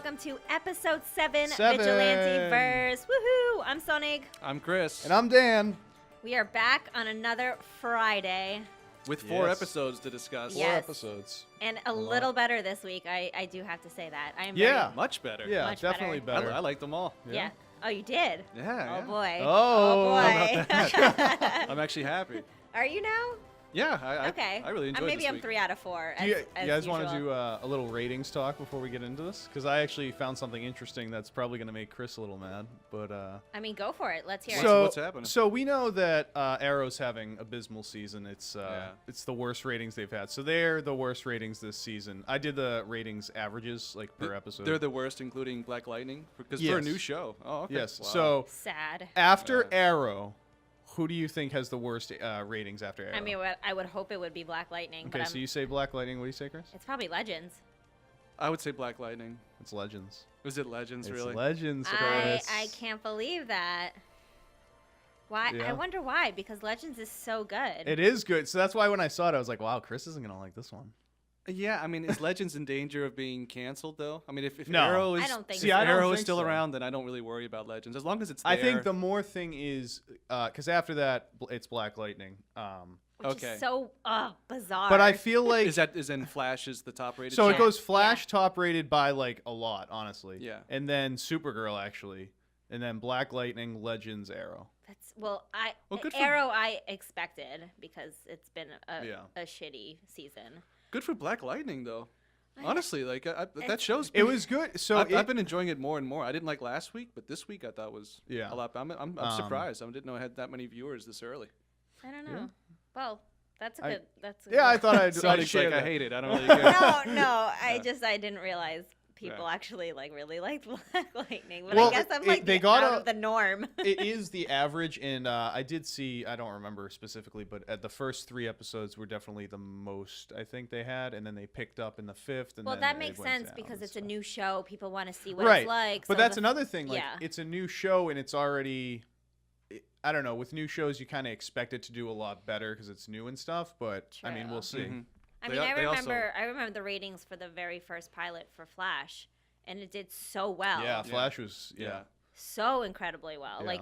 welcome to episode 7 Seven. Vigilante-Verse. Woohoo! I'm Sonic. I'm Chris. And I'm Dan. We are back on another Friday. With four Yes. episodes to discuss. Yeah. Four Yes. episodes. And a lot. little better this week. I do have to say that. I am Yeah. Much better. Yeah, Much definitely better. better. I like them all. very... Yeah. Oh, you did? Yeah. Oh, boy. Oh. boy. How about that? I'm actually happy. Are you now? Yeah, Okay. I really enjoyed Maybe this I'm week. 3 out of 4. Do you, as you guys want to usual. do a little ratings talk before we get into this? Because I actually found something interesting that's probably going to make Chris a little mad. But I mean, go for it. Let's hear so, it. What's happening? So we know that Arrow's having abysmal season. It's Yeah. it's the worst ratings they've had. So they're the worst ratings this season. I did the ratings averages like per episode. They're the worst, including Black Lightning? Because for Yes. a new show. Oh, okay. Yes. Wow. So Sad. after Yeah. Arrow, who do you think has the worst ratings after Arrow? I mean, I would hope it would be Black Lightning, okay, but so you say Black Lightning. What do you say, Chris? it's probably Legends. I would say Black Lightning. It's Legends. Was it Legends, It's really? Legends, I Chris. can't believe that. Why? Yeah. I wonder why. Because Legends is so good. It is good. So that's why when I saw it, I was like, wow, Chris isn't going to like this one. Yeah, I mean, is Legends in danger of being canceled, though? I mean, if No. Arrow is, I don't think if so. I don't Arrow is think still so. around, then I don't really worry about Legends. As long as it's there. I think the more thing is, because after that, it's Black Lightning. Which Okay. is so bizarre. But I feel like... is in Flash is the top rated so show? it goes Yeah. Flash top rated by like a lot, honestly. Yeah. And then Supergirl, actually. And then Black Lightning, Legends, Arrow. That's Well, good for- Arrow I expected because it's been Yeah. a shitty season. Good for Black Lightning, though. Honestly, like that show's. It was good. So I've been enjoying it more and more. I didn't like last week, but this week I thought was Yeah. a lot. I'm surprised. I didn't know I had that many viewers this early. I don't know. Yeah. Well, that's a I- good. That's a Yeah, I good- thought I'd Sonic's share like, I that. hate it. I don't really care. No. I Yeah. didn't realize people Yeah. actually really liked Black Lightning. But Well, I guess I'm it- like they got out a- of the norm. It is the average, and I did see, I don't remember specifically, but at the first 3 episodes were definitely the most I think they had, and then they picked up in the 5th. And Well, then that it makes went sense down because and it's a stuff. new show. People want to see what Right. it's like. But so that's the- another thing. Like, yeah. it's a new show, and it's already, I don't know, with new shows, you kind of expect it to do a lot better because it's new and stuff, but I mean, True. we'll see. Mhm. I They mean, al- I they also- remember the ratings for the very first pilot for Flash, and it did so well. Yeah, Flash was, yeah. So incredibly well. Yeah. Like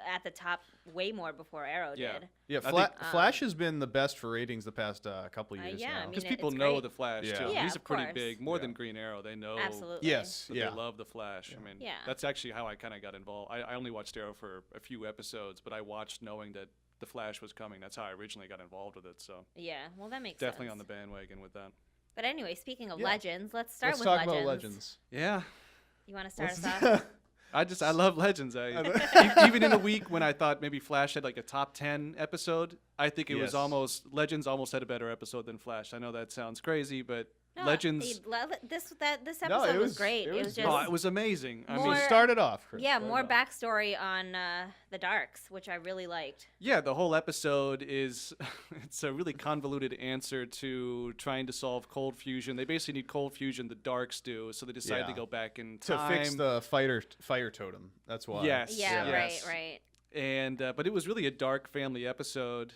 at the top way more before Arrow Yeah. did. Yeah, I think- Flash has been the best for ratings the past couple years yeah, I now. mean, Because it- people it's know great. the Flash Yeah. too. Yeah, He's a of pretty course. big, more Yeah. than Green Arrow. They know Absolutely. Yes, that yeah. they love the Flash. I mean, Yeah. that's actually how I kind of got involved. I only watched Arrow for a few episodes, but I watched knowing that the Flash was coming. That's how I originally got involved with it. So Yeah, well, that makes definitely sense. on the bandwagon with that. But anyway, speaking of Yeah. Legends, let's start Let's with talk Legends. about Legends. Yeah. You want to start us Let's- off? I love Legends. Even in a week when I thought maybe Flash had like a top 10 episode, I think it Yes. was Legends almost had a better episode than Flash. I know that sounds crazy, but No, Legends. this No, episode it was was- great. it It was was good. just Oh, it was amazing. I So More- mean, start it off, Chris. yeah, Start more it off. backstory on the Darks, which I really liked. yeah, the whole episode is it's a really convoluted answer to trying to solve cold fusion. They basically need cold fusion, the Darks do, so they decide to Yeah. go back in To time. fix the fire totem. That's why. Yes. Yeah, yes. right. And but it was really a dark family episode.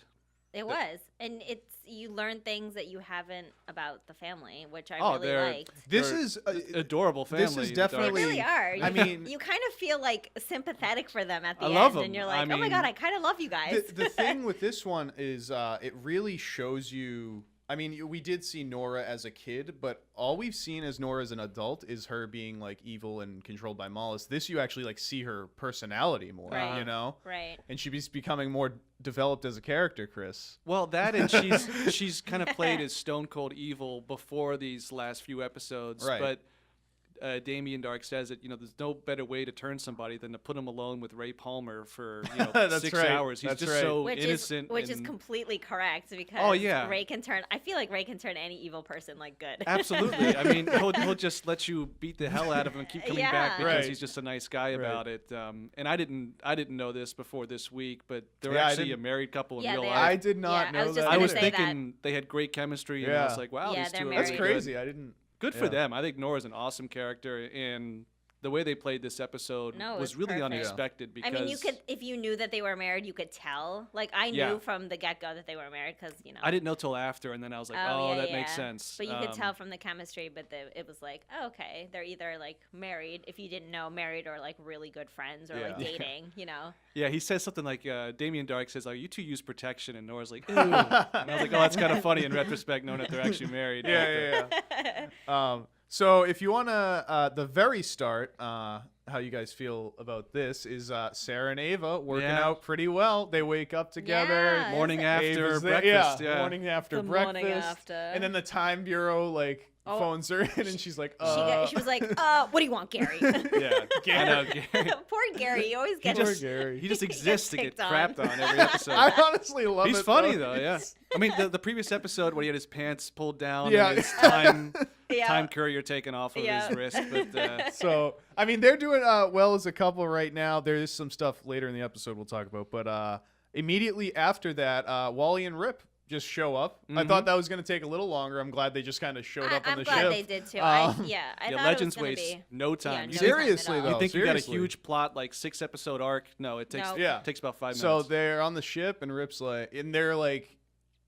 It was, and you learn things that you haven't about the family, which I Oh, really they're- liked. This They're is adorable family. this is the They definitely- Darks. really are. I mean- you kind of feel like sympathetic for them at the I end, love 'em. and you're I like, oh my mean- god, I kind of love you guys. the thing with this one is it really shows you. I mean, we did see Nora as a kid, but all we've seen as Nora as an adult is her being like evil and controlled by Mollis. This you actually like see her personality more, Right. you know, Right. and she's becoming more developed as a character, Chris. Well, that and she's kind of played as stone cold evil before these last few episodes. Right. But Damien Dark says that there's no better way to turn somebody than to put him alone with Ray Palmer for That's 6 right. hours. He's That's just right. so Which innocent. is and- completely correct because Oh, yeah. Ray can turn. I feel like Ray can turn any evil person like good. Absolutely. I mean, he'll just let you beat the hell out of him and keep coming back Yeah. because Right. he's just a nice guy Right. about it. And I didn't know this before this week, but they're Yeah, I actually a didn't- married couple in Yeah, real they life. are. I did not Yeah, I know was just that. I gonna was say thinking they had great chemistry, and I Yeah. was like, wow, Yeah, these they're two are married. That's really crazy. good. I didn't. Good for Yeah. them. I think Nora's an awesome character, and the way they played this episode No, it was was really perfect. unexpected I because mean, you could, if you knew that they were married, you could tell. Like, I knew Yeah. from the get-go that they were married because, you know. I didn't know till after, and then I was like, Oh, yeah, that yeah. makes sense. But you could tell from the chemistry, but it was like, oh, okay, they're either, like, married, if you didn't know, married or, like, really good friends or, like, Yeah. dating, you know. Yeah, he says something like, Damien Dark says, you two use protection, and Nora's like, ew. And I was like, oh, that's kind of funny in retrospect, knowing that they're actually married. Yeah. So if you want to, the very start, how you guys feel about this is Sarah and Ava working Yeah. out pretty well. They wake up together. Yeah, Morning it's- after Ava's there- breakfast. Yeah. morning after The breakfast. morning after. And then the Time Bureau phones her in, and she's like, She was like, what do you want, Gary? Yeah. I know, Gary. Poor Gary. He always gets Poor Gary. He just exists to get picked on. crapped on every episode. I honestly love He's it. funny though, yeah. I mean, the previous episode when he had his pants pulled down Yeah. and his time Yeah. courier taken off of Yeah. his wrist, but So, I mean, they're doing well as a couple right now. There is some stuff later in the episode we'll talk about, but immediately after that, Wally and Rip just show up. I thought that was going to take a little longer. I'm glad they just kind of showed up on I'm the glad ship. they did too. Um, I yeah, thought Legends it was wastes gonna be. no time. no You time at Seriously, all. though. you think you got a seriously. huge plot, like 6-episode arc? No, it takes No. Yeah. takes about 5 minutes. So they're on the ship, and Rip's like, and they're like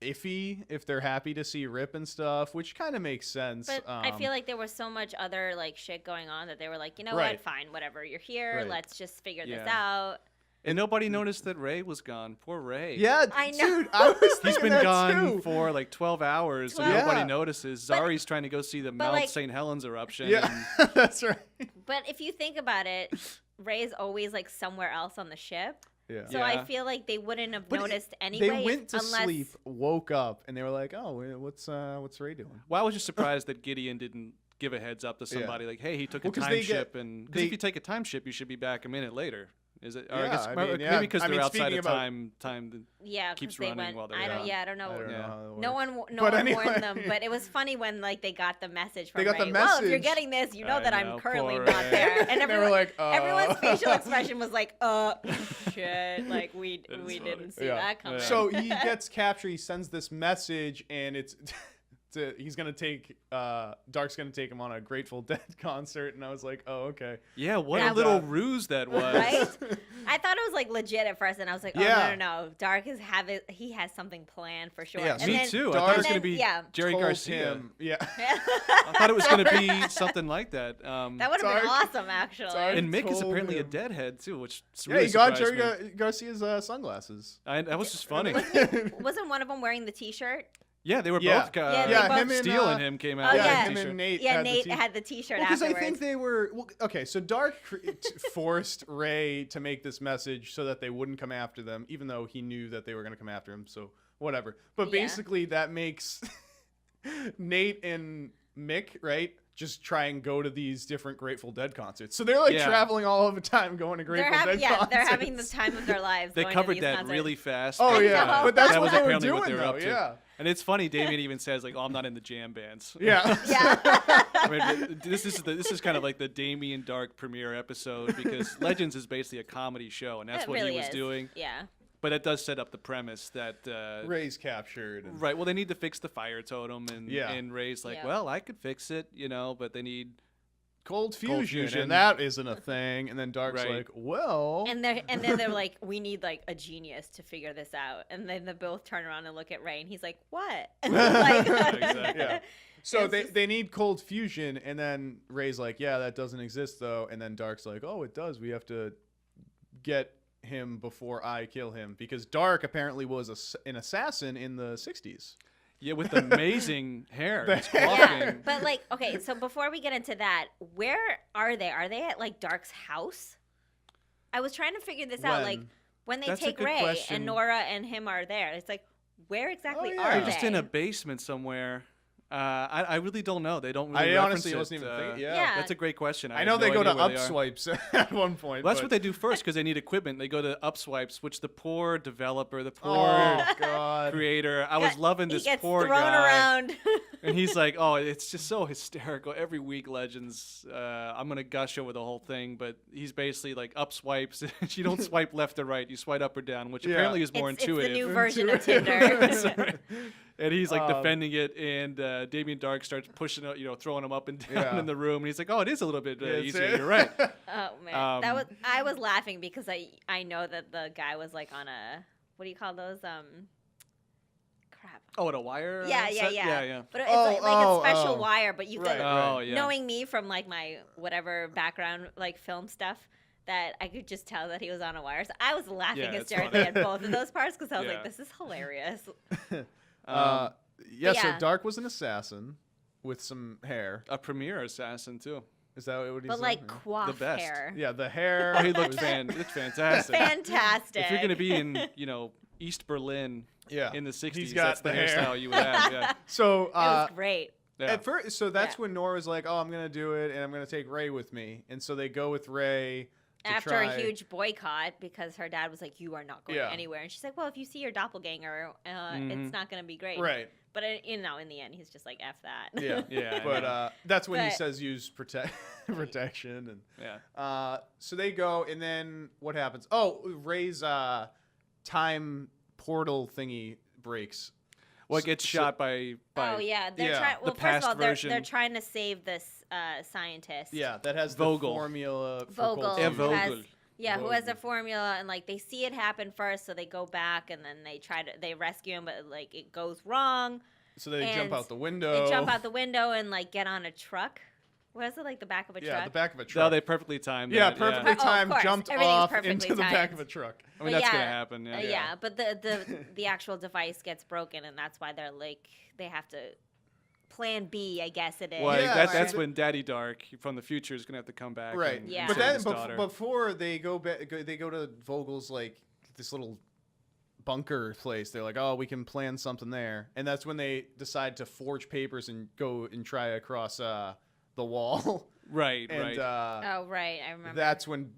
iffy if they're happy to see Rip and stuff, which kind of makes sense. But I feel like there was so much other like shit going on that they were like, you know Right. what, fine, whatever. You're here. Right. Let's just figure this Yeah. out. and nobody noticed that Ray was gone. Poor Ray. yeah, I know. dude, I was He's thinking been that gone too. for like 12 hours and 12. nobody Yeah. notices. But- Zari's trying to go see the Mount like- St. Helens eruption. Yeah, and- that's right. But if you think about it, Ray's always like somewhere else on the ship. Yeah. So Yeah. I feel like they wouldn't have But noticed anyway. They went to unless, sleep, woke up, and they were like, "Oh, what's Ray doing?" Well, I was just surprised that Gideon didn't give a heads up to somebody like, hey, he took Well, a 'cause time they ship. get- And because if you take a time ship, you should be back a minute later. Is it? Or I Yeah, guess I maybe mean, yeah. because I they're mean, outside speaking of about- time. Yeah, keeps 'cause they running went. while they're I don't. gone. Yeah, I don't know. I don't know Yeah. how that No works. one, no But one anyway. warned them. But it was funny when like they got the message from They got the Ray. Well, if you're message. getting this, you know I that know, I'm currently poor not Ray. there. And They were everyone, like, everyone's facial expression was like, shit, like we funny. didn't see Yeah. that coming. Yeah. So he gets captured. He sends this message, and it's he's gonna take Dark's gonna take him on a Grateful Dead concert, and I was like, oh, okay. Yeah, what That a little was- ruse that was. Right? I thought it was like legit at first, and I was like, oh Yeah. no. Dark he has something planned for sure. Yeah, and Me then, too. I Dark- thought it was and going to then- be yeah. Jerry Told Garcia. him, yeah. I thought it was going to be something like that. That would have Dark- been awesome, actually. Dark- and Mick is told apparently a him. deadhead too, which Yeah, really he got surprised Jerry me. Garcia's sunglasses. That was just funny. Wasn't one of them wearing the T-shirt? Yeah, they were Yeah. both. Yeah, they Yeah, both- him and Steele him came out. Oh, with yeah. a him t-shirt. and Nate. Yeah, had the Nate t- had the T-shirt Well, because afterwards. I think they were okay. So Dark forced Ray to make this message so that they wouldn't come after them, even though he knew that they were going to come after him. So whatever. But Yeah. basically, that makes Nate and Mick just try and go to these different Grateful Dead concerts. So they're Yeah. traveling all of the time going to Grateful Dead concerts. they're having the time of their lives. They going covered to these that concerts. really fast. Oh I yeah, know. but that's That what was they were apparently doing what they were though. up to. Yeah, And it's funny, Damien even says like, "Oh, I'm not in the jam bands." yeah. Yeah. I mean, this is kind of like the Damien Dark premiere episode because Legends is basically a comedy show, and that's It what really he was is. doing. Yeah. But it does set up the premise that Ray's captured. And, right. Well, they need to fix the fire totem, and Yeah. and Ray's like, Yeah. well, I could fix it, but they need. Cold fusion, fusion. and that isn't a thing. And then Dark's Right. like, well, And then they're like, we need like a genius to figure this out. And then they both turn around and look at Ray, and he's like, what? Like, Exactly. Yeah. So It's they, just- they need cold fusion, and then Ray's like, yeah, that doesn't exist though. And then Dark's like, oh, it does. We have to get him before I kill him, because Dark apparently was an assassin in the 60s. Yeah, with amazing hair. The It's hair. Yeah, walking. but like, okay, so before we get into that, where are they? Are they at like Dark's house? I was trying to figure this out. Like when they That's a take good Ray question. and Nora and him are there, it's like, where exactly yeah. are They're they? just in a basement somewhere. I really don't know. They don't really I reference honestly it. wasn't even thinking. Yeah. Yeah. That's a great question. I have know no they go to idea where they are. upswipes at one point. Well, that's but- what they do first because they need equipment. They go to upswipes, which the poor developer, the poor Oh God. creator. I was loving this he gets poor thrown guy, around. and he's like, "Oh, it's just so hysterical every week." Legends. I'm gonna gush over the whole thing, but he's basically like upswipes. You don't swipe left or right. You swipe up or down, which Yeah. apparently is more it's intuitive. the new version of Tinder. That's right. And he's like defending it, and Damien Dark starts pushing, throwing him up and down in the room. And he's like, "Oh, it is a little bit easier. You're right." Oh man, I was laughing because I know that the guy was like on a, what do you call those crap. Oh, at a wire? Yeah. Yeah. But it's like a special wire. But you could, yeah. knowing me from like my whatever background, like film stuff, that I could just tell that he was on a wire. So I was laughing hysterically at both of those parts because I was like, this is hilarious. So Dark was an assassin with some hair. A premier assassin too. Is that what he's? But like coiffed hair. Yeah, the hair. Oh, he looked fantastic. Fantastic. If you're gonna be in, East Berlin, in the '60s, he's got that's the hair. hairstyle you would have. Yeah. So it was great. Yeah. At first, so that's when Nora's like, "Oh, I'm gonna do it, and I'm gonna take Ray with me." And so they go with Ray. After a huge boycott, because her dad was like, "You are not going anywhere," and she's like, "Well, if you see your doppelganger, it's not going to be great." Right. But in the end, he's just like, "F that." Yeah, yeah. But that's when he says use protection, and so they go, and then what happens? Oh, Ray's time portal thingy breaks. Well, it gets shot by. Oh yeah, they're trying. Well, first of all, they're trying to save this scientist. Yeah, that has Vogel. the formula. Vogel. For Vogel. Who has a formula, and like they see it happen first, so they go back and then they rescue him, but like it goes wrong. So they jump out the window. They jump out the window and like get on a truck. What is it, like the back of a truck? Yeah, the back of a truck. No, they perfectly timed Yeah, it. perfectly timed. Jumped off into the back timed. of a truck. I mean, that's gonna happen. Yeah, but the actual device gets broken, and that's why they're like they have to. Plan B, I guess it is. Well, that's when Daddy Dark from the future is gonna have to come back. Right. And Yeah. But save then his daughter. before they go back, they go to Vogel's like this little bunker place. They're like, "Oh, we can plan something there," and that's when they decide to forge papers and go and try across the wall. Right. And, right. Oh, right. I remember. That's when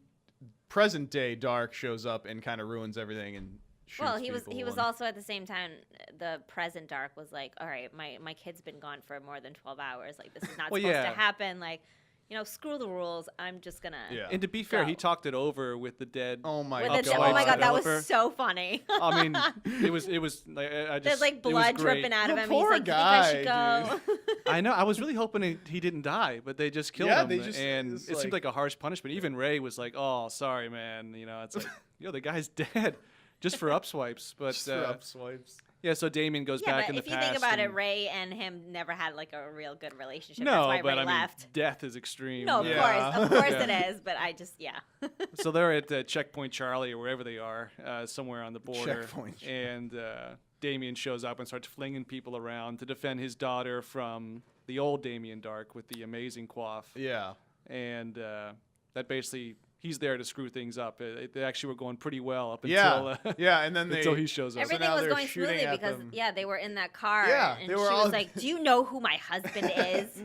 present day Dark shows up and kind of ruins everything and shoots Well, he was and- also at the same time the present Dark was like, all right, my kid's been gone for more than 12 hours. Like this is not supposed to happen. Like, screw the rules. I'm just gonna. Yeah. And to be fair, go. he talked it over with the dead. Oh my With god! oh my god, that developer. was so funny. I mean, it was like I just. There's like it was blood great. dripping out of The him. poor He's like, I think guy, I should go. I know. I was really hoping he didn't die, but they just killed him. And it seemed like a harsh punishment. Even Ray was like, "Oh, sorry, man." It's like, the guy's dead, just for upswipes. But Just for upswipes. yeah, so Damien goes Yeah, back but in the if you past. think about it, and- Ray and him never had like a real good relationship. No, That's why but Ray I mean, left. death is extreme. No, of Yeah. course Yeah. it is. But I just So they're at Checkpoint Charlie or wherever they are, somewhere on the border. Checkpoint Charlie. And Damien shows up and starts flinging people around to defend his daughter from the old Damien Dark with the amazing coif. Yeah. And that basically, he's there to screw things up. They actually were going pretty well up until Yeah, and then until he shows up. everything now was they're going shooting smoothly at because them. they were in that car. Yeah, and they she were all- was like, "Do you know who my husband is?"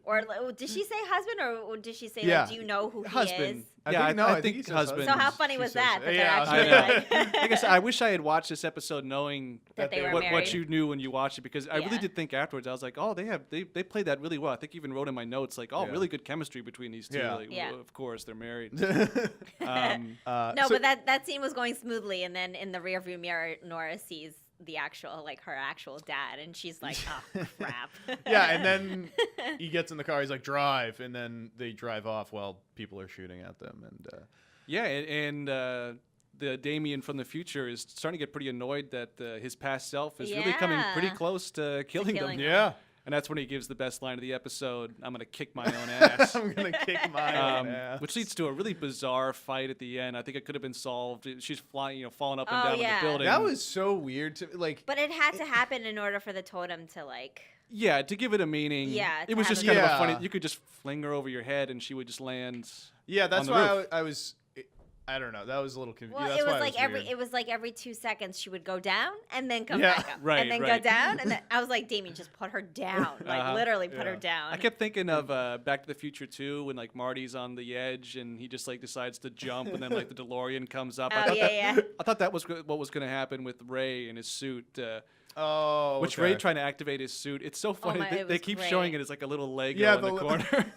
Or did she say husband, or did she say, Yeah. like, "Do you know who he Husband. is?" I think he think says husband. So how funny She was says that? it. That Yeah, they're I actually know. like, Like I said, I wish I had watched this episode knowing that they were what married. you knew when you watched it, because I really Yeah. did think afterwards. I was like, oh, they played that really well. I think even wrote in my notes like, oh, Yeah. really good chemistry between these two. Yeah. Like, Yeah. well, of course they're married. No, so- but that scene was going smoothly, and then in the rearview mirror, Nora sees the actual, like, her actual dad, and she's like, "Oh crap!" yeah, and then he gets in the car. He's like, "Drive," and then they drive off while people are shooting at them. And Yeah, and the Damien from the future is starting to get pretty annoyed that his past self is really coming pretty Yeah. close to killing them. killing them. yeah, And that's when he gives the best line of the episode, "I'm going to kick my own ass." I'm gonna kick my own ass. Which leads to a really bizarre fight at the end. I think it could have been solved. She's flying, falling up and Oh, down in yeah. the building. That was so weird to like. But it had to happen in order for the totem to, like. Yeah, to give it a meaning. Yeah, It to was have just a kind of a meaning. funny. Yeah. You could just fling her over your head and she would just land. Yeah, that's on the why roof. I was. I don't know. That was a little confusing. Well, that's it was why like weird. every 2 seconds she would go down and then come Yeah. back up, Right, and then right. go down, and then I was like, Damien, just put her down, like literally put her Yeah. down. I kept thinking of Back to the Future 2 when like Marty's on the edge and he just like decides to jump and then like the DeLorean comes up. Oh, yeah. I thought that was what was going to happen with Ray and his suit. Oh, Which okay. Ray trying to activate his suit. It's so funny. my- they it they was keep great. showing it as like a little Lego Yeah, in the the corner.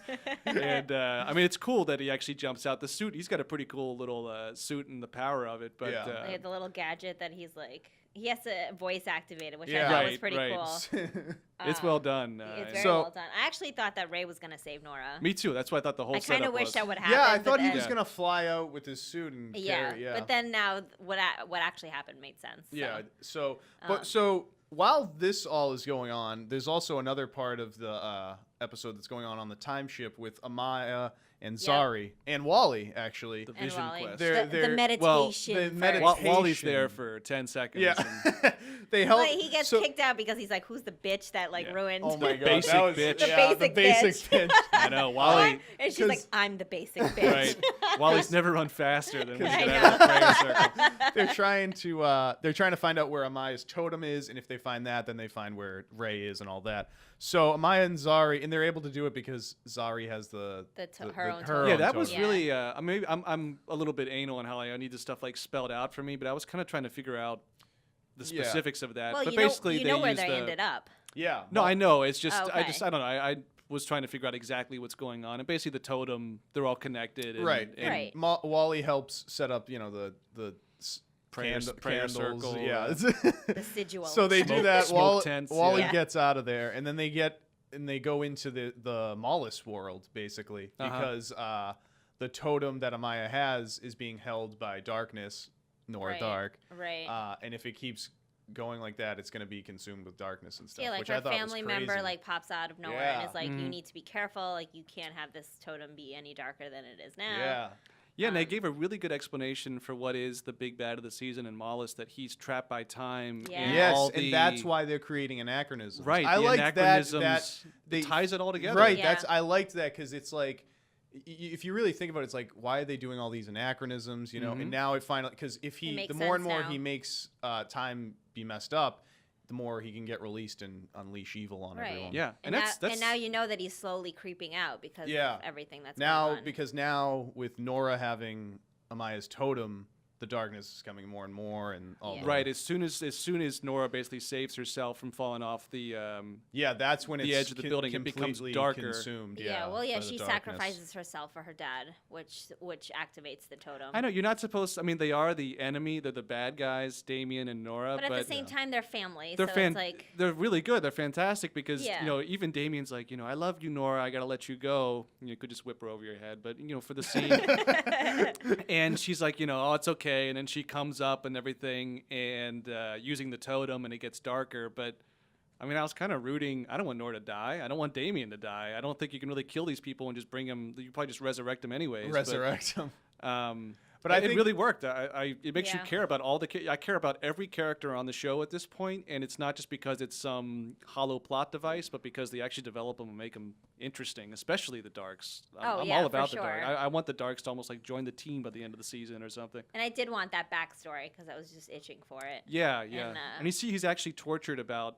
And I mean, it's cool that he actually jumps out. The suit, he's got a pretty cool little suit and the power of it. But Yeah. They had the little gadget that he's like He has to voice activate it, which Yeah. I thought was Right, pretty right. cool. It's well done. It's very So- well done. I actually thought that Ray was gonna save Nora. Me too. That's why I thought the whole I setup kind of wish was. that would happen. Yeah, I but thought he then- was gonna fly out with his suit and carry, But then now what actually happened made sense. So. Yeah. So while this all is going on, there's also another part of the episode that's going on the time ship with Amaya and Zari and Wally, actually. The And Vision Wally. Quest. They're- The meditation. well, the first. meditation. Wally's there for 10 seconds. Yeah. and They help. But he gets kicked out because he's like, "Who's the bitch that Yeah. ruined?" Oh my god. basic that was, bitch. The yeah, basic the basic bitch. bitch. I know, Wally. And she's like, 'cause- "I'm the basic bitch." Right. Wally's never run faster than when I you get out of the prayer circle. they're trying to find out where Amaya's totem is, and if they find that, then they find where Ray is and all that. So Amaya and Zari, and they're able to do it because Zari has her own totem. Yeah, that was Yeah. really. Maybe I'm a little bit anal on how I need this stuff like spelled out for me, but I was kind of trying to figure out the Yeah. specifics of that. Well, but you know, basically, you know they where used they the, ended up. Yeah. No, I know. It's just Oh, I okay. don't know. I was trying to figure out exactly what's going on, and basically the totem, they're all connected. And, Right. And Right. Wally helps set up, the Prayer candles. circle. Yeah. The sigil. So they do Smoke- that. smoke tents, Wally yeah. gets out of there, and then they go into the Mollis world basically because the totem that Amaya has is being held by darkness, Nora Right. Dark. Right. And if it keeps going like that, it's going to be consumed with darkness and stuff. Yeah, like which her I thought family was crazy. member like pops out of nowhere Yeah. and is like, "You Mhm. need to be careful. Like, you can't have this totem be any darker than it is now." Yeah. Yeah, and they gave a really good explanation for what is the big bad of the season in Mollis, that he's trapped by time. Yeah. And Yes, all and the, that's why they're creating anachronisms. Right, I the like anachronisms that they ties it all together. Right. Yeah. I liked that because it's like, if you really think about it, it's like, why are they doing all these anachronisms? You know, and now it finally, because if It makes the more and sense more now. he makes time be messed up, the more he can get released and unleash evil on Right. everyone. Yeah, And, that's now you know that he's slowly creeping out because Yeah. of everything that's Now, going on. because now with Nora having Amaya's totem, the darkness is coming more and more, and all. Yeah. the- right. As soon as Nora basically saves herself from falling off the Yeah, that's when the it's edge of the building, it becomes completely darker. Consumed. yeah, by the she darkness. sacrifices herself for her dad, which activates the totem. I know you're not supposed to, I mean, they are the enemy, they're the bad guys, Damien and Nora, but at the same time, they're family. they're so it's like, they're really good. They're fantastic because Yeah. you know, even Damien's like, you know, I love you, Nora. I gotta let you go. You could just whip her over your head, but you know, for the scene. And she's like, you know, oh, it's okay. And then she comes up and everything, and using the totem, and it gets darker. But I mean, I was kind of rooting. I don't want Nora to die. I don't want Damien to die. I don't think you can really kill these people and just bring them. You probably just resurrect them anyways. Resurrect him. But I it think- really worked. It makes you Yeah. care about all the. I care about every character on the show at this point, and it's not just because it's some hollow plot device, but because they actually develop them and make them interesting, especially the Darks. I'm yeah, all for about the sure. Darks. I want the Darks to almost like join the team by the end of the season or something. and I did want that backstory because I was just itching for it. Yeah, yeah. And, And you see, he's actually tortured about.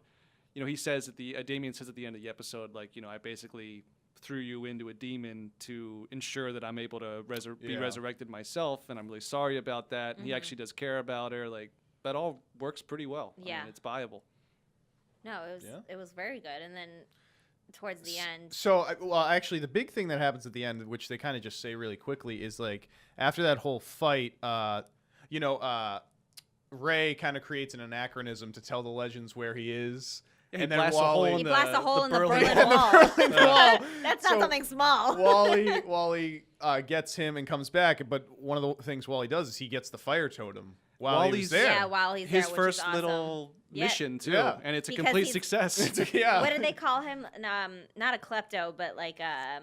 You know, he says Damien says at the end of the episode, like, you know, I basically threw you into a demon to ensure that I'm able to be Yeah. resurrected myself, and I'm really sorry about that. And he actually does care about her. Like, that all works pretty well. I Yeah. mean, it's viable. No, it was very good. And then towards the end, So, well, actually, the big thing that happens at the end, which they kind of just say really quickly, is like after that whole fight, Ray kind of creates an anachronism to tell the legends where he is. Yeah, he and then blasts a hole Wally, in he the- blasts a hole in the Berlin Berlin Wall. Wall. Berlin Wall. That's not So something small. Wally gets him and comes back, but one of the things Wally does is he gets the fire totem while he was Wally's- there. Yeah, while he's there, His which first is awesome. little Yeah. mission too, Yeah. and it's a Because complete he's- success. Yeah. What did they call him? Not a klepto, but like I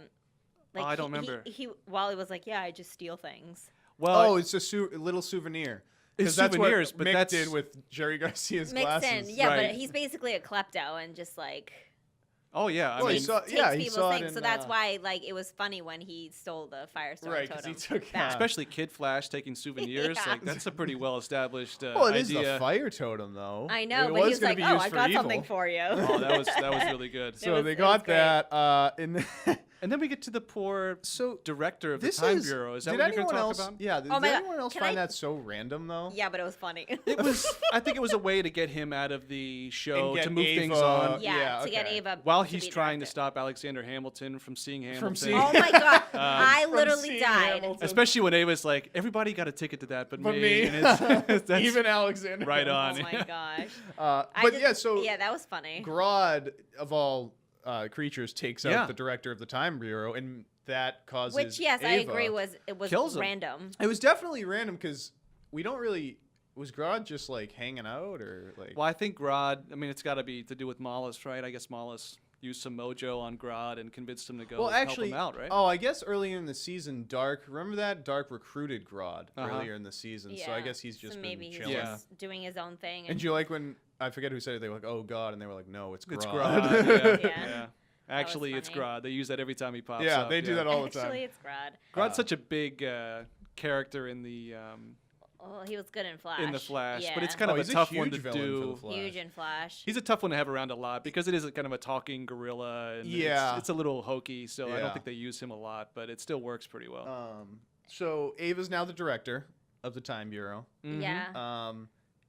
don't remember. Wally was like, yeah, I just steal things. Well, It's a little souvenir. It's 'Cause that's souvenirs, what but Mick that's- did with Jerry Garcia's Mixed glasses. in, yeah, Right. but he's basically a klepto and just like oh yeah, I Well, he mean, saw- takes yeah, he people's saw it things. in, so that's why like it was funny when he stole the Firestorm Right, 'cause he totem. took back. especially Kid Flash taking souvenirs. Yeah. Like, that's a pretty well established Well, it is idea. the fire totem, though. I know, It but he was gonna like, be "Oh, used I for got evil. something for you." Oh, that was really good. So was- they it was got great. that, and And then we get to the poor director of the This Time Bureau. Is that what you're going to talk about? Yeah. Did anyone else find that so random though? Yeah, but it was funny. It was. I think it was a way to get him out of the show to move Ava, things on. To get Ava while to he's be trying to director. stop Alexander Hamilton from seeing Hamilton. Oh my god, I literally died. Hamilton. Especially when Ava's like, everybody got a ticket to that, but me. And it's, that's Even Alexander. right on. Oh my gosh. But that was funny. Grodd of all creatures takes out the director of the Time Bureau, and that causes Which, yes, I Ava. agree it was Kills him. random. It was definitely random because we don't really. Was Grodd just like hanging out or like? Well, I think Grodd. I mean, it's got to be to do with Mollis, right? I guess Mollis used some mojo on Grodd and convinced him to go help him out, right? Oh, I guess earlier in the season, Dark. Remember that Dark recruited Grodd earlier in the season, Yeah. so I guess he's just maybe been he's chilling. just doing his own thing. And you like when I forget who said it? They were like, "Oh God," and they were like, "No, it's Grodd." It's Grodd. Yeah. Yeah. Actually, it's funny. Grodd. They use that every time he pops Yeah, up. they do that all the time. Actually, it's Grodd. Grodd's such a big character in the Well, he was good in Flash. but it's kind of a he's tough huge one to villain do. for the Flash. Huge in Flash. He's a tough one to have around a lot because it is kind of a talking gorilla, and it's a little hokey. So I don't think they use him a lot, but it still works pretty well. So Ava's now the director of the Time Bureau. Mm-hmm. Yeah.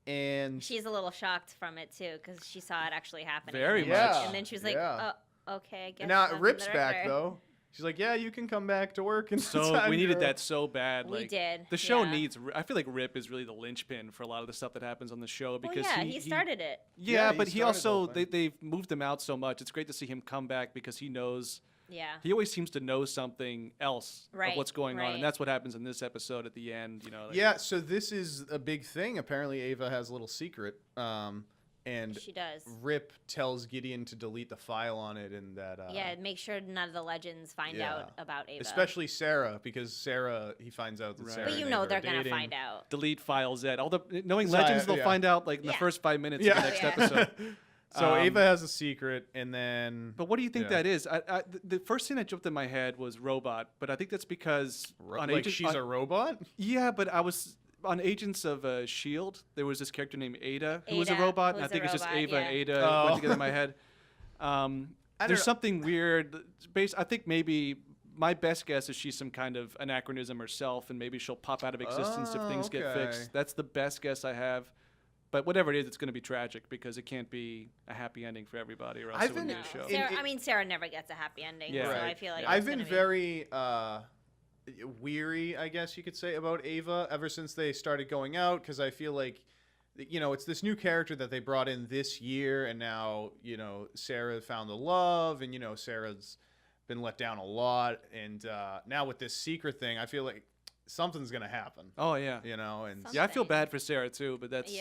And She's a little shocked from it too because she saw it actually happening. Very and much. And then she was like, "Oh, okay, I guess." and now I'm Rip's the back director." though. She's like, "Yeah, you can come back to work." And So we needed that so bad. We Like, did. The show yeah. needs. I feel like Rip is really the linchpin for a lot of the stuff that happens on the show because he started it. Yeah, he but he started the whole also thing. they've moved him out so much. It's great to see him come back because he knows. Yeah. He always seems to know something else of Right, what's going on, right. and that's what happens in this episode at the end. You know. Like, Yeah, so this is a big thing. Apparently, Ava has a little secret, and She does. Rip tells Gideon to delete the file on it, and that Make sure none of the legends find out about Ava. especially Sarah, because Sarah he finds out that Right. Sarah. But and you know Ava are they're gonna dating. find out. delete file Z. Knowing So, Legends, they'll yeah. find out like in the Yeah. first 5 minutes Yeah. of the next Yeah. episode. So Ava has a secret, and then. But what do you think Yeah. that is? The first thing that jumped in my head was robot, but I think that's because on like Agent, she's on- a robot. yeah, but I was on Agents of Shield. There was this character named Ada who was a Ada, robot. who And I was think a it's just robot, Ava and yeah. Ada Oh. went together in my head. don't There's know. something weird. I think maybe my best guess is she's some kind of anachronism herself, and maybe she'll pop out of existence if things get okay. fixed. That's the best guess I have. But whatever it is, it's going to be tragic because it can't be a happy ending for everybody, or else I've it wouldn't been- be a show. Sarah never gets a happy ending. Yeah. So Right. I feel like I've it's been gonna be- very weary, I guess you could say, about Ava ever since they started going out, because I feel like, it's this new character that they brought in this year, and now, Sarah found the love, and, Sarah's been let down a lot, and now with this secret thing, I feel like something's going to happen, Oh yeah, and yeah. I feel Something. bad for Sarah too, but that's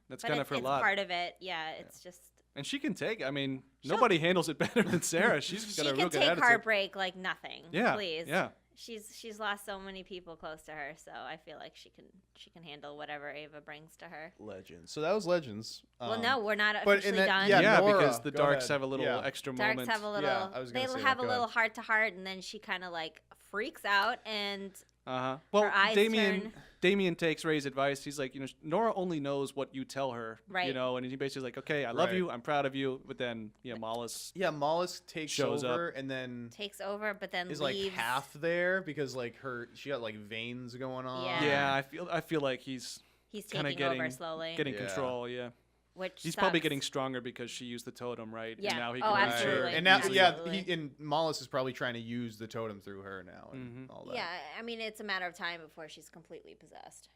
But kind of her it's lot. part of it. Yeah, it's just And she can take. I mean, nobody handles it better than Sarah. She's she got a real can good take attitude. heartbreak like nothing. Yeah, Please. yeah. She's lost so many people close to her, so I feel like she can handle whatever Ava brings to her. Legends. So that was Legends. Well, no, we're not but in officially that- done. yeah, Yeah, Nora, because the go Darks ahead. have a little Yeah. extra Darks moment. have a little. Yeah, I was gonna they say have that. a Go little ahead. heart to heart, and then she kind of like freaks out, and Well, her eyes turn. Damien takes Ray's advice. He's like, Nora only knows what you tell her, Right. and he basically is like, okay, I love Right. you, I'm proud of you, but then, Mollis. Yeah, Mollis takes Shows over, and then takes over, but then is leaves. like half there because like she got like veins going on. Yeah. Yeah, I feel like he's He's kinda taking over getting- slowly, getting Yeah. control. Yeah, which he's probably sucks. getting stronger because she used the totem, right? Yeah. And now he Oh, can absolutely. And now, Absolutely. and Mollis is probably trying to use the totem through her now and all that. Yeah, I mean it's a matter of time before she's completely possessed.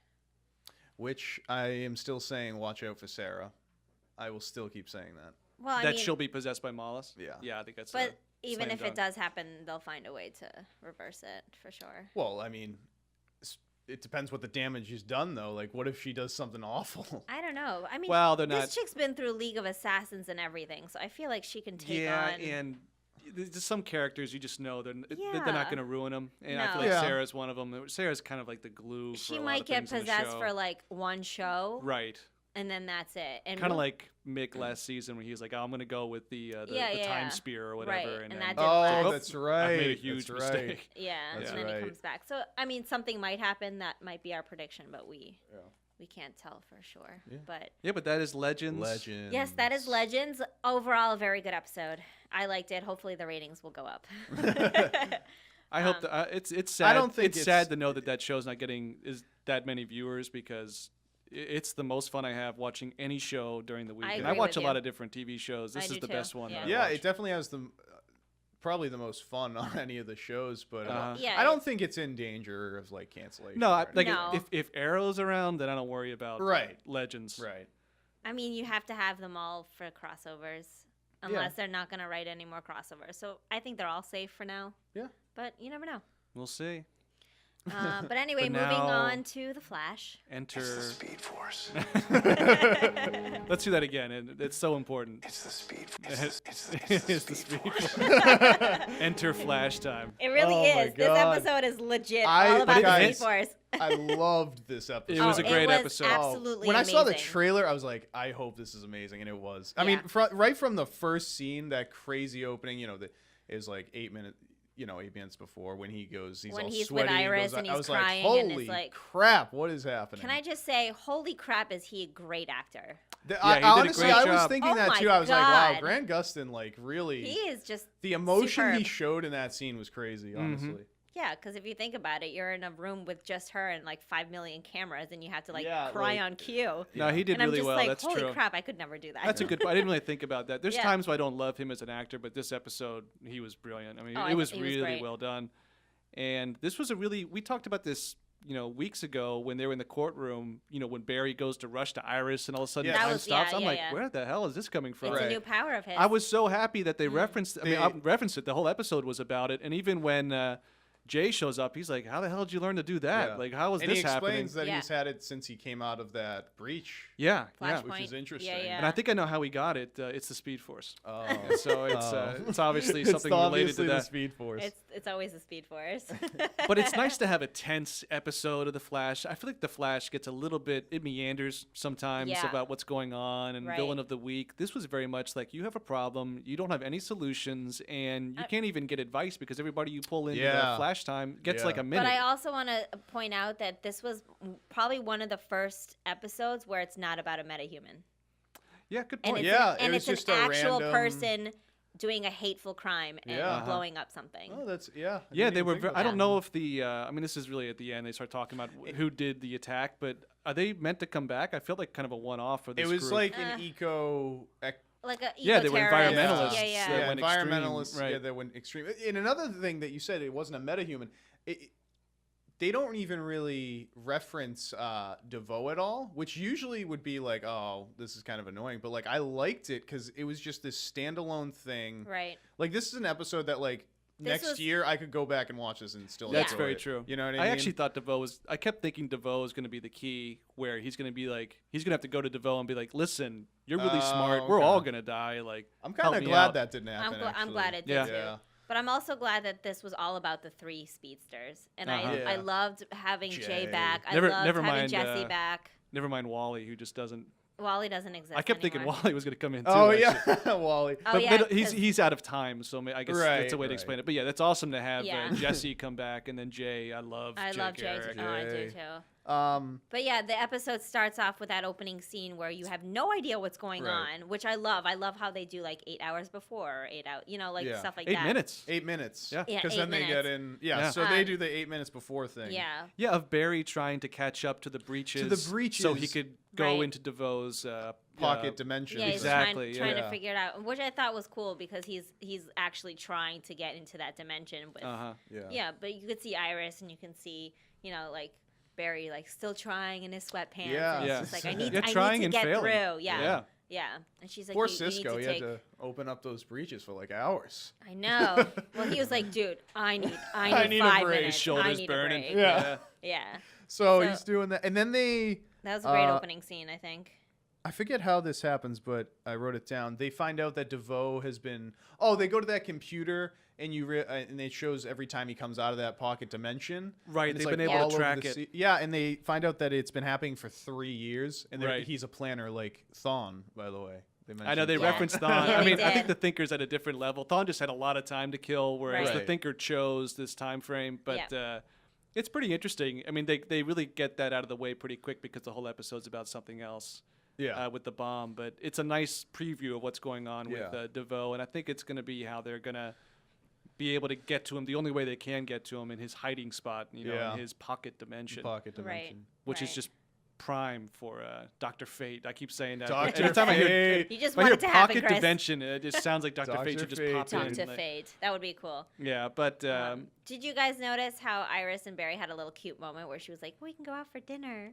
Which I am still saying, watch out for Sarah. I will still keep saying that. Well, I that mean, she'll be possessed by Mollis. Yeah. Yeah, I think that's. but even slam if dunk. it does happen, they'll find a way to reverse it for sure. Well, I mean, it depends what the damage is done, though. Like, what if she does something awful? I don't know. I mean, Well, they're this not- chick's been through League of Assassins and everything, so I feel like she can take yeah, on. and there's some characters you just know they're not Yeah. going to ruin them, and I feel No. like Yeah. Sarah's one of them. Sarah's kind of like the glue. She for a lot might of get things in the possessed show. for like one show, Right. and then that's it. And Kind of we'll- like Mick last season when he was like, "Oh, I'm going to go with the Yeah. time spear or whatever," Right, and then that didn't Oh, last. that's right. I made a huge That's right. mistake. yeah, That's and then right. he comes back. So I mean, something might happen. That might be our prediction, but we we can't tell for sure. Yeah. But that is Legends. Legends. yes, that is Legends. Overall, a very good episode. I liked it. Hopefully, the ratings will go up. I hope it's sad. I don't think it's sad to know that show's not getting that many viewers because it's the most fun I have watching any show during the week. I And agree I watch with a lot you. of different TV shows. This I is do the too. best one. Yeah. that I Yeah, watch. it definitely has probably the most fun on any of the shows, but Yeah, I don't think it's in danger of like cancellation. No, or like No. if Arrow's around, then I don't worry about Right. Legends. right. I mean, you have to have them all for crossovers, unless they're not going to write any more crossovers. So I think they're all safe for now. Yeah. But you never know. We'll see. But anyway, But moving now- on to The Flash. Enter. It's the Speed Force. Let's do that again. And it's so important. It's the Speed It's, Force. it's the Speed Force. Enter Flashtime. It really Oh my is. This God. episode is legit I- all about the guys, Speed Force. I loved this episode. It was a great it was episode. Absolutely When I saw the amazing. trailer, I was like, I hope this is amazing, and it was. I Yeah. mean, right from the first scene, that crazy opening, it was like 8 minutes. 8 minutes before when he goes, he's When all he's with sweaty. Iris goes, and I he's was crying like, and holy it's like- crap, what is happening? Can I just say, holy crap, is he a great actor? he I, did a honestly, great I was job. thinking Oh that my too. I was like, wow, God. Grant Gustin, like really, He is just the emotion he superb. showed in that scene was crazy. Honestly, Yeah, because if you think about it, you're in a room with just her and like 5 million cameras, and you have to Yeah, cry like- on cue. No, he did And I'm really just well. like, That's holy true. crap, I could never do that. That's a good. I didn't really think about that. There's Yeah. times where I don't love him as an actor, but this episode he was brilliant. I mean, Oh, it was he was really great. well done. And this was we talked about this, weeks ago when they were in the courtroom. When Barry goes to rush to Iris and all of a sudden Yeah. That time was- stops. yeah, I'm yeah, like, yeah. where the hell is this coming from? It's Right. a new power of his. I was so happy that they referenced. I mean, I They- referenced it. The whole episode was about it. And even when Jay shows up, he's like, "How the hell did you learn to do that? Yeah. Like, how is and this he happening?" explains that Yeah. he's had it since he came out of that breach. Yeah, yeah. Flashpoint. which is interesting. Yeah, yeah. And I think I know how he got it. It's the Speed Force. Oh, So it's obviously It's something related to obviously the that. Speed Force. It's always the Speed Force. But it's nice to have a tense episode of The Flash. I feel like The Flash gets a little bit, it meanders sometimes Yeah. about what's going on and Right. villain of the week. This was very much like you have a problem, you don't have any solutions, and you can't even get advice because everybody you pull into Yeah. the Flash time gets Yeah. like a minute. But I also want to point out that this was probably one of the first episodes where it's not about a metahuman. Yeah, good And point. it's, Yeah, an, and it was it's just an a actual random- person doing a hateful crime and Yeah. Uh-huh. blowing up something. Oh, that's I Yeah, didn't they even were. think about I don't that. know if I mean, this is really at the end. They start talking about who did the attack, but are they meant to come back? I feel like kind of a one-off for this It was group. like an eco. Like a Yeah, they were eco-terrorist. environmentalists Yeah, yeah. that Yeah, went extreme, environmentalists. right. Yeah, that went extreme. And another thing that you said, it wasn't a metahuman. They don't even really reference DeVoe at all, which usually would be like, oh, this is kind of annoying. But like, I liked it because it was just this standalone thing. Right. Like, this is an episode that like This next was- year I could go back and watch this and still. That's enjoy very it. true. You know what I I mean? actually thought DeVoe was. I kept thinking DeVoe was going to be the key, where he's going to be like, he's going to have to go to DeVoe and be like, listen, you're really Oh, smart. We're okay. all going to die. Like, I'm help kind of me glad out. that didn't happen. I'm glad it did Yeah. too. Yeah. But I'm also glad that this was all about the 3 speedsters, and Uh-huh. I Yeah. loved having Jay Jay. back. I Never- loved never having mind, Jesse back. Never mind Wally, who just doesn't. Wally doesn't exist. I kept thinking anymore. Wally was going to come in too. Oh actually. yeah, Wally. Oh, But, yeah, but 'cause- he's out of time, so I guess that's a way to Right, explain right. it. But yeah, that's awesome to have Yeah. Jesse come back, and then Jay. I love I love Jay. Garrick. Oh, I do Jay. too. But yeah, the episode starts off with that opening scene where you have no idea what's going Right. on, which I love. I love how they do like 8 hours before or 8 out, like Yeah. stuff like 8 that. minutes. 8 minutes. Yeah. Yeah, Because 8 then they get minutes. in. Yeah. Yeah. So they do the 8 minutes before thing. Yeah. Yeah, of Barry trying to catch up to the breaches. the breaches. So he could go Right. into DeVoe's Pocket dimension. Yeah, he's Exactly, trying yeah. to figure it out, which I thought was cool because he's actually trying to get into that dimension with Uh-huh. yeah, but you could see Iris and you can see, like Barry like still trying in his sweatpants. Yeah. And Yeah. it's just like I Yeah, need trying to and get failing. through. Yeah. Yeah. Yeah. And she's like, Poor you Cisco. need He to had take. to open up those breaches for like hours. I know. Well, he was like, dude, I need I need a 5 break. minutes. Shoulders I need burning. A break. Yeah. Yeah. So So- he's doing that, and then That was a great Uh, opening scene, I think. I forget how this happens, but I wrote it down. They find out that DeVoe has been. Oh, they go to that computer, and and it shows every time he comes out of that pocket dimension. Right, And it's, they've been like, able to all over track the it. Yeah, and they find out that it's been happening for 3 years, and Right. he's a planner like Thawne, by the way. I know they Yeah. referenced Thawne. Yeah, I they mean, I think did. the Thinker's at a different level. Thawne just had a lot of time to kill, whereas Right. the Thinker chose this time frame. But It's pretty interesting. I mean, they really get that out of the way pretty quick because the whole episode's about something else. Yeah. With the bomb, but it's a nice preview of what's going on with DeVoe, and I think it's going to be how they're going to be able to get to him the only way they can get to him in his hiding spot, in his pocket dimension. Which is just prime for Dr. Fate. I keep saying that. Dr. Every time Fate. You just I want hear it to happen, pocket Chris. dimension, it just sounds like Dr. Fate should just pop in. Dr. Fate. That would be cool. Yeah, but did you guys notice how Iris and Barry had a little cute moment where she was like, "We can go out for dinner."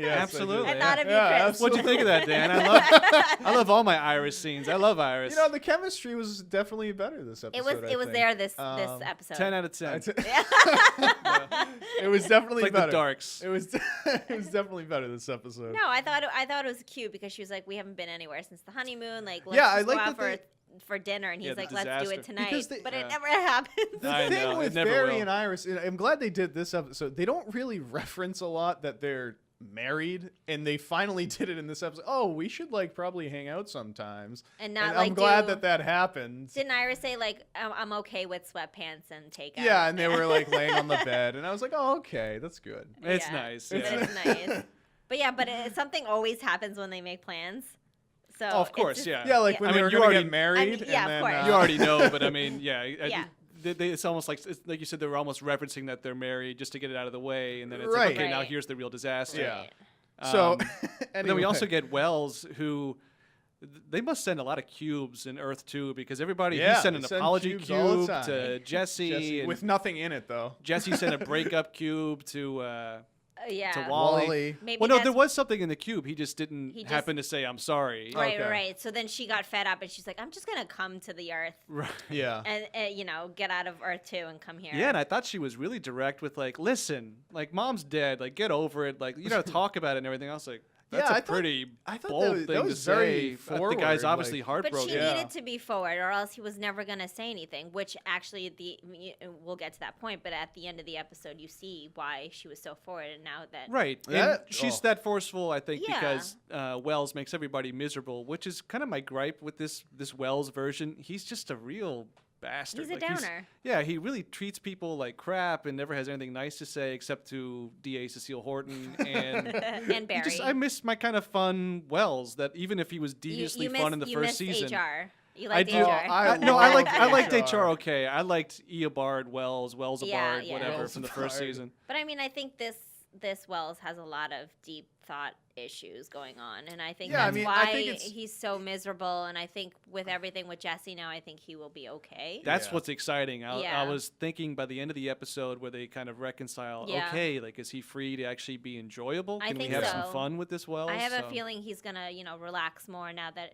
absolutely. I thought of you, Chris. What'd you think of that, Dan? I love all my Iris scenes. I love Iris. The chemistry was definitely better this episode. It was there this episode. 10 out of 10. It was definitely like better. The Darks. It was definitely better this episode. No, I thought it was cute because she was like, "We haven't been anywhere since the honeymoon. Like, let's I just go like out for dinner." And he's like, "Let's do it tonight." But it never happens. The thing with Barry and Iris, I'm glad they did this episode. They don't really reference a lot that they're married, and they finally did it in this episode. Oh, we should probably hang out sometimes. And not I'm glad that happened. Didn't Iris say I'm okay with sweatpants and takeout? Yeah, and they were laying on the bed, and I was like, oh, okay, that's good. It's nice. Yeah. It's nice. But something always happens when they make plans. So of course, when they were going to get married. Of course. You already know, but I mean, it's almost like you said, they were almost referencing that they're married just to get it out of the way, and then it's like, okay, now here's the real disaster. Yeah. So, and then we also get Wells, who they must send a lot of cubes in Earth too, because he sent an apology cube to Jesse with nothing in it though. Jesse sent a breakup cube to to Wally. There was something in the cube. He just didn't happen to say, "I'm sorry." Right. So then she got fed up, and she's like, "I'm just gonna come to the Earth." Right. Yeah. And get out of Earth too and come here. Yeah, and I thought she was really direct with listen, Mom's dead, get over it, you gotta talk about it and everything else. That's a pretty bold thing to say. Forward, the guy's obviously heartbroken. But she needed to be forward, or else he was never going to say anything, which actually, we'll get to that point, but at the end of the episode, you see why she was so forward, and now that... Right. And she's that forceful, I think, because Wells makes everybody miserable, which is kind of my gripe with this Wells version. He's just a real... bastard. He's a downer. He really treats people like crap and never has anything nice to say except to D.A. Cecile Horton and and Barry. I miss my kind of fun Wells, that even if he was deviously fun in the first season. HR. You liked HR. I liked HR. Okay, I liked Eobard, Wells Abard, whatever Wells from the first season. But I mean, I think this Wells has a lot of deep thought issues going on, and I think that's why he's so miserable. And I think with everything with Jesse now, I think he will be okay. That's what's exciting. I was thinking by the end of the episode where they kind of reconcile. Okay, is he free to actually be enjoyable? Can we have some fun with this Wells? I have a feeling he's gonna relax more now that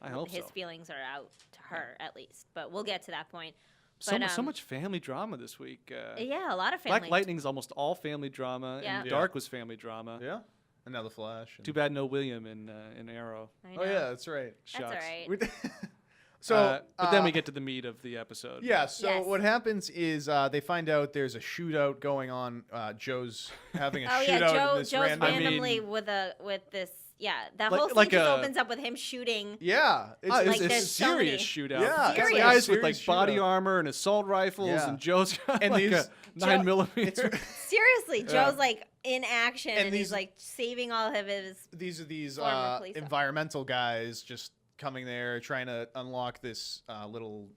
I hope his feelings are out to her at least. But we'll get to that point. So much family drama this week. A lot of family. Black Lightning's almost all family drama, and Dark was family drama. Yeah, and now the Flash. Too bad no William in Arrow. Oh yeah, that's right. That's all right. But then we get to the meat of the episode. Yeah. So what happens is they find out there's a shootout going on. Joe's having a shootout. In this Joe's randomly with this. Yeah, that whole scene just opens up with him shooting. Yeah, it's a serious shootout. Yeah, serious. Guys with body armor and assault rifles, and Joe's got and a 9mm. Seriously, Joe's in action, and he's saving all of his. These environmental guys just coming there trying to unlock this little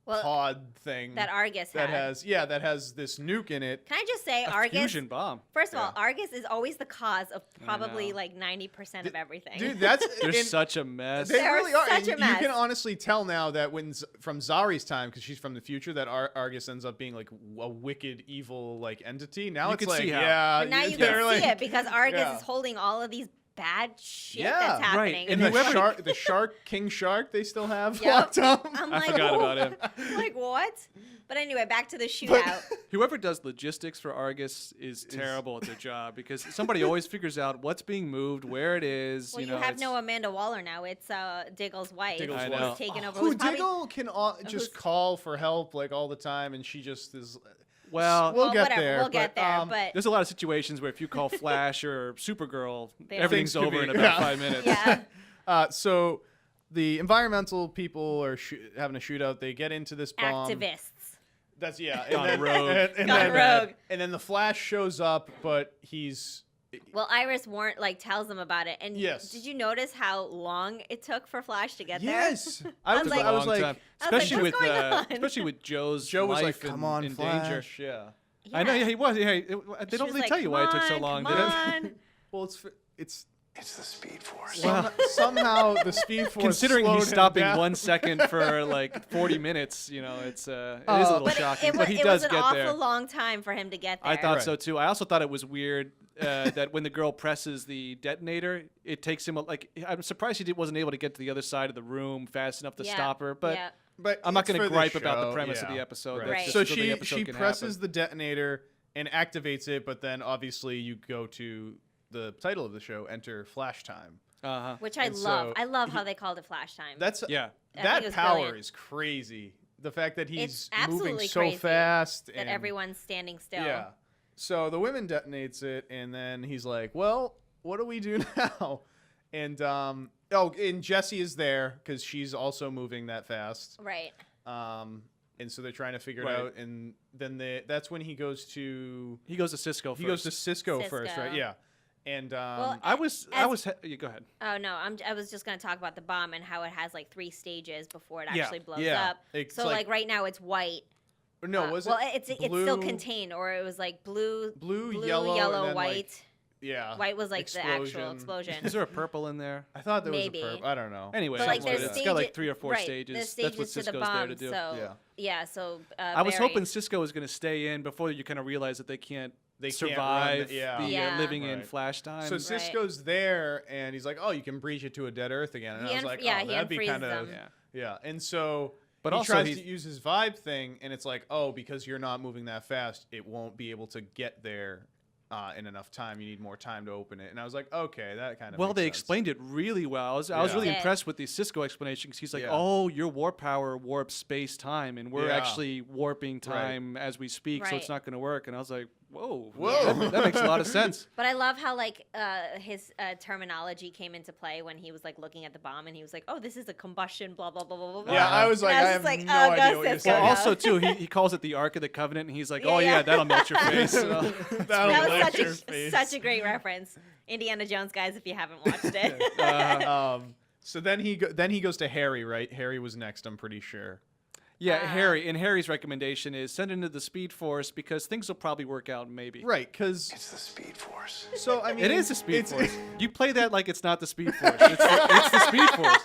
pod thing that Argus has this nuke in it. Can I just say, Argus fusion bomb? First of all, Argus is always the cause of probably 90% of everything. Dude, they're such a mess. They really are. Such a mess. You can honestly tell now that from Zari's time, because she's from the future, that Argus ends up being a wicked, evil entity. Now you it's see how. But now you can see it because Argus is holding all of these bad shit that's happening. Right. And the King Shark they still have locked up. I forgot about him. What? But anyway, back to the shootout. Whoever does logistics for Argus is terrible at their job, because somebody always figures out what's being moved, where it is. Well, you have no Amanda Waller now. It's Diggle's wife. I know. Who's taken over. Diggle can just call for help all the time, and she just is... Well, we'll get whatever, there. We'll get there. But there's a lot of situations where if you call Flash or Supergirl, everything's over in about 5 minutes. Yeah. So the environmental people are having a shootout. They get into this bomb. Activists. That's yeah. Gone rogue. Gone rogue. And then the Flash shows up, but he's. Well, Iris tells them about it, and yes. Did you notice how long it took for Flash to get there? Yes, I was like, especially with Joe was life like, "Come on, in Flash." danger. Yeah. I know. Yeah, he was. Yeah, they don't really tell you why it took so long, did it? Well, it's the Speed Force. Well, somehow the Speed Force. Considering he's stopping down. 1 second for like 40 minutes, it is a little shocking. But he does get there. It was an awful long time for him to get there. I thought so too. I also thought it was weird that when the girl presses the detonator, it takes him I'm surprised he wasn't able to get to the other side of the room fast enough to stop her. But I'm not going to gripe about the premise of the episode. Right. So she presses the detonator and activates it, but then obviously you go to the title of the show, enter Flashtime. Which I love. I love how they called it Flashtime. That power brilliant. Is crazy. The fact that he's moving so fast. That everyone's standing still. Yeah. So the women detonates it, and then he's like, well, what do we do now? And and Jessie is there because she's also moving that fast. Right. And so they're trying to figure it out, and then that's when he goes to Cisco first. He goes to Cisco first, right? Yeah. And well, I was you go ahead. Oh no, I was just going to talk about the bomb and how it has like 3 stages before it actually blows up. It's so like right now it's white. No, was it? Well, it's still contained, or it was like blue, yellow, white. Yeah. White was like the actual explosion. Is there a purple in there? I thought there was a purple. I don't know. Anyway, but it's got like 3 or 4 stages. There's stages. That's what to the Cisco's bomb, there to do. So I was hoping Cisco was going to stay in before you kind of realize that they can't survive living in Flashtime. So Cisco's there, and he's like, "Oh, you can breach it to a dead Earth again." And I was like, "Oh, that'd be kind of yeah." And so. But he tries to use his vibe thing, and it's like, oh, because you're not moving that fast, it won't be able to get there in enough time. You need more time to open it. And I was like, okay, that kind of makes sense. Explained it really well. I was really impressed with the Cisco explanation because he's like, oh, your warp power warps space-time, and we're actually warping time as we speak, so it's not going to work. And I was like, whoa. That makes a lot of sense. But I love how his terminology came into play when he was like looking at the bomb, and he was like, oh, this is a combustion, blah, blah, blah, blah, blah. Yeah, I was like, I have no idea what you're saying. Well, also, too, he calls it the Ark of the Covenant, and he's like, that'll melt your face. That was such a great reference. Indiana Jones, guys, if you haven't watched it. So then he goes to Harry, right? Harry was next, I'm pretty sure. Yeah, Harry. And Harry's recommendation is send into the Speed Force because things will probably work out, maybe. Right, because it's the Speed Force. So I mean, it is the Speed Force. You play that like it's not the Speed Force. It's the Speed Force.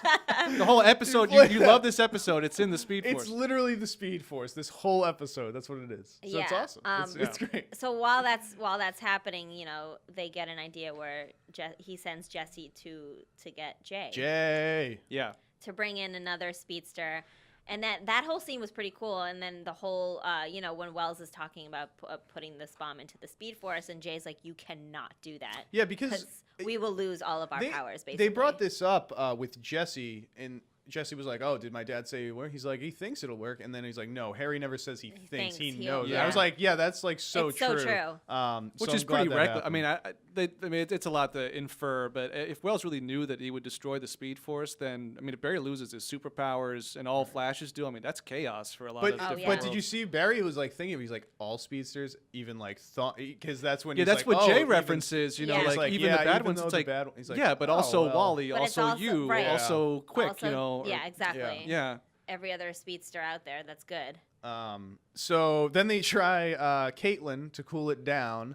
The whole episode. You love this episode. It's in the Speed Force. It's literally the Speed Force. This whole episode. That's what it is. So it's awesome. It's great. So while that's happening, they get an idea where he sends Jessie to get Jay. Yeah. To bring in another speedster. And that whole scene was pretty cool. And then the whole, when Wells is talking about putting this bomb into the Speed Force, and Jay's like, you cannot do that. Yeah, because we will lose all of our powers, basically. They brought this up with Jessie, and Jessie was like, oh, did my dad say it work? He's like, he thinks it'll work. And then he's like, no, Harry never says he thinks. He knows. Yeah. I was like, yeah, that's like so true. So true. Which is pretty reckless. I mean, it's a lot to infer, but if Wells really knew that he would destroy the Speed Force, then, I mean, if Barry loses his superpowers and all Flashes do, I mean, that's chaos for a lot of different But did you see Barry was like thinking, he's like, all speedsters even like thought, because that's when that's what Jay references, even the bad ones. It's like, but also Wally, also you, also Quick, Yeah, exactly. Yeah. Every other speedster out there, that's good. So then they try Caitlin to cool it down,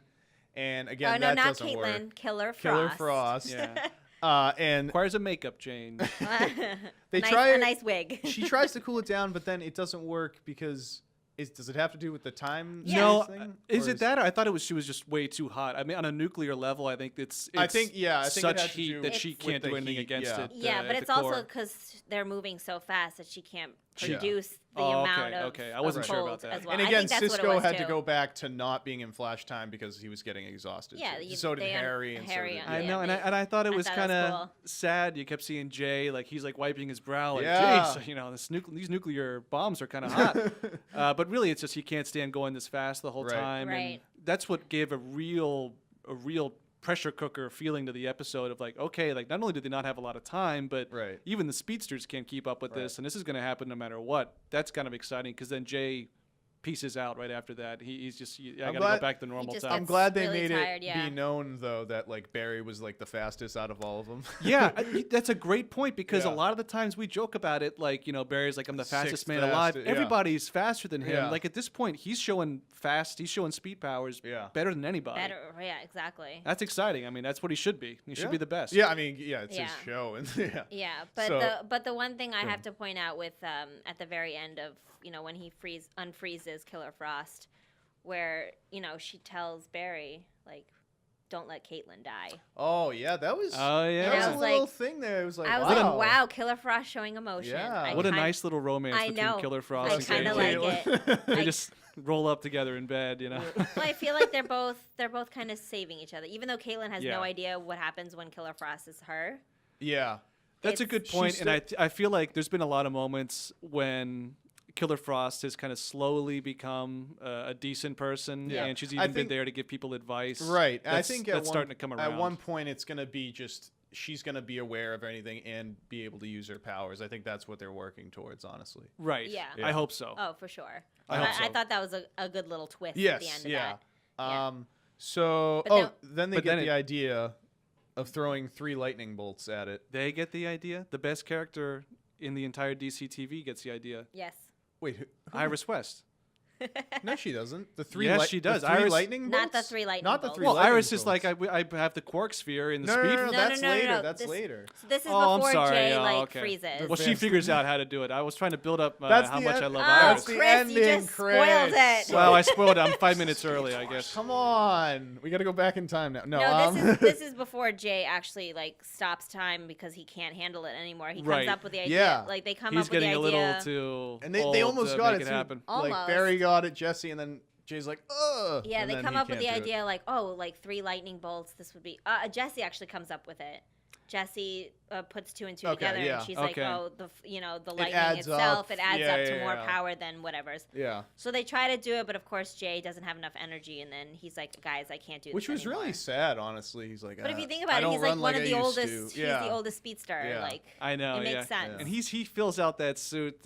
and again, that doesn't work. Caitlin, Killer Frost. Killer Frost. Yeah. And requires a makeup change. They try a nice wig. She tries to cool it down, but then it doesn't work because. Does it have to do with the time? No, thing? Is it that? Or I thought she was just way too hot. I mean, on a nuclear level, I think it's I think such heat that she can't do anything against it. Yeah, but it's also because they're moving so fast that she can't produce the amount of I wasn't sure about that. As well. And again, Cisco had to go back to not being in Flashtime because he was getting exhausted. Yeah, so did Harry. And I know, and I thought it was kind of sad. You kept seeing Jay, like he's like wiping his brow, like, Jay, these nuclear bombs are kind of hot. But really, it's just he can't stand going this fast the whole time, and that's what gave a real pressure cooker feeling to the episode of like, okay, like not only do they not have a lot of time, but even the speedsters can't keep up with this, and this is going to happen no matter what. That's kind of exciting because then Jay pieces out right after that. He's just, I got to glad- go back to normal just time. I'm glad they really made tired, it yeah. be known though that like Barry was like the fastest out of all of them. Yeah, that's a great point because Yeah. a lot of the times we joke about it, like, Barry's like, I'm the fastest Sixth man alive. fastest, yeah. Everybody's faster than him. Yeah. Like at this point, he's showing speed powers Yeah. better than anybody. Better, yeah, exactly. That's exciting. I mean, that's what he should be. He should be the best. Yeah, I mean, yeah, it's Yeah. his show, and yeah. Yeah, but So- the one thing I have to point out with at the very end of when he unfreezes Killer Frost, where she tells Barry like, don't let Caitlin die. Oh yeah, that was. Oh, yeah. that was I a was little like- thing there. It was like, I was wow. like, wow, Killer Frost showing emotion. Yeah. What a nice little romance I between know. Killer Frost I and kinda Caitlin. like it. They I- just roll up together in bed, Well, I feel like they're both kind of saving each other, even though Caitlin has Yeah. no idea what happens when Killer Frost is her. Yeah. That's a It's- good point, She's and I feel like there's been a lot of moments when Killer Frost has kind of slowly become a decent person, Yeah. and she's I even been think- there to give people advice. Right. And I That's, think that's starting to come around. At one point, it's going to be just she's going to be aware of anything and be able to use her powers. I think that's what they're working towards, honestly. Right. Yeah. I hope so. Oh, for sure. I But hope so. I thought that was a good little twist Yes. at the end of Yeah. that. Yeah. So, But then they but get then the idea of throwing 3 lightning bolts at it. They get the idea. The best character in the entire DC TV gets the idea. Yes. Wait, who? Iris West. No, she doesn't. The 3 Yes, she does. The 3 Iris- lightning bolts? Not the 3 lightning Not the bolts. 3 Well, lightning Iris is bolts. like, I have the quark sphere in the No, speed. no, no, No, that's no, no, later. no. That's This- later. So this is Oh, I'm before sorry. Jay Oh, okay. freezes. Well, she figures out how to do it. I was trying to build up That's how the much end- I love Oh, Iris. the Chris, you ending, just Chris. spoiled it. Well, I spoiled it. I'm 5 minutes early, I guess. Come on. We got to go back in time now. No, No, this is before Jay actually like stops time because he can't handle it anymore. He comes Right. up with the idea. Yeah. Like they come He's up with the getting a idea. little too And they old almost to got make it it too. happen. Like Almost. Barry got it, Jesse, and then Jay's like, ugh. Yeah, and they then come he up with the can't do it. idea like, oh, like 3 lightning bolts. This would be. Jesse actually comes up with it. Jesse puts 2 and 2 Okay, together, yeah. and she's Okay. like, oh, the It lightning adds itself, up. it adds Yeah, up to yeah, more yeah. power than whatever's. Yeah. So they try to do it, but of course Jay doesn't have enough energy, and then he's like, guys, I can't do Which this was really anymore." sad, honestly. He's like, But if you think I about it, don't he's like run one of I the used oldest. to." He's Yeah. the oldest speedster. Yeah. Like I know, it makes yeah. sense. And he fills out that suit.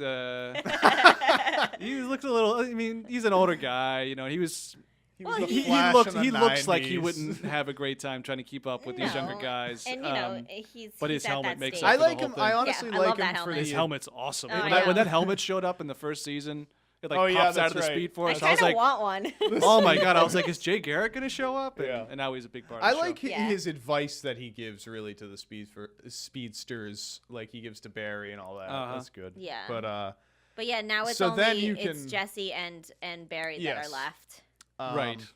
He looks a little. I mean, he's an older guy. He was. He Well, was the he Flash in the He looks like he 90s. wouldn't have a great time trying to keep up with these younger No. guys. And but he's his at helmet that makes stage. up I for the like whole him. thing. I honestly Yeah, I like love him that for helmet. the His helmet's awesome. Oh, when, I that, when know. that helmet showed up in the first season, it like Oh, yeah, pops out that's of the right. Speed I Force. I kind was of like, want one. oh my god! I was like, is Jay Garrett gonna show up? Yeah. And now he's a big part. I of the like show. Yeah. his advice that he gives really to the speedsters, like he gives to Barry and all that. Uh-huh. That's good. Yeah. But But yeah, now it's So then only you it's can- Jesse and Barry that Yes. are left,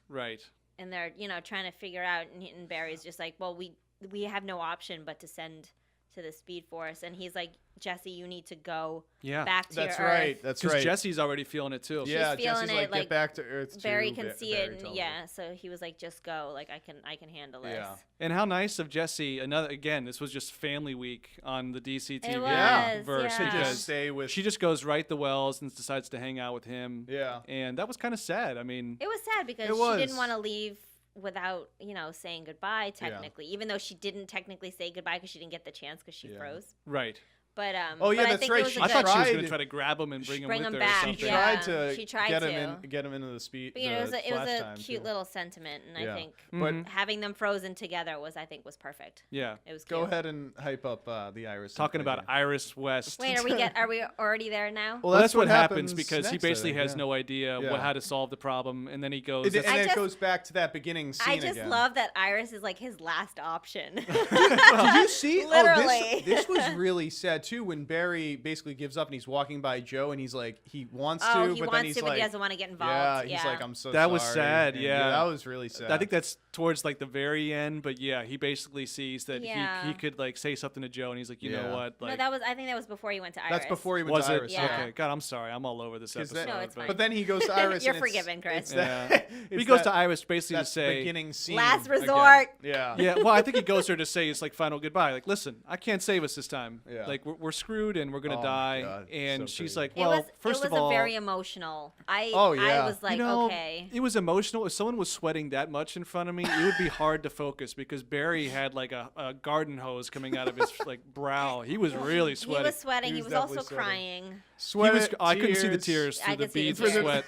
Right. and they're trying to figure out. And Barry's just like, well, we have no option but to send to the Speed Force, and he's like, Jesse, you need to go Yeah. back to That's your right. Earth. That's Because right. Jesse's already feeling it too. Yeah, feeling Jesse's it, like, like, get back to Earth. Barry too," can Ba- see Barry it, and tells yeah. So he was like, just go. Like I can handle this. Yeah. And how nice of Jesse. Again, this was just family week on the DC TV Yeah. verse yeah. To because just stay with. she just goes right the wells and decides to hang out with him. Yeah. And that was kind of sad. I mean, It was sad because It she was. didn't want to leave without saying goodbye. Technically, even though she didn't technically say goodbye because she didn't get the chance because she Yeah. froze. right. But Oh, yeah, but I that's think right, It was she a I good, thought she was tried going to to- try to grab him and bring him bring with him her back, or She something. yeah. tried to She tried get to. him into the speed. But, it was a Flashtime, cute too. little sentiment, and Yeah. I think But Mhm. having them frozen together was perfect. Yeah. It was cute. go ahead and hype up the Iris. Talking about Symphony. Iris West. Wait, are we already there now? Well, Well, that's what happens because he next, I basically think, has yeah. no idea Yeah. how to solve the problem, and then he goes. And "That's- then it just- goes back to that beginning scene I just again. love that Iris is like his last option. Did you see? Literally. Oh, this was really sad too. When Barry basically gives up and he's walking by Joe and he's like, he wants to, he but wants then he's to, but like, he doesn't want to get yeah, involved. he's like, I'm so That sorry. was sad, And, yeah. that was really sad. I think that's towards like the very end, but yeah, he basically sees that Yeah. he could like say something to Joe, and he's like, you Yeah. know what, like, No, I think that was before he went to Iris. that's before he went was to it? Iris. Yeah. Okay, God, I'm sorry, I'm all over this 'Cause episode. that- No, it's but- fine. But then he goes to Iris. You're and it's- forgiven, Chris. it's Yeah. that- he it's goes that- to Iris basically to That's say, beginning scene. Last again. resort. Yeah. yeah, well, I think he goes there to say it's like final goodbye. Like, listen, I can't save us this time. Yeah. Like, we're screwed and we're gonna Oh my die. God, And so she's pretty. like, well, first it of was all, a very emotional. I yeah. was like, you know, okay. it was emotional. If someone was sweating that much in front of me, it would be hard to focus because Barry had like a garden hose coming out of his like brow. He was really He sweating. was sweating. He He was was also definitely sweating. crying. Sweat. I couldn't see the tears I through the could see the beads of tears. sweat.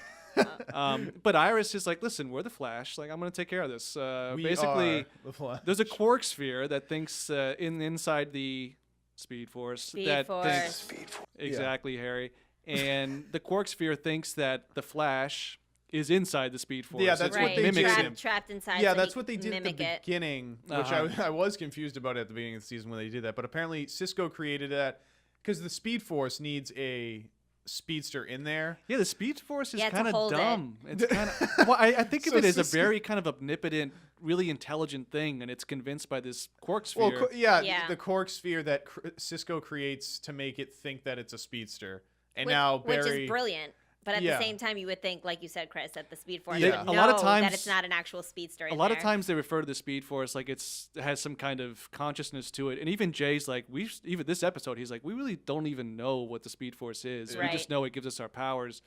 But Iris is like, listen, we're the Flash. Like, I'm going to take care of this. We Basically, are the Flash. there's a quark sphere that thinks inside the Speed Force. Thinks, Speed Force. exactly, Harry. And the quark sphere thinks that the Flash is inside the Speed Force. Yeah, that's right. what they mimics did. him. Trapped inside. Yeah, so that's he what they did at the mimic it. beginning, which I was confused about at the beginning of the season when they did that. But apparently Cisco created that because the Speed Force needs a speedster in there. Yeah, the Speed Force is Yeah, to kind of hold it. dumb. It's kind of well, I think of So it as a Cisco- very kind of omnipotent, really intelligent thing, and it's convinced by this quark sphere. Well, yeah, Yeah. the quark sphere that Cisco creates to make it think that it's a speedster. And Which- now Barry, which is brilliant. But at Yeah. the same time, you would think, like you said, Chris, that the Speed Force Yeah. would A lot of know times- that it's not an actual speedster. A lot of times they refer to the Speed Force like it has some kind of consciousness to it, and even Jay's like, even this episode, he's like, we really don't even know what the Speed Force is. Right. We just know it gives us our powers.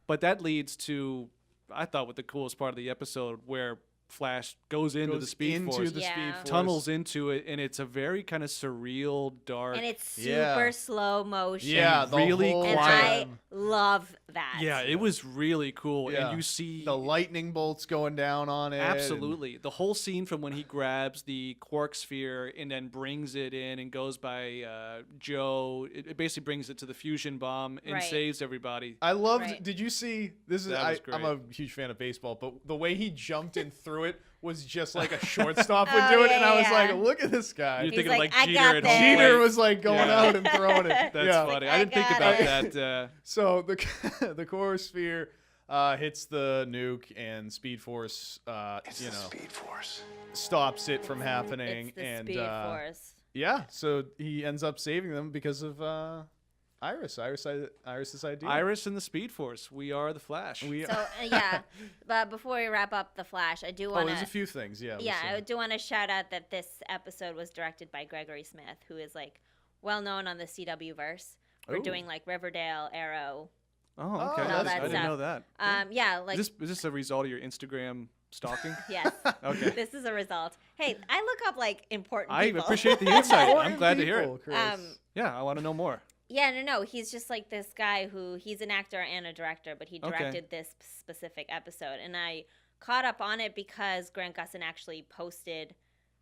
But that leads to, I thought, what the coolest part of the episode, where Flash goes into the Speed Force, the Yeah. Speed Force. tunnels into it, and it's a very kind of surreal, dark. And it's super Yeah. slow motion. Yeah, the really whole And quiet. time. I love that. Yeah, it was really cool, Yeah. and you see The lightning bolts going down on it. absolutely the whole scene from when he grabs the quark sphere and then brings it in and goes by Joe. It basically brings it to the fusion bomb and Right. saves everybody. I loved. Right. Did you see this? Is That was I'm great. a huge fan of baseball, but the way he jumped in through it was just like a shortstop would Oh, do it, yeah, and I was yeah. like, "Look at this guy." You're He's thinking like, like "I Jeter got at this." home Jeter plate. was like going Yeah. out and throwing it. That's yeah. funny. I I didn't think got about it. that. So the core sphere hits the nuke, and Speed Force, It's the Speed Force. stops it from happening, It's the and Speed Force. yeah, so he ends up saving them because of Iris's idea. Iris and the Speed Force. We are the Flash. We, So yeah, but before we wrap up the Flash, I do oh, want there's a to. few things. Yeah. Yeah, I listen. do want to shout out that this episode was directed by Gregory Smith, who is like well known on the CW-verse for Ooh. doing like Riverdale, Arrow. Oh, okay. and all that I didn't stuff. know that. Yeah, like Is this a result of your Instagram stalking? yes. Okay. This is a result. Hey, I look up like important I people. appreciate the insight. I'm glad to hear it. People, Chris. Yeah, I want to know more. Yeah, no. He's just like this guy who he's an actor and a director, but he directed this specific episode, and I caught up on it because Grant Gustin actually posted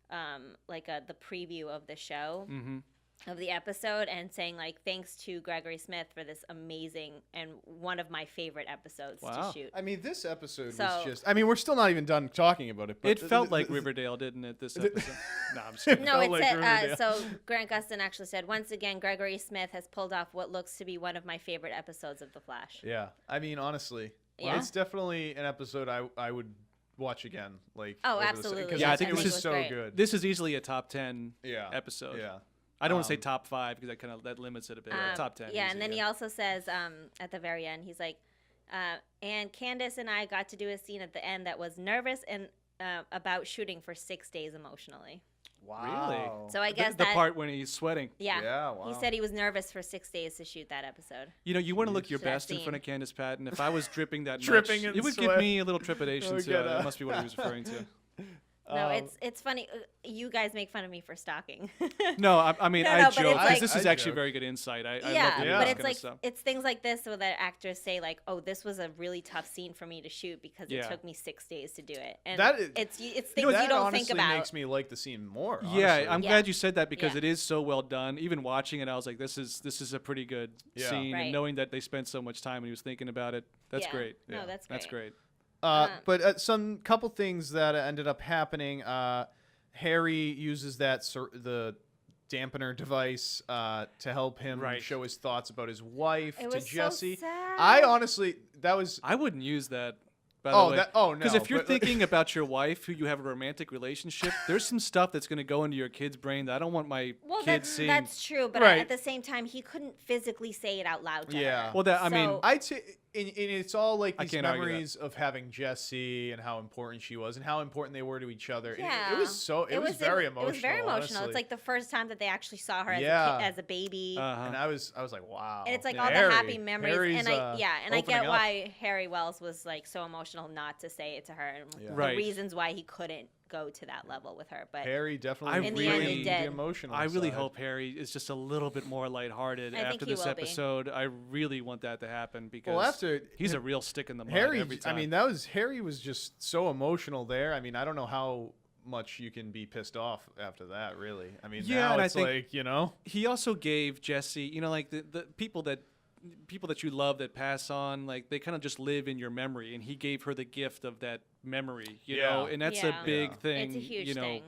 the preview of the show. Mm-hmm. Of the episode, and saying like thanks to Gregory Smith for this amazing and one of my favorite episodes Wow. to shoot. I mean, this episode So- was just. I mean, we're still not even done talking about it. But It felt like Riverdale, didn't it? This episode. No, I'm just kidding. No, felt it like said Riverdale. so. Grant Gustin actually said once again, Gregory Smith has pulled off what looks to be one of my favorite episodes of The Flash. Yeah, I mean, honestly, Yeah. it's definitely an episode I would watch again. Like, Oh, over the absolutely. because Yeah, I it think was this is so great. good. This is easily a top 10 Yeah, episode. Yeah, I don't want to say top 5 because that limits it a bit. Top 10. Yeah, easy, and then he also says at the very end, he's like, and Candace and I got to do a scene at the end that was nervous and about shooting for 6 days emotionally. wow. So I guess the that part when he's sweating. yeah, Yeah, wow. he said he was nervous for 6 days to shoot that episode. You know, you want to look your To that best in scene. front of Candace Patton. If I was dripping that Dripping much, in it would sweat. give me a little trepidation Oh, too. God. That must be what he was referring to. No, it's funny. You guys make fun of me for stalking. No, I mean, No, I no, but joke. it's like- this is I actually joke. very good insight. I love to yeah, hear but this it's kind like of stuff. it's things like this where the actors say like, "Oh, this was a really tough scene for me to shoot because Yeah. it took me 6 days to do it." And That is- it's things that you don't honestly think about. makes me like the scene more. Yeah, honestly. I'm Yeah. glad you said that because Yeah. it is so well done. Even watching it, I was like, this is a pretty good Yeah. scene. Right. And knowing that they spent so much time and he was thinking about it, that's Yeah. great. No, Yeah, that's That's great. But some couple things that ended up happening. Harry uses the dampener device to help him Right. show his thoughts about his wife It to was so Jesse. sad. I honestly, that was I wouldn't use that. By Oh, the way. that- oh, no, Because if you're but- thinking about your wife, who you have a romantic relationship, there's some stuff that's going to go into your kid's brain that I don't want my Well, kids seeing. that's true, but Right. at the same time, he couldn't physically say it out loud to Yeah. her. Well, that I mean, So- I'd say, and it's all like I these can't argue that. memories of having Jesse and how important she was and how important they were to each other. And Yeah. it was so, it was very emotional. It was very emotional. honestly. It's like the first time that they actually saw her as, Yeah. as a baby. uh-huh. and I was like, wow. And it's like Yeah, all Harry. the happy memories, Harry's, and I get opening up. why Harry Wells was like so emotional not to say it to her, and Yeah. the Right. reasons why he couldn't go to that level with her. But Harry definitely in the end, it did. the emotional I really side. hope Harry is just a little bit more lighthearted I think after he this will be. episode. I really want that to happen because Well, after he's a real stick in the mud Harry, every time. I mean, Harry was just so emotional there. I mean, I don't know how much you can be pissed off after that, really. I mean, Yeah, now and I it's think- like, you know. he also gave Jesse, you know, like the people that you love that pass on, like they kind of just live in your memory, and he gave her the gift of that memory, you know, and that's Yeah. a big Yeah. thing. it's a huge you know, thing.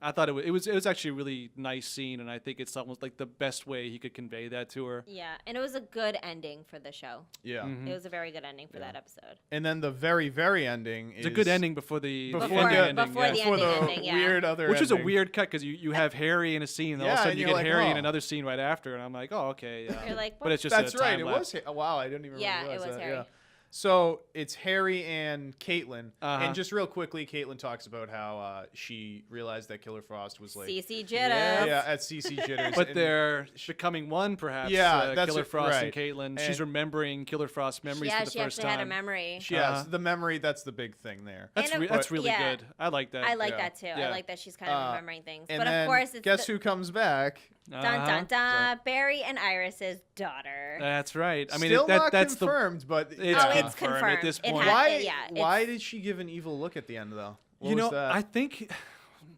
I thought it was actually a really nice scene, and I think it's almost like the best way he could convey that to her. Yeah, and it was a good ending for the show. Yeah. Mhm. It was a very good ending for that episode. And then the very, very ending It's a good ending before the Before ending the- ending, before yeah. the Before the ending, yeah. weird other Which is a ending. weird cut because you have Harry in a scene, and all of Yeah, a sudden and you you're get like, Harry in oh. another scene right after, and I'm like, oh, okay. You're like, but it's just That's a right. time It lapse. was. Wow, I didn't even. Yeah, it realize was that. Harry. Yeah. So it's Harry and Caitlin, Uh-huh. and just real quickly, Caitlin talks about how she realized that Killer Frost was like, CC Jitters. yeah, at CC Jitters, But and- they're becoming one, perhaps. Yeah, that's Killer what- Frost right. and Caitlin. And- She's remembering Killer Frost's memories Yeah, for the she first actually had a time. memory. She has Uh-huh. the memory. That's the big thing there. That's, And that's really yeah. good. I like that. I like Yeah. that too. Yeah. I like that she's kind of remembering things. And But then, of course, it's guess who comes back? Dun Uh-huh. dun dun. Barry and Iris's daughter. That's right. I mean, Still not that's confirmed, but It's Oh, confirmed it's confirmed at this It point. ha- why? yeah, why it's- did she give an evil look at the end though? What you was know, that? I think.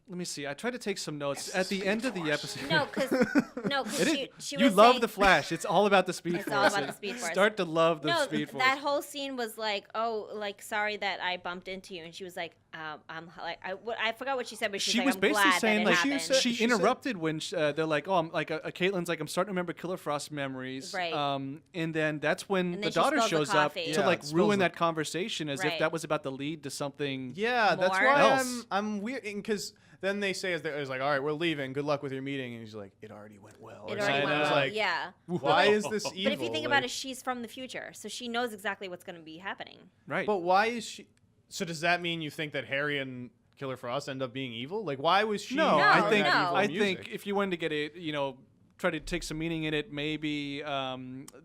Let me see. I tried to take some notes at the end of the episode. No, because It is- she you was love saying, the Flash. It's all about the Speed It's Force. all about the Speed Force. Start to love the no, Speed Force. that whole scene was like, oh, like sorry that I bumped into you, and she was like, I'm like, I forgot what she said, but she she's was like, I'm basically glad saying that it like happened. She she said- interrupted when they're like, oh, I'm like Caitlin's like, I'm starting to remember Killer Frost memories, Right. And then that's when And the then she daughter spills the shows up coffee. to Yeah, like spills ruin the- that conversation as if Right. that was about to lead to something. Yeah, that's More? why Else. I'm weird because then they say as it's like, all right, we're leaving. Good luck with your meeting, and he's like, it already went well. It or already something. went I was well. like, Yeah. why is this evil? But if you think about Like- it, she's from the future, so she knows exactly what's going to be happening. Right. But why is she? So does that mean you think that Harry and Killer Frost end up being evil? Like, why was she? No, No, I think no. I music? think if you wanted to get it, try to take some meaning in it, maybe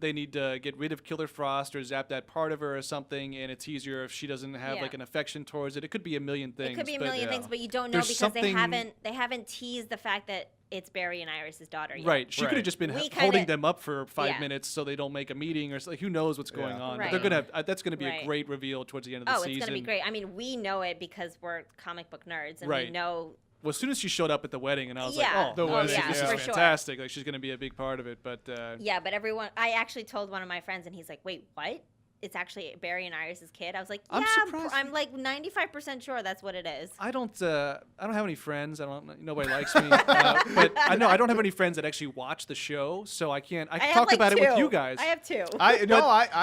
they need to get rid of Killer Frost or zap that part of her or something, and it's easier if she doesn't have Yeah. like an affection towards it. It could be a million things. It could be a but- million yeah. things, but you don't know There's because something- they haven't teased the fact that it's Barry and Iris's daughter yet. Right. She could Right. have just been We holding kinda- them up for 5 Yeah. minutes so they don't make a meeting or like who knows what's going Yeah. on. But Right. they're gonna that's gonna be a Right. great reveal towards the end of the Oh, season. it's gonna be great. I mean, we know it because we're comic book nerds, and we Right. know. Well, as soon as she showed up at the wedding, and I was Yeah. like, The oh, wedding, this, yeah, this for is sure. fantastic. Like she's gonna be a big part of it. But Yeah, but everyone. I actually told one of my friends, and he's like, "Wait, what? It's actually Barry and Iris's kid." I was like, I'm "Yeah, surprised- I'm like 95% sure that's what it is." I don't have any friends. Nobody likes me. But I know I don't have any friends that actually watch the show, so I can't. I can have, talk like, about it with two. you guys. I have two. I'm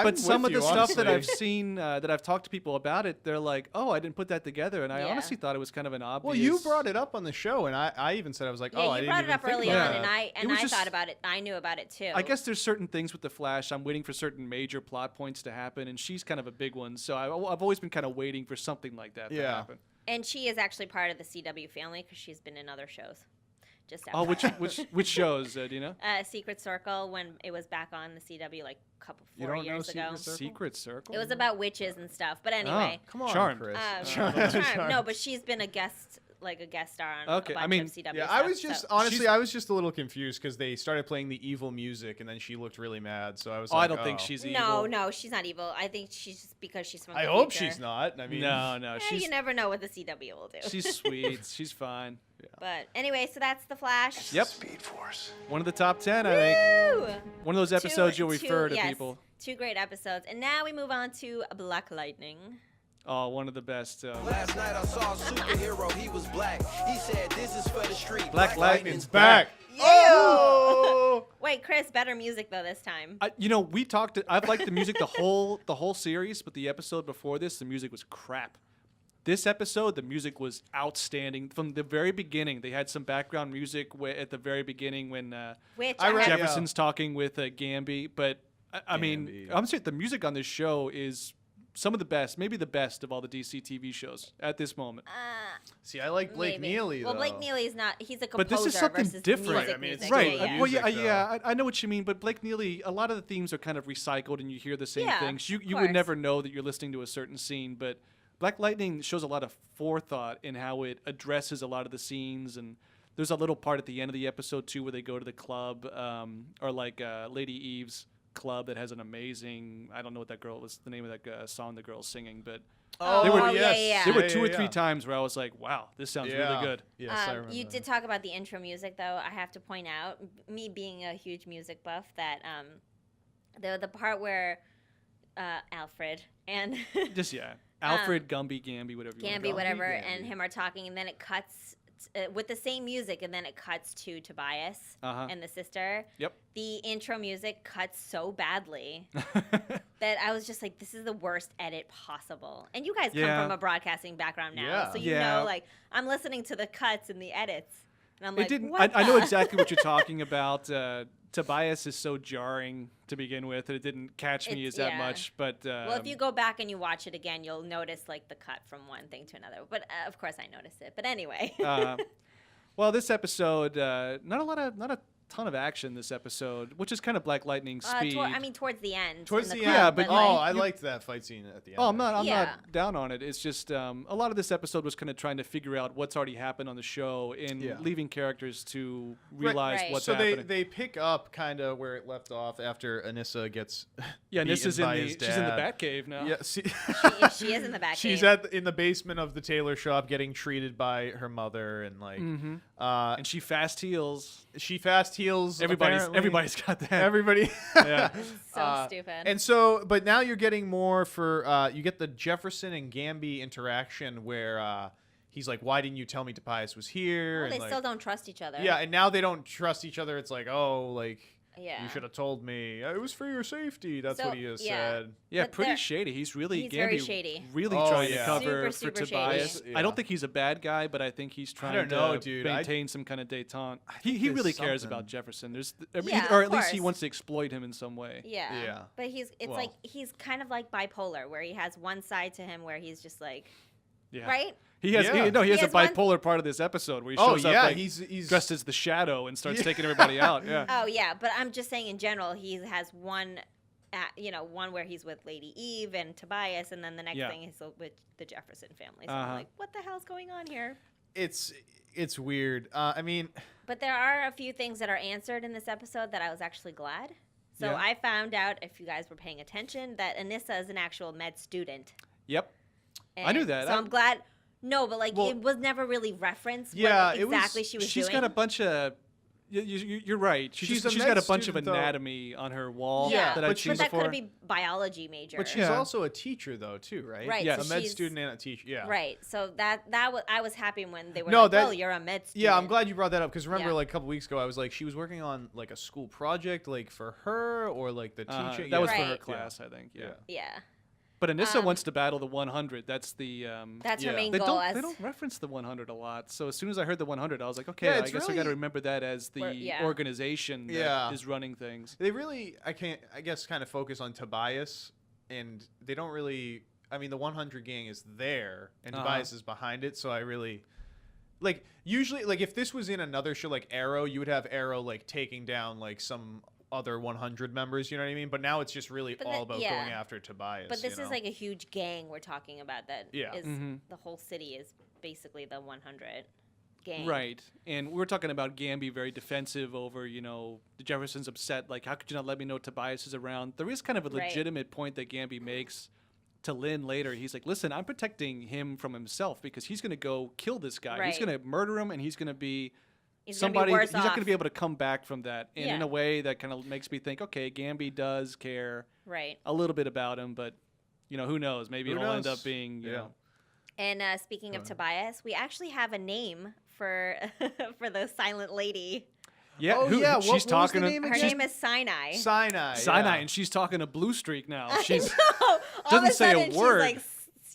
But some of with the you, stuff that honestly. I've seen, that I've talked to people about it, they're like, "Oh, I didn't put that together," and I Yeah. honestly thought it was kind of an obvious. Well, you brought it up on the show, and I even said I was like, Yeah, oh, I you didn't brought it even up think early about on, that. and was I just- thought about it. I knew about it too. I guess there's certain things with the Flash. I'm waiting for certain major plot points to happen, and she's kind of a big one. So I've always been kind of waiting for something like that to Yeah. happen. And she is actually part of the CW family because she's been in other shows. Just Oh, FYI. which shows? Do you know? Secret Circle when it was back on the CW like a couple You 4 don't know years ago. Secret Circle? Secret Circle. It was about witches and stuff. But anyway, Come on, Charmed. Chris. Charmed. No, but she's been a guest star on Okay, a I bunch mean, of CW Yeah, stuff. I was just so. honestly, She's- I was just a little confused because they started playing the evil music, and then she looked really mad. So I was Oh, like, I don't think she's evil. No, she's not evil. I think she's just because she's from. I the hope future. she's not. I mean, No, Eh, she's you never know what the CW will do. she's sweet. She's fine. But anyway, so that's the Flash. Yep. Speed Force. One of the top 10, I think. Woo! One of those episodes you'll Two- refer to yes, people. 2 great episodes, and now we move on to Black Lightning. Oh, one of the best. Last night I saw a superhero, he was black. He said, this is for the street. Black Lightning's back. Oh! Wait, Chris, better music though this time. We talked. I've liked the music the whole series, but the episode before this, the music was crap. This episode, the music was outstanding from the very beginning. They had some background music at the very beginning when Which I read- had- Jefferson's talking with Gamby. But I mean, Gamby. I'm saying the music on this show is some of the best, maybe the best of all the DC TV shows at this moment. See, I like Blake maybe. Neely. Well, though. Blake Neely's not. He's a composer But this is something versus different. music. Right, I mean, it's music. Right. still Yeah, Well, music, yeah. I know what you mean, but Blake Neely, a lot of the themes are kind of recycled, and you hear the same Yeah, things. You of would course. never know that you're listening to a certain scene, but Black Lightning shows a lot of forethought in how it addresses a lot of the scenes, and there's a little part at the end of the episode too where they go to the club, or like Lady Eve's club that has an amazing, I don't know what that girl was, the name of that song the girl's singing, but Oh, there were, yeah. there were two or three times where I was like, wow, this sounds really good. Yes, I remember You that. did talk about the intro music, though. I have to point out, me being a huge music buff, that the part where Alfred and Just, Alfred, Gumby, Gamby, whatever you want to Gamby, call it. whatever, Gamby. and him are talking, and then it cuts with the same music, and then it cuts to Tobias and the sister. Yep. The intro music cuts so badly that I was just like, this is the worst edit possible. And you guys come from a broadcasting background now, Yeah. so you know, like, I'm listening to the cuts and the edits, and I'm like, It didn't. what I know the- exactly what you're talking about. Tobias is so jarring to begin with that it didn't catch me It's- as that yeah. much. But Well, if you go back and you watch it again, you'll notice like the cut from one thing to another. But of course, I noticed it. But anyway, well, this episode, not a ton of action this episode, which is kind of Black Lightning's speed. towards the end. Towards in the club, end, but I you- liked that fight scene at the end. Oh, I'm not Yeah. down on it. It's just a lot of this episode was kind of trying to figure out what's already happened on the show and leaving characters to realize Right. what's So happening. they pick up kind of where it left off after Anissa gets Yeah, beaten Nissa's by in his she's in the dad. Batcave now. Yeah, she is in the back. she's in the basement of the tailor shop getting treated by her mother, and like And she fast heals. she fast heals. Everybody's got that. Everybody. Yeah. so stupid. And so, but now you're getting more for you get the Jefferson and Gamby interaction where he's like, "Why didn't you tell me Tobias was here?" Well, and they like, still don't trust each other. yeah, and now they don't trust each other. It's like, oh, like Yeah. you should have told me. It was for your safety. That's So, what he has yeah. said. Yeah, But pretty they're- shady. He's really he's very Gamby shady. really Oh, trying yeah. to cover Super, for super Tobias. shady. Yeah. I don't think he's a bad guy, but I think he's trying don't know, to dude. maintain some kind of détente. think He there's really cares something. about Jefferson. Yeah, or of at least he course. wants to exploit him in some way. Yeah. Yeah. But it's Well. like he's kind of like bipolar, where he has one side to him where he's just like, Yeah. right? He has Yeah. he has a has one- bipolar part of this episode where he Oh shows yeah, up like, he's dressed as the Shadow and starts taking everybody out. Yeah. Oh yeah, but I'm just saying in general, he has one, one where he's with Lady Eve and Tobias, and then the next Yeah. thing is with the Jefferson family. So I'm like, what the hell's going on here? it's weird. I mean, But there are a few things that are answered in this episode that I was actually glad. So Yeah. I found out, if you guys were paying attention, that Anissa is an actual med student. Yep. I And knew that. So I'm glad. No, but like Well, it was never really referenced yeah, what it was- exactly she was She's doing. got a bunch of. You're right. She's a She's med got a bunch of student, though. anatomy on her wall Yeah, that I've but seen but that before. could be biology major. but she's Yeah. also a teacher though too, right? Right, Yes. a so med she's- student and a teacher. Yeah. Right. So I was happy when they were No, like, that- "Oh, you're a med student." Yeah, I'm glad you brought that up because remember, Yeah. like a couple weeks ago, I was like, she was working on like a school project, like for her or like the teaching. That was for her Right. class, I think. Yeah. Yeah. But Anissa wants to battle the 100. That's the. That's her Yeah. main They goal. don't. They as don't reference the 100 a lot. So as soon as I heard the 100, I was like, okay, Yeah, I it's guess I got really- to remember that as the Yeah. organization that is running things. They really, I guess, kind of focus on Tobias, and they don't really. I mean, the 100 gang is there, and Tobias is behind it. So I really, like, usually, like, if this was in another show like Arrow, you would have Arrow like taking down like some other 100 members. You know what I mean? But now it's just really But all about yeah. going after Tobias. But this you is know? like a huge gang we're talking about. That Yeah. is Mm-hmm. the whole city is basically the 100 gang. Right. And we were talking about Gamby very defensive over, the Jefferson's upset. Like, how could you not let me know Tobias is around? There is kind of a Right. legitimate point that Gamby makes to Lynn later. He's like, listen, I'm protecting him from himself because he's going to go kill this guy. He's Right. going to murder him, and he's going to be He's somebody. Gonna be worse He's not going to off. be able to come back from that. And in Yeah. a way that kind of makes me think, okay, Gamby does care Right. a little bit about him, but, who knows? Maybe Who he'll end knows? up being, you Yeah. know. And speaking of Tobias, we actually have a name for for the silent lady. Yeah, Oh, yeah, what she's was the talking to name Her again? name is Sinai. Sinai. Sinai, yeah. and she's talking to Blue Streak now. She's All doesn't of a say a sudden, she's word. like,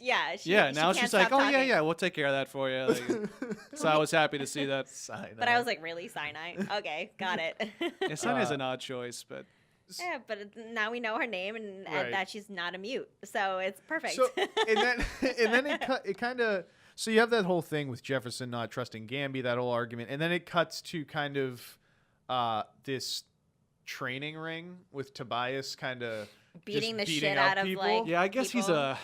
yeah. Now she she's can't like, stop oh yeah, talking. yeah, we'll take care of that for you. Like, so I was happy to see that. Sinai. But I was like, really, Sinai? Okay, got it. Yeah, Sinai's an odd choice, but Yeah, but now we know her name and Right. that she's not a mute, so it's perfect. So and then it kind of so you have that whole thing with Jefferson not trusting Gamby, that whole argument, and then it cuts to kind of this training ring with Tobias kind of beating the shit out of people. like yeah, I guess people.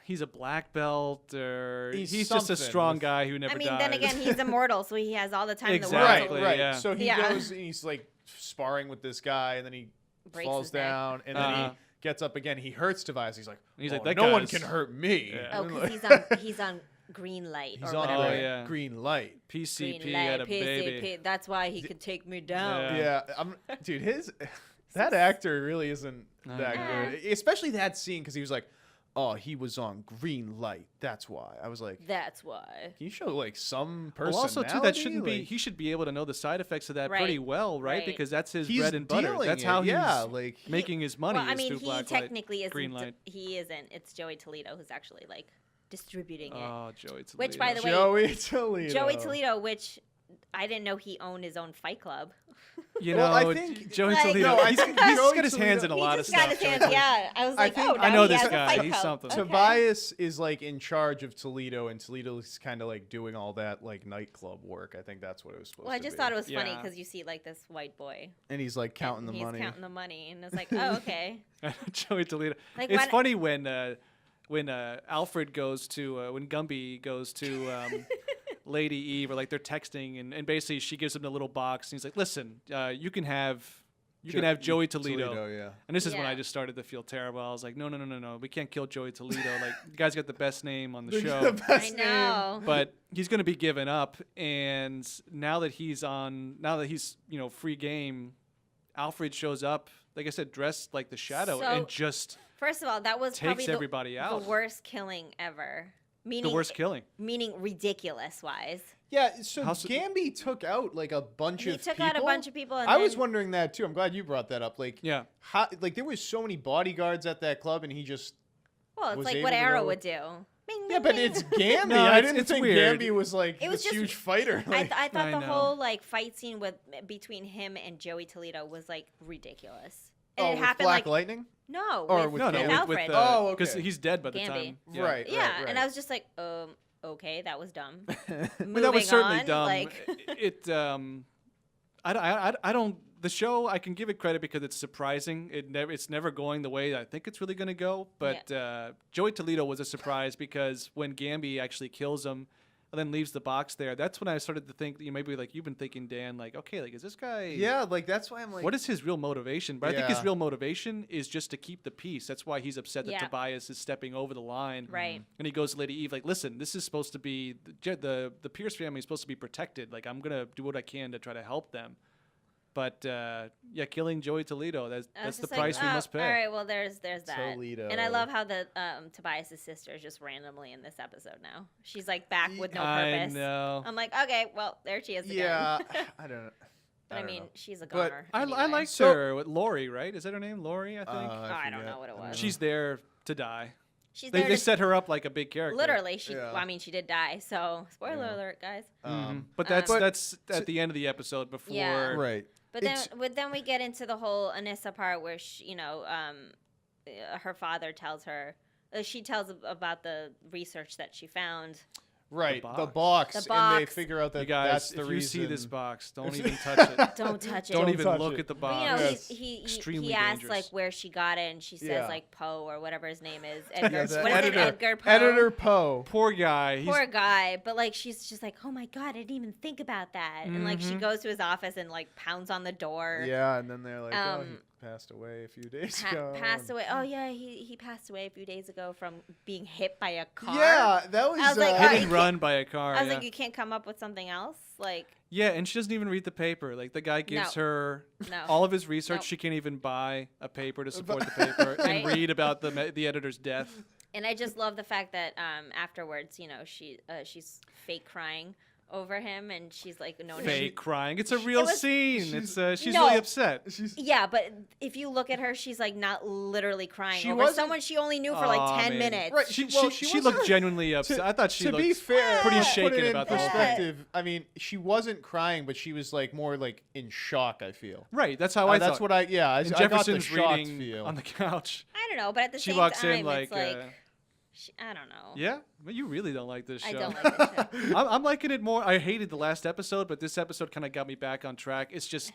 he's a black belt or He's he's just a something strong with- guy who never I mean, dies. then again, he's immortal, so he has all the time in the world. Exactly. Right. yeah. So he Yeah. goes and he's like sparring with this guy, and then he Breaks falls his neck. down, and then he gets up again. He hurts Tobias. He's like, That no one guy's- can hurt me. Yeah. Oh, because he's on green light He's or on whatever. Oh, yeah. green light. PCP Green had light, a baby. That's why he could take me down. Yeah. Dude, that actor really isn't I that know. good. Especially that scene because he was like, oh, he was on green light. That's why. I was like, That's why. can you show like some Well, personality? also too, that shouldn't be. Like, He should be able to know the side effects of that Right. pretty well, right? Right. Because that's his he's bread and butter. dealing That's it. how he's like making his money. Well, I is mean, through he black technically light, isn't. green light. He isn't. It's Joey Toledo who's actually like distributing it. Oh, Joey Toledo. Which, by the way, Joey Toledo. Joey Toledo, which I didn't know he owned his own fight club. you Well, know, I think- Joey like- Toledo. No, I he's think he's Joey got his hands in a Toledo- lot He of just got stuff. his hands. Yeah, I was like, think- oh, I now know he this has a guy. fight He's club. something. Okay. Tobias is like in charge of Toledo, and Toledo's kind of like doing all that like nightclub work. I think that's what it was supposed Well, I to just be. thought it was funny Yeah. because you see like this white boy And he's like counting and the money. He's counting the money, and it's like, oh, okay. Joey Toledo. Like, It's why- funny when Alfred goes to when Gumby goes to Lady Eve, or like they're texting, and basically she gives him the little box, and he's like, "Listen, you can have Joey Toledo." yeah. And this is when Yeah. I just started to feel terrible. I was like, no, we can't kill Joey Toledo. Like, the guy's got the best name on the show. I know. But he's going to be given up, and now that he's free game, Alfred shows up, like I said, dressed like the Shadow, So- and just First of all, that was takes probably everybody out. the worst killing ever. Meaning, the worst killing. Meaning ridiculous wise. Yeah, so How's- Gamby took out like a bunch He of took people. out a bunch of people. And I was then- wondering that too. I'm glad you brought that up. Like, Yeah. how, like there was so many bodyguards at that club, and he just Well, it's was like able what to Arrow go- would do. Bing, yeah, bing, but bing. it's Gamby. No, I it's- didn't it's think weird. Gamby was like It was this just- huge fighter. Like, I thought I the know. whole like fight scene between him and Joey Toledo was like ridiculous. And oh, it with happened Black like Lightning. no, Or with, with No, with no, Gamby. Alfred. Oh, okay. because he's dead by the Gamby. time. Yeah. Right. Yeah, and I was just like, okay, that was dumb. But that was certainly on, dumb. like- I don't. The show, I can give it credit because it's surprising. It's never going the way I think it's really going to go. But Joey Toledo was a surprise because when Gamby actually kills him and then leaves the box there, that's when I started to think, maybe like you've been thinking, Dan, like, okay, like, is this guy? yeah, like that's why I'm like, What is his real motivation? But I think his Yeah. real motivation is just to keep the peace. That's why he's upset that Yeah. Tobias is stepping over the line. Right. And he goes to Lady Eve, like, listen, this is supposed to be the Pierce family is supposed to be protected. Like, I'm gonna do what I can to try to help them. But killing Joey Toledo, that's I was the just price like, we oh, must pay. All right, well, there's that. Toledo. And I love how the Tobias's sister is just randomly in this episode now. She's like back with no I purpose. know. I'm like, okay, well, there she is again. yeah, I don't know. But I don't mean, know. she's a But goner. I anyway. liked So- her with Lori, right? Is that her name? Lori, I think. I don't forget. know what it I don't was. She's there to die. She's They, there they to set her up like a big character. literally. She, Yeah. well, I mean, she did die. So spoiler Yeah. alert, guys. But that's But- that's at the end of the episode before. Yeah. Right. But then we get into the whole Anissa part where she, her father tells her, she tells about the research that she found. Right. box. The box. The And they box. figure out that You guys, that's the if reason. you see this box, don't even touch it. Don't touch it. Don't Don't even touch look it. at the But, box. Yes. he Extremely asks dangerous. like where she got it, and she says Yeah. like Poe or whatever his name is. Edgar. Yeah, the What is editor. it? Edgar Poe. Editor Poe. Poor guy. He's, Poor guy, but like she's just like, oh my god, I didn't even think about that, and like she goes to his office and like pounds on the door. Yeah, and then they're like, oh, he Um, passed away a few days ago. Passed away. Oh yeah, he passed away a few days ago from being hit by a car. Yeah, that was. I was like, hit alright, and run by a car. I was yeah. like, you can't come up with something else, like Yeah, and she doesn't even read the paper. Like the guy gives No. her No. all of his research. No. She can't even buy a paper to support the paper and Right? read about the editor's death. And I just love the fact that afterwards, she's fake crying over him, and she's like, no, Fake crying. It's a real was- scene. she's- She's No. really upset. She's, Yeah, but if you look at her, she's like not literally crying She over wasn't- someone she only knew for Aw, like 10 man. minutes. Right. She, Well, she, she she looked wasn't- genuinely upset. I thought she to looked be fair, pretty put shaken it in about the whole thing. perspective. I mean, she wasn't crying, but she was like more like in shock. I feel. Right. That's how I That's thought. what I. Yeah, I And got the Jefferson's shocked reading feel. on the couch. I don't know, but at the She same walks time, in like, it's like I don't know. yeah, but you really don't like this show. I don't like this show. I'm liking it more. I hated the last episode, but this episode kind of got me back on track. It's just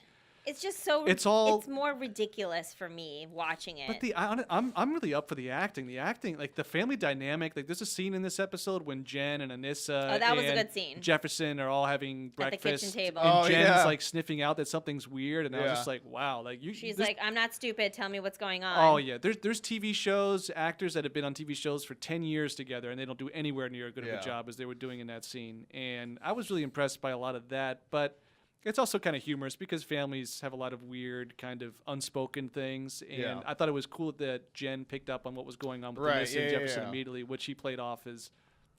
It's just so. It's all. It's more ridiculous for me watching it. But I'm really up for the acting. The acting, like the family dynamic. Like there's a scene in this episode when Jen and Anissa that was a and good scene. Jefferson are all having breakfast at the kitchen table. and Jen's yeah. like sniffing out that something's weird, and I was just like, wow, like you. She's like, I'm not stupid. Tell me what's going on. Oh yeah, there's TV shows, actors that have been on TV shows for 10 years together, and they don't do anywhere near as good of a job as they were doing in that scene. And I was really impressed by a lot of that, but. It's also kind of humorous because families have a lot of weird kind of unspoken things. And I thought it was cool that Jen picked up on what was going on with Anissa and Jefferson immediately, which he played off as,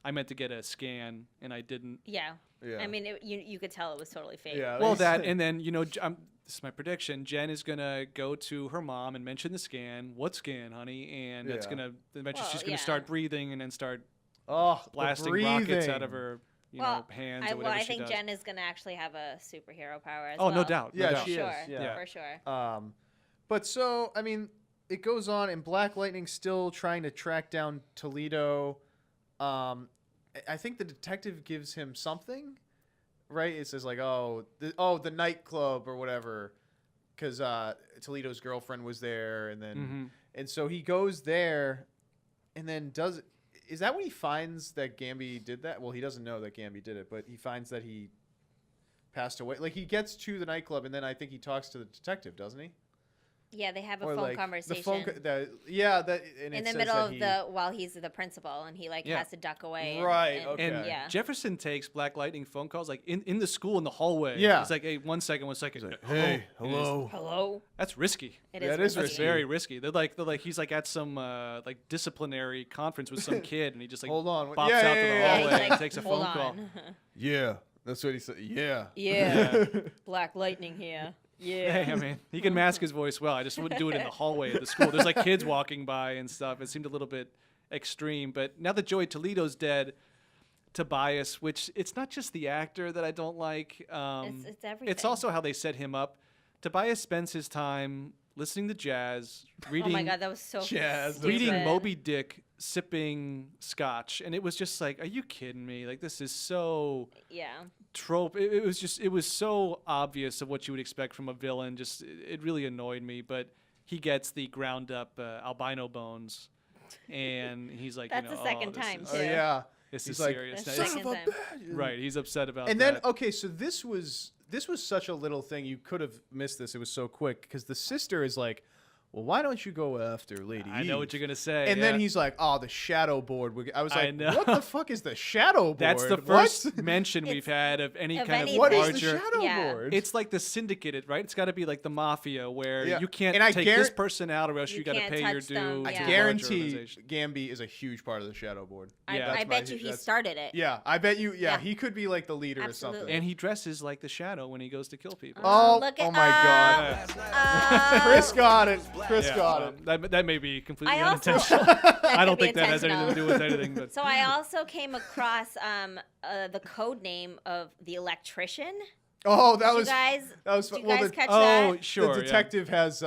I meant to get a scan and I didn't. Yeah. I mean, you could tell it was totally fake. Yeah, well, that, and then, this is my prediction. Jen is going to go to her mom and mention the scan. What scan, honey? And that's going to, eventually she's going to start breathing and then start blasting rockets out of her hands or whatever I she think does. Jen is going to actually have a superhero power as well. Oh, no doubt. Yeah, no doubt. she sure, is. Yeah. For sure. But so, I mean, it goes on, and Black Lightning's still trying to track down Toledo. I think the detective gives him something, right? It says like, the nightclub or whatever, because Toledo's girlfriend was there, and then and so he goes there, and then does. Is that when he finds that Gamby did that? Well, he doesn't know that Gamby did it, but he finds that he passed away. Like, he gets to the nightclub, and then I think he talks to the detective, doesn't he? Yeah, they have a phone conversation. In the middle of while he's the principal, and he has to duck away. Right. And Jefferson takes Black Lightning phone calls like in the school in the hallway. Yeah. He's like, hey, 1 second. He's like, hey, hello. Hello. That's risky. It is. That is That's very risky. They're like he's like at some like disciplinary conference with some kid, and he just like Hold on. bops out to the hallway and takes a Hold phone call. Yeah, that's what he said. Yeah. Yeah. Black Lightning here. Yeah. Hey, I mean, he can mask his voice well. I just wouldn't do it in the hallway of the school. There's like kids walking by and stuff. It seemed a little bit extreme. But now that Joey Toledo's dead, Tobias, which it's not just the actor that I don't like. It's everything. It's also how they set him up. Tobias spends his time listening to jazz, reading. Oh my God, that was so jazz. Reading stupid. Moby Dick, sipping scotch, and it was just like, are you kidding me? Like, this is so trope. It was so obvious of what you would expect from a villain. Just it really annoyed me. But he gets the ground up albino bones, and he's like, That's the second this time is- too. Oh yeah. This He's is like, serious. The Now, second son of a time. bitch. right, he's upset about And that. then okay, so this was such a little thing. You could have missed this. It was so quick because the sister is like, well, why don't you go after Lady I know Eve? what you're gonna say. And yeah. then he's like, oh, the shadow board. I was I like, know. what the fuck is the shadow board? That's the What? first mention we've had of any of kind any of What is larger. the shadow Yeah. board? It's like the syndicate, right? It's got to be like the mafia, where Yeah. you can't And I take this person out, or else You you got to can't pay your touch them, due. I yeah. to the larger guarantee organization. Gamby is a huge part of the shadow board. Yeah. I bet you he started it. Yeah, I bet you. Yeah, Yeah. he could be like the leader Absolutely. or something. And he dresses like the Shadow when he goes to kill people. Oh, Look oh it my up. God! Chris got it. Chris Yeah, got it. That may be completely I also unintentional. I don't could be think that has anything to do with intentional. anything. But So I also came across the code name of the electrician. Oh, that Did was you guys? that was Did you well, guys the- catch oh, that? sure. the detective has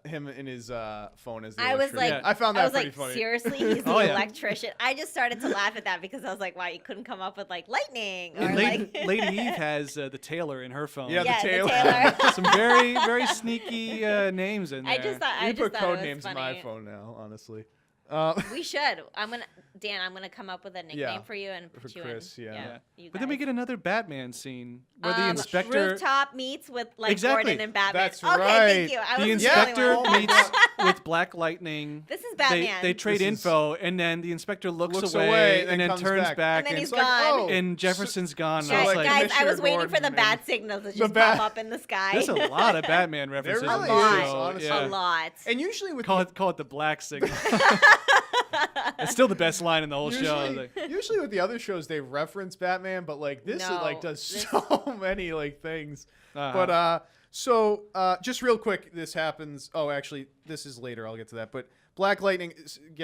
him in his phone as the I was like, electrician. I found that pretty like, funny. seriously, he's the Oh, yeah. electrician. I just started to laugh at that because I was like, wow, you couldn't come up with like lightning or And like Lady Eve has the tailor in her phone. Yeah, yeah, the the tailor. tailor. Some very, very sneaky names in there. I just thought We I put just thought code it was names funny. in my phone now, honestly. We should. Dan, I'm gonna come up with a nickname Yeah, for you and for put you Chris, in. yeah. You But then we guys. get another Batman scene where the inspector. Rooftop meets with like Exactly. Gordon and Batman. That's okay, right. thank you. I The was the only inspector one. meets with Black Lightning. This is Batman. They trade This is- info, and then the inspector looks away away and and then comes turns back. back, And then and, he's It's like, gone. oh, and Jefferson's gone. so I was Guys, like like, guys, I was waiting for Commissioner the Gordon bat signals to The just bat- pop up in the sky. there's a lot of Batman references really in this is, show. honestly. Yeah. A lot. And usually with Call it the black signal. It's still the best line in the whole show. usually, Like, usually with the other shows they reference Batman, but like this No, it like does this- so many like things. Uh-huh. But just real quick, this happens. Oh, actually, this is later. I'll get to that. But Black Lightning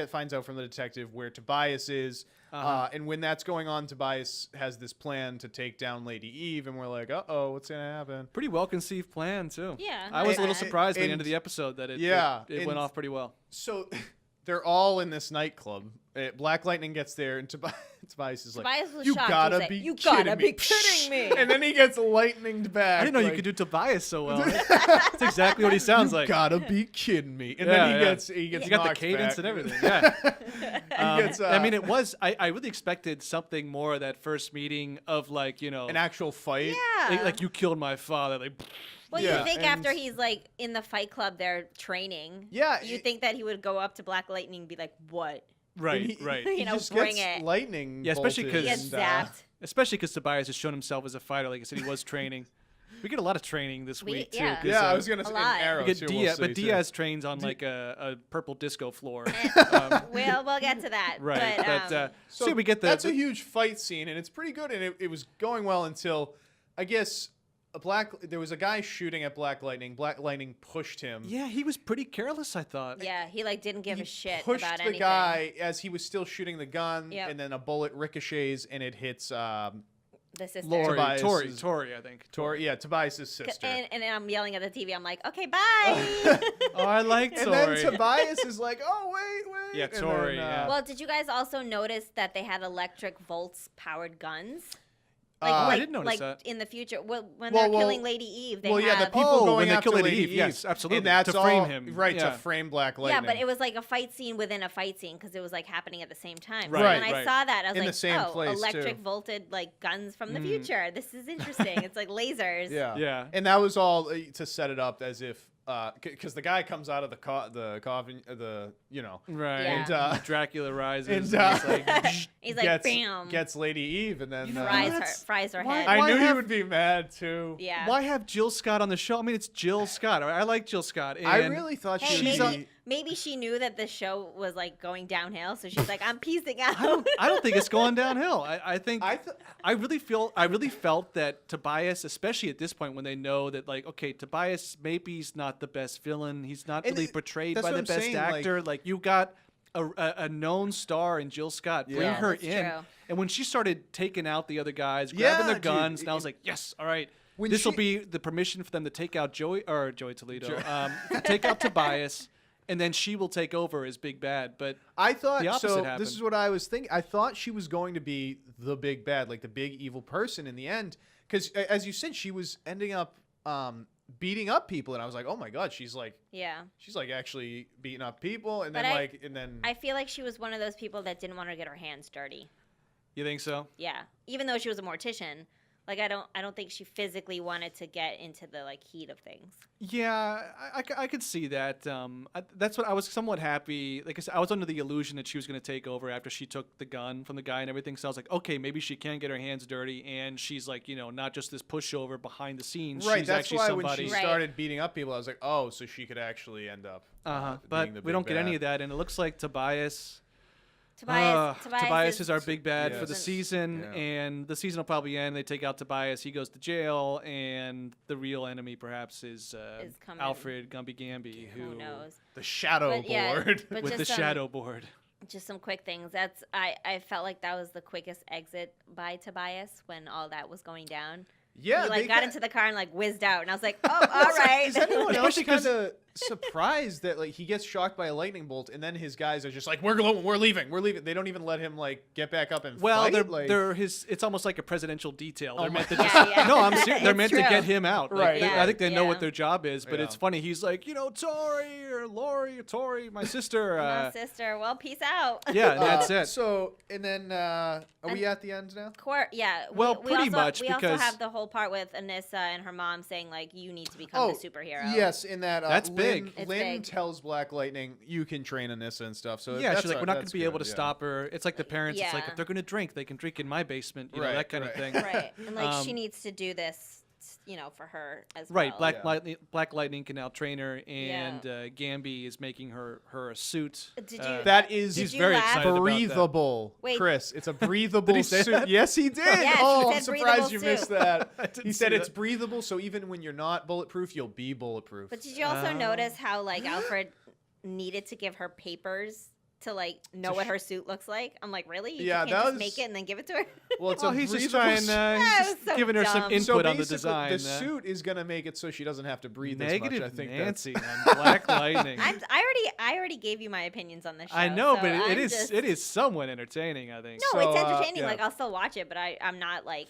finds out from the detective where Tobias is, and when that's going on, Tobias has this plan to take down Lady Eve, and we're like, uh-oh, what's gonna happen? pretty well conceived plan too. Yeah, I was a little and- surprised by the and- end of the episode that it and- went off pretty well. So they're all in this nightclub. Black Lightning gets there, and Tobias is like, Tobias was you shocked. gotta He was be like, you kidding gotta me. be kidding me. And then he gets lightninged back. I didn't know you like, could do Tobias so well. That's exactly what he sounds like. Gotta be kidding me. And Yeah, then yeah. he gets You got the knocked cadence back. and everything. Yeah. He gets, I mean, it was. I really expected something more of that first meeting of like, you know, an actual fight. Yeah. like you killed my father. Like, Well, Yeah, you think and- after he's like in the Fight Club, they're training. Yeah, You it- think that he would go up to Black Lightning and be like, "What?" right, And he- right. You He know, just bring gets it. lightning. Yeah, especially bolted He 'cause- gets and, zapped. Especially because Tobias has shown himself as a fighter. Like I said, he was training. We get a lot of training this We- week too. yeah. 'cause, Yeah, I was gonna A say lot. Arrow we get too, Diaz, we'll but see, too. Diaz trains on like a purple disco floor. We'll get to that. Right, but So we get the. that's a huge fight scene, and it's pretty good, and it was going well until, I guess, there was a guy shooting at Black Lightning. Black Lightning pushed him. yeah, he was pretty careless. I thought. yeah, he like didn't give He a shit pushed about the anything. guy as he was still shooting the gun, Yep. and then a bullet ricochets and it hits The sister. Lori, Tobias's- Tori, I think. Tobias' sister. And I'm yelling at the TV. I'm like, okay, bye. Oh, I like And Tori. then Tobias is like, "Oh wait." Yeah, and Tori, then, yeah. Well, did you guys also notice that they had electric volts powered guns? I didn't notice like that. in the future, when Well, they're well- killing Lady Eve, they well, yeah, have. the people Oh, going when they after kill Lady Lady Eve, yes, absolutely, and that's to frame all- him, right? yeah. To frame Black Yeah, Lightning. but it was like a fight scene within a fight scene because it was like happening at the same time. Right, So when I right. saw that, I was In the like, same oh, place, electric too. volted like guns from the future. This is interesting. It's like lasers. Yeah. Yeah. And that was all to set it up as if, because the guy comes out of the coffin, Right. Yeah. And, Dracula rises. and, And, it's like, He's like, gets, bam. gets Lady Eve, and then fries her why- head. I Why knew he have- would be mad too. yeah. why have Jill Scott on the show? I mean, it's Jill Scott. I like Jill Scott. And I really thought Hey, she she's would a- be. maybe she knew that the show was like going downhill, so she's like, I'm piecing out. I don't think it's going downhill. I think I really felt that Tobias, especially at this point when they know that like, okay, Tobias maybe he's not the best villain. He's not And really portrayed that's by what the I'm best saying, actor. Like you got a known star in Jill Scott. Bring Yeah. her That's in. true. And when she started taking out the other guys, Yeah, grabbing their dude, guns, and I was like, yes, all right. When This will she- be the permission for them to take out Joey Toledo, take out Tobias, and then she will take over as Big Bad. But I thought The opposite so. happened. This is what I was thinking. I thought she was going to be the big bad, like the big evil person in the end. Because as you said, she was ending up beating up people, and I was like, oh my god, she's like Yeah. actually beating up people, and But then I feel like she was one of those people that didn't want to get her hands dirty. you think so? Yeah. Even though she was a mortician, like I don't think she physically wanted to get into the like heat of things. Yeah, I could see that. That's what I was somewhat happy. Like I said, I was under the illusion that she was going to take over after she took the gun from the guy and everything. So I was like, okay, maybe she can get her hands dirty, and she's like, not just this pushover behind the scenes. right. She's That's actually why somebody. when she Right. started beating up people, I was like, oh, so she could actually end up. being But the we don't big get any bad. of that, and it looks like Tobias. Tobias is our big bad for the Yes. season, Yeah. and the season will probably end. They take out Tobias, he goes to jail, and the real enemy perhaps is coming. Alfred Gumby Gamby, Who knows? The shadow But yeah, board. but with the just, shadow board. Just some quick things. I felt like that was the quickest exit by Tobias when all that was going down. Yeah, He they like got into the car and like whizzed out, and I was like, oh, all right. Is anyone else Especially 'cause- kind of surprised that like he gets shocked by a lightning bolt, and then his guys are just like, we're leaving. They don't even let him like get back up and Well, fight. they're his. It's almost like a presidential detail. They're Oh meant to my- just. Yeah, yeah. No, I'm serious. They're It's meant true. to get him out. Like, Right. I think they know Yeah. what their job is, but Yeah. it's funny. He's like, Tori or Lori or Tori, my sister. My sister. Well, peace out. Yeah, and that's it. So, and then are we at the end now? Yeah. Well, we pretty also, much, we because- also have the whole part with Anissa and her mom saying like, you need to become the superhero. Yes, in that That's Lynn, big. It's Lynn big. tells Black Lightning, you can train Anissa and stuff. So Yeah, that's she's like, we're not going to be able to yeah. stop her. It's like the parents. It's like Yeah. if they're going to drink, they can drink in my basement. You know, Right, that kind of right. thing. Right. And like she Um, needs to do this, for her as Right, well. Black Lightning can now train her, and Yeah. Gamby is making her a suit. Did you- That is Did he's you very laugh? excited about that. breathable, Wait. Chris. It's a breathable he say suit. that? Yes, he did. Yes, he oh, I'm said surprised breathable you missed suit. that. didn't He said see it's that. breathable, so even when you're not bulletproof, you'll be bulletproof. But did you also notice how like Alfred needed to give her papers to like know what her suit looks like. I'm like, really? You Yeah, can't that just was- make it and then give it to her? Well, it's Well, a he's just breathable trying. suit. He's That just was so giving her some dumb. input on the basically, design. the suit is gonna make it so she doesn't have to breathe Negative as much. I think Nancy that's on Black Lightning. I already gave you my opinions on this show. I know, so but I'm it is just- it is somewhat entertaining. I think. No, So, it's entertaining. yeah. Like I'll still watch it, but I'm not like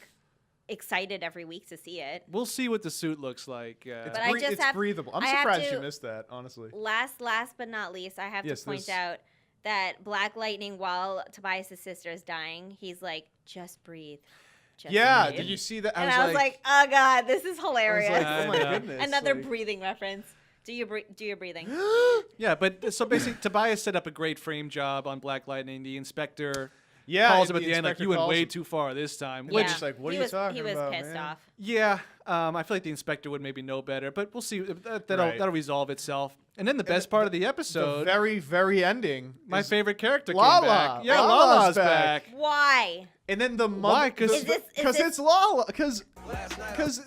excited every week to see it. We'll see what the suit looks like. it's, But I just it's have- breathable. I'm I have surprised to- you missed that, honestly. Last but not least, I have Yes, to point this- out that Black Lightning, while Tobias' sister is dying, he's like, just breathe. Just Yeah, breathe. did you see that? And I was like, oh god, this is hilarious. oh my Yeah. goodness. Another like- breathing reference. Do your breathing. Yeah, but so basically, Tobias set up a great frame job on Black Lightning. The inspector Yeah, calls him at the the end like, inspector "You went calls way him. too far this time." Yeah. Which, just like, what are he you was, talking He was about, pissed man? off. yeah, I feel like the inspector would maybe know better, but we'll see. That'll Right. resolve itself. And then the best part of the The episode, very, very ending. my is- favorite character Lala. came back. Yeah, Lala's Lala's back. back. Why? And then the Why? 'Cause- Is this- it's Lala. Because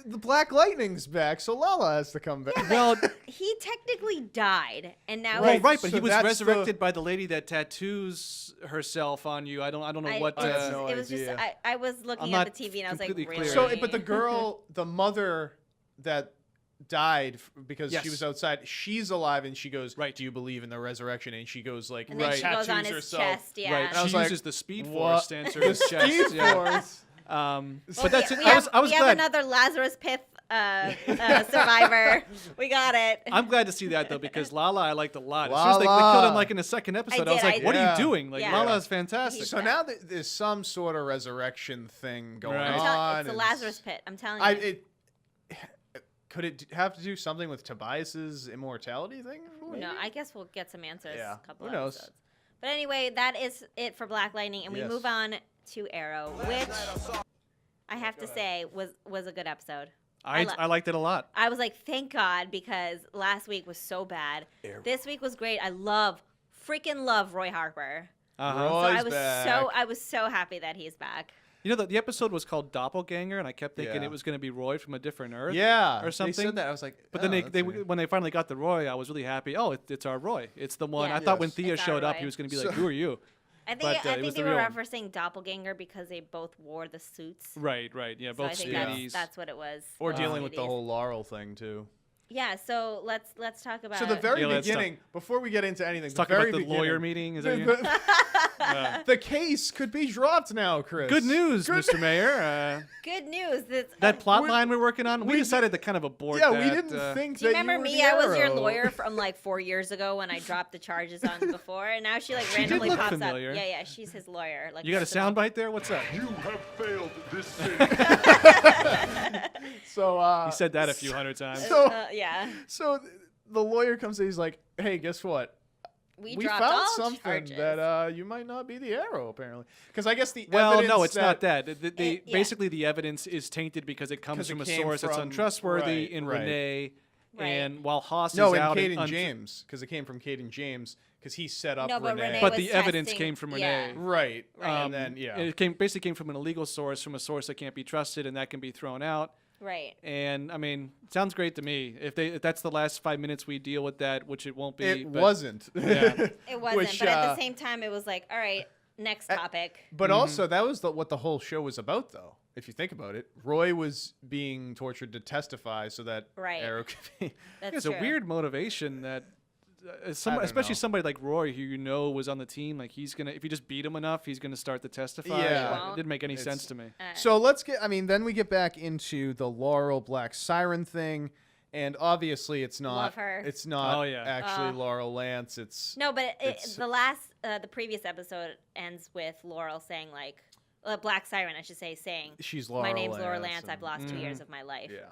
the Black Lightning's back, so Lala has to come back. Well, He technically died, and now well, he's- right, but so he was that's the- resurrected by the lady that tattoos herself on you. I don't know what. It was, no it was just idea. I was looking I'm at not the TV and I was like, completely really? clear. So, but the girl, the mother that died because Yes. she was outside, she's alive, and she goes, Right. "Do you believe in the resurrection?" And she goes like, and then she goes tattoos on his herself. chest. Yeah. Right, And I was she like, uses the Speed what? Force to answer The his chest. Speed yeah. Force. But that's it. We I was have glad. another Lazarus Pit survivor. We got it. I'm glad to see that though because Lala I liked a lot. As soon as they killed Lala. him like in the second episode, I was did, like, I "What are did. you doing?" Like Yeah. Lala's fantastic. So now there's some sort of resurrection thing going Right. on. It's the and Lazarus Pit. I'm telling you. Could it have to do something with Tobias's immortality thing? No, maybe? I guess we'll get some answers. Yeah. A couple Who knows? episodes. But anyway, that is it for Black Lightning, and we Yes. move on to Arrow, which I have to say was a good episode. I liked it a lot. I was like, thank God, because last week was so bad. This week was great. I freaking love Roy Harper. Uh-huh. So Roy's back. I was so happy that he's back. You know, the episode was called Doppelganger, and I kept thinking Yeah. it was going to be Roy from a different Earth. Yeah, or something. They said that. I was like, But oh, then that's they weird. when they finally got the Roy, I was really happy. Oh, it's our Roy. It's the one. Yeah. I thought when Yes. Thea It's our showed up, Roy. he was going to be So- like, "Who are you?" I think But, I it think was they the were real one. referencing Doppelganger because they both wore the suits. Right. Yeah, So both I think Stadies. that's what it was. Or both dealing with the Stadies. whole Laurel thing too. Yeah, so let's talk about So the very Yeah, let's beginning, before we get into anything, Let's talk the very about the lawyer beginning- meeting. Is the, that the- the case could be dropped now, Chris. good news, Good- Mr. Mayor? good news. That plot we- line we're working on, we we- decided to kind of abort Yeah, that. we didn't think Do you that remember you were me? the I was your Arrow. lawyer from like 4 years ago when I dropped the charges on before, and now she like She did randomly look pops familiar. up. Yeah, she's his lawyer. Like You got a first of all. soundbite there? What's up? You have failed this city. So He said that a few hundred times. So- Yeah, So the lawyer comes in. He's like, "Hey, guess what? we We dropped found all something charges. that you might not be the Arrow, apparently. Because I guess the Well, evidence no, it's not that. Yeah. Basically, the evidence is tainted because it comes 'Cause it from a came source that's from- untrustworthy right, in right. Renee. Right. And while Haas No, is in out, Caden James, because it came from Caden James, because he set up No, but Renee. Renee but was the evidence testing- came from yeah. Renee. Right, Right. and then yeah, It basically came from an illegal source, from a source that can't be trusted, and that can be thrown out. Right. And I mean, it sounds great to me. If that's the last 5 minutes we deal with that, which it won't be. it but wasn't. Yeah. It wasn't, Which, but at the same time, it was like, all right, next topic. But also, that was what the whole show was about, though. If you think about it, Roy was being tortured to testify so that Right. Arrow could be. That's It's true. a weird motivation that, don't especially know. somebody like Roy, who you know was on the team, like he's gonna, if you just beat him enough, he's gonna start to testify. Yeah. It didn't make any It's- sense to me. So let's get. I mean, then we get back into the Laurel Black Siren thing, and obviously, it's not. Love her. It's not Oh, yeah. actually Laurel Lance. It's No, but It's- the previous episode ends with Laurel saying like, Black Siren, I should say, saying, she's Laurel. "My name's Laurel Lance. and- I've lost 2 years of my life." Yeah.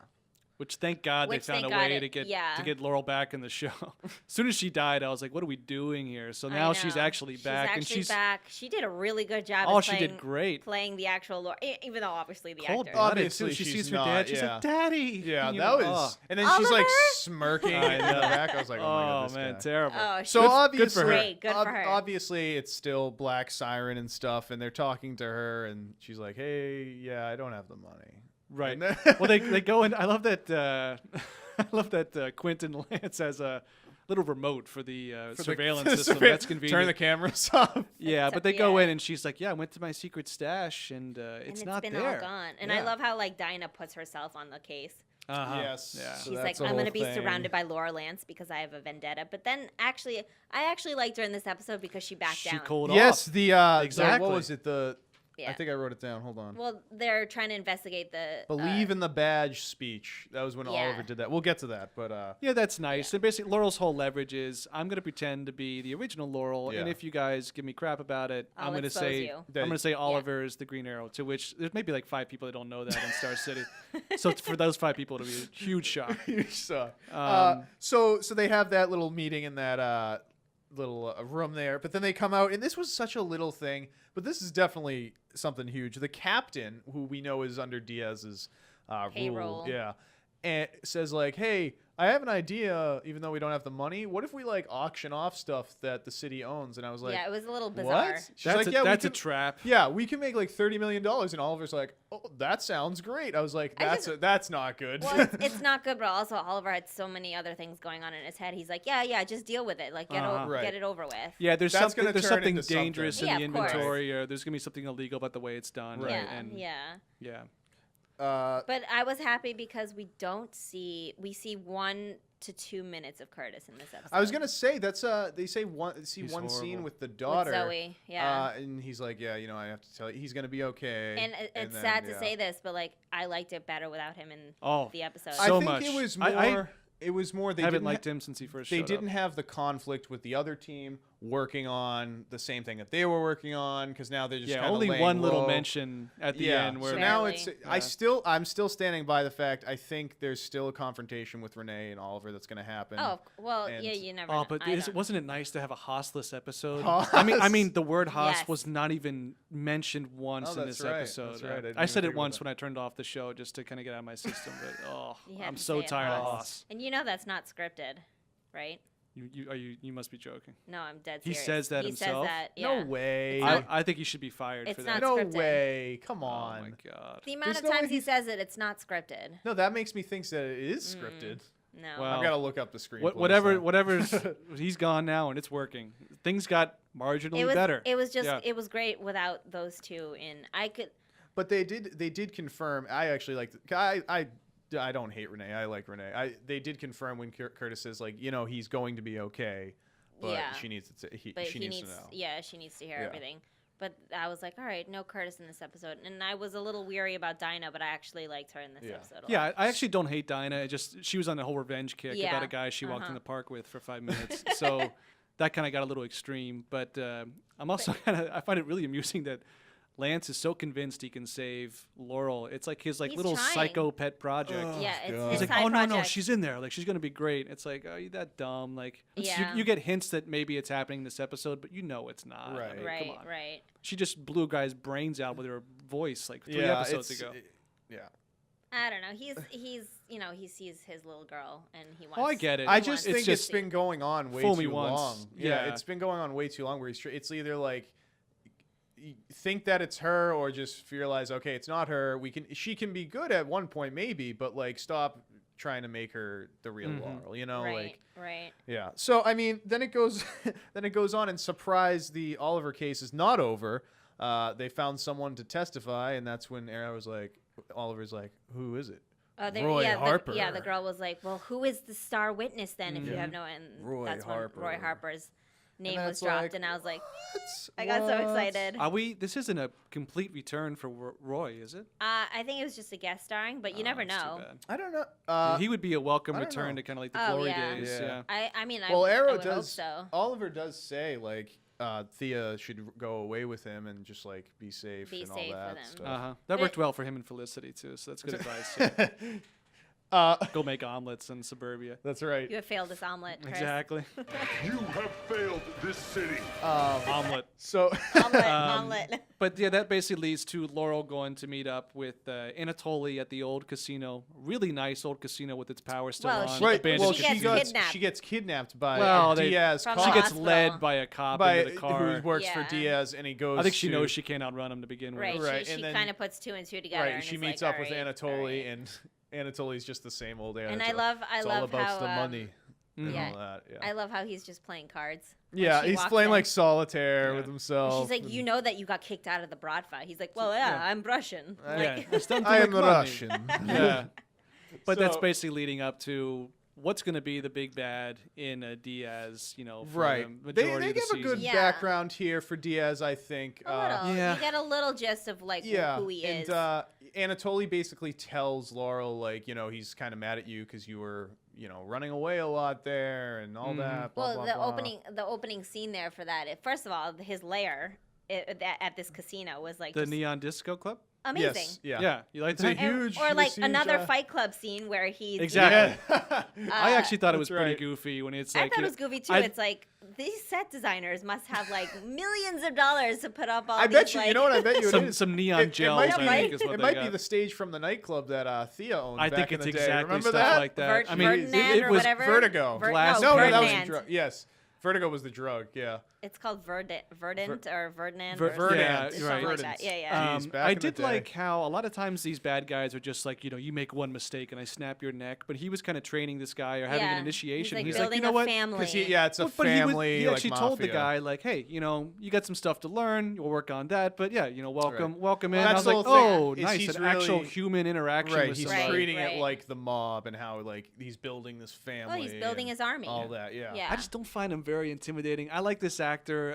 Which thank God Which, they found a thank God way it- to get yeah. to get Laurel back in the show. As soon as she died, I was like, "What are we doing here?" So I now she's know. actually back, and actually she's back. She did a really good job. oh, as she did great. playing the actual Laurel, even though obviously the Cold actor. blooded Obviously, too. She she's sees her not, dad. She's yeah. like, "Daddy." Yeah, You that know, was. And then she's like Oliver? smirking I in the know. back. I was like, oh my god, Oh this man, guy. terrible. Oh, So she- obviously, Great, good for her. obviously, it's still Black Siren and stuff, and they're talking to her, and she's like, "Hey, yeah, I don't have the money." Right. And then- Well, they go in. I love that. I love that Quentin Lance has a little remote for the For surveillance the system. surveil- That's convenient. Turn the cameras off. Yeah, Except- but they go yeah. in and she's like, "Yeah, I went to my secret stash and it's not been there." all gone. And I Yeah. love how like Dinah puts herself on the case. Yes. Yeah. So She's that's like, a I'm whole gonna be thing. surrounded by Laura Lance because I have a vendetta. But then I actually liked her in this episode because she backed She down. cooled Yes, off. the Exactly. what was it? I Yeah. think I wrote it down. Hold on. Well, they're trying to investigate the Believe in the badge speech. That was when yeah. Oliver did that. We'll get to that, but Yeah, that's nice. And basically, Laurel's whole leverage is, I'm going to pretend to be the original Laurel, and Yeah. if you guys give me crap about it, I'll I'm going to expose say you. I'm going to say Oliver is the Green Arrow. To which there's maybe like 5 people that don't know that in Star City. So for those 5 people, it'll be a huge shock. so Um, so they have that little meeting in that little room there, but then they come out, and this was such a little thing, but this is definitely something huge. The captain, who we know is under Diaz's rule, Payroll. yeah, and says like, "Hey, I have an idea. Even though we don't have the money, what if we like auction off stuff that the city owns?" And I was like, yeah, it was a little bizarre. "What?" She's that's like, "Yeah, that's we a can, trap. yeah, we can make like $30 million." And Oliver's like, "Oh, that sounds great." I was like, "That's not good." Well, it's not good, but also Oliver had so many other things going on in his head. He's like, yeah, just deal with it. Like, Right. get it over with. Yeah, there's That's something gonna turn something into something. dangerous Yeah, in the of course. inventory, or there's going to be something illegal about the way it's done. Right. Yeah, And yeah. But I was happy because we see 1 to 2 minutes of Curtis in this episode. I was gonna say that's they say one He's scene horrible. with the with daughter, Zoe, yeah. and he's like, "Yeah, I have to tell you, he's gonna be okay." And it's then, sad to yeah. say this, but like I liked it better without him in the episode. I So think much. it was I more. It was more. They haven't didn't liked him since he first They showed didn't up. have the conflict with the other team working on the same thing that they were working on, because now they're just Yeah, kinda only laying one little low. mention at the Yeah, end where so now Barely. it's. Yeah. I'm still standing by the fact. I think there's still a confrontation with Renee and Oliver that's gonna happen. Oh well, and- yeah, you never. Oh, know. but I don't. wasn't it nice to have a Hossless episode? Hoss. I mean, the word Hoss Yes. was not even mentioned once Oh, in that's this right. episode. That's right. I didn't I said even it think once about when I turned off the show just to kind of get out of my system. But You had I'm to so say it, tired of Hoss. Hoss. And you know that's not scripted, right? You must be joking. No, I'm dead He serious. says that he himself? Says that, yeah. No way. It's not- I think he should be fired It's for not that. no scripted. way. Come Oh on. my god. The amount There's of no way times he he's- says it, it's not scripted. No, that makes me think that it is scripted. No. Well, I've got to look up the screenplay. Whatever's he's gone now and it's working. Things got marginally It was better. It was just Yeah. it was great without those two in. I could. But they did confirm. I actually like. I don't hate Renee. I like Renee. They did confirm when Curtis says like, he's going to be okay, but Yeah. she needs to. But she needs to know. Yeah, she needs to hear Yeah. everything. But I was like, all right, no Curtis in this episode, and I was a little weary about Dinah, but I actually liked her in this Yeah. episode. A Yeah, lot. I actually don't hate Dinah. She was on the whole revenge kick Yeah. about a guy she walked in Uh-huh. the park with for 5 minutes. So that kind of got a little extreme. But I'm also I find it really amusing that Lance is so convinced he can save Laurel. It's like his He's little trying. psycho pet project. Yeah, it's God. his He's like, side oh no, project. she's in there. Like she's gonna be great. It's like, are you that dumb? Like, Yeah. you get hints that maybe it's happening this episode, but it's not. Right. I mean, Right, come on. right. She just blew a guy's brains out with her voice like 3 Yeah, episodes ago. Yeah. I don't know. He's he sees his little girl and he wants. Oh, I get it. I He just wants think to it's see- been going on way Fool me too once. long. Yeah. It's been going on way too long. Where it's either like you think that it's her, or just realize, okay, it's not her. She can be good at one point maybe, but like stop trying to make her the real Laurel. Right, Like right. yeah. So I mean, then it goes on, and surprise, the Oliver case is not over. They found someone to testify, and that's when Oliver's like, who is it? Roy Harper. The girl was like, "Well, who is the star witness then? If you have no," and Roy that's Harper. when Roy Harper's name And was that's dropped, like, and I was like, What? I got so What? excited. This isn't a complete return for Roy, is it? I think it was just a guest starring, but you never That's too know. bad. I don't know. He would be a welcome I don't return know. to kind of like the Oh, glory yeah. days. Yeah. Yeah. I mean, Well, I Arrow would hope does. so. Oliver does say like Thea should go away with him and just like be safe Be and safe all for that them. stuff. Uh-huh. That worked well for him and Felicity too, so that's good advice. Go make omelets in suburbia. That's right. You have failed this omelet, Chris. Exactly. You have failed this city. Omelet. So Omelet. But yeah, that basically leads to Laurel going to meet up with Anatoly at the old casino. Really nice old casino with its power still Well, on. she- right. abandoned Well, she she gets gets kidnapped. she gets kidnapped by Well, they- Diaz. From cop, She gets hospital. led by a cop by into the car. who works for Yeah. Diaz, and he goes. I think she to- knows she can't outrun him to begin with. Right. Right, She and then- kind of puts 2 and 2 together. Right. And She is meets like, up with "All right, Anatoly, all right." and Anatoly's just the same old Anatoly. And I love it's all about how the money. and Yeah. all that. Yeah, I love how he's just playing cards. yeah, she he's walks playing in. like solitaire Yeah. with himself. She's like, and- you know that you got kicked out of the broad fight. He's like, well, yeah, Yeah. I'm Russian. Yeah, Like, it's done I to am make money. Russian. Yeah, but that's So- basically leading up to what's going to be the big bad in Diaz. You know, for Right. the They majority of the give a season. good Yeah. background here for Diaz, I think. a little. Yeah. You get a little gist of like Yeah, who he and is. Anatoly basically tells Laurel, like, you know, he's kind of mad at you because you were, you know, running away a lot there and all that. Blah, Well, blah, the blah. opening scene there for that. First of all, his lair at this casino was like The just Neon Disco Club. amazing. Yes, yeah. Yeah, you like It's a that? huge, Or like huge, another uh, Fight Club scene where he's Exactly. Yeah. I actually thought it was That's pretty right. goofy when it's I like thought you it know, was goofy too. I- It's like these set designers must have like millions of dollars to put up all I these. bet you. Like, You know what I bet you? It some is? some neon It gels. might I be, think is what it they might got. be the stage from the nightclub that Thea owned I back think in it's the day. exactly Remember stuff that? like that. I mean, Ferdinand it or was whatever. Vertigo. Glass- no, No, that was the Ferdinand. drug. Yes, Vertigo was the drug. Yeah. It's called Verdant or Ferdinand. Ver- or something. Verdant. Yeah, It's right. something like Verdant. that. Yeah, yeah. Jeez, back I in the did day. like how a lot of times these bad guys are just like, you know, you make one mistake and I snap your neck. But he was kind of training this guy or having Yeah. an initiation. He's He's like like, you building know a what? family. 'Cause yeah, it's a But he family. he actually like told the mafia. guy like, hey, you know, you got some stuff to learn. You'll work on that. But yeah, you know, welcome Right. in. Well, I that's was the like, whole thing, oh, is nice, he's an actual really- human interaction Right, with he's somebody. treating Right. it like the mob and how like he's building this family. Well, he's building and his army. All that, yeah. Yeah. I just don't find him very intimidating. I like this actor.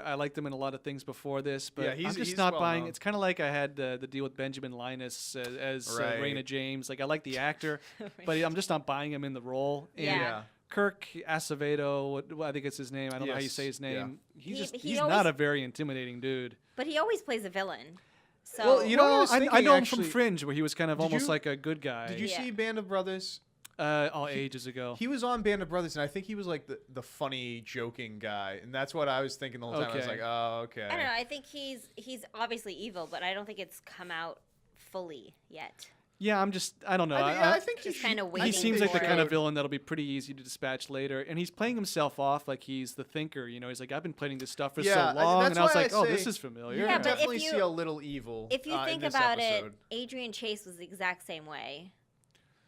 I liked him in a lot of things before this, but Yeah, I'm he's just not well buying. known. It's kind of like I had the deal with Benjamin Linus as Right. Raina James. Like I like the actor, but I'm just not buying him in the role. And Yeah. Kirk Acevedo, what I think it's his name. I don't know how you Yes, say his yeah. name. He's He he's always- not a very intimidating dude. But he always plays a villain. So Well, you know what I was I thinking, know him actually- from Fringe, where he was kind of Did almost you- like a good guy. Did you Yeah. see Band of Brothers? Ages ago? He was on Band of Brothers, and I think he was like the funny, joking guy, and that's what I was thinking the whole time. I was Okay. like, oh, okay. I don't know. I think he's obviously evil, but I don't think it's come out fully yet. Yeah, I don't know. I think Just he- kinda I He waiting think seems they like the kind of showed- villain that'll be pretty easy to dispatch later, and he's playing himself off like he's the thinker. You know, he's like, I've been planning this stuff for Yeah, so long, that's and I was why like, I oh, say this is familiar. You Yeah, can but if definitely you- see a little evil. If you in think this about episode. it, Adrian Chase was the exact same way.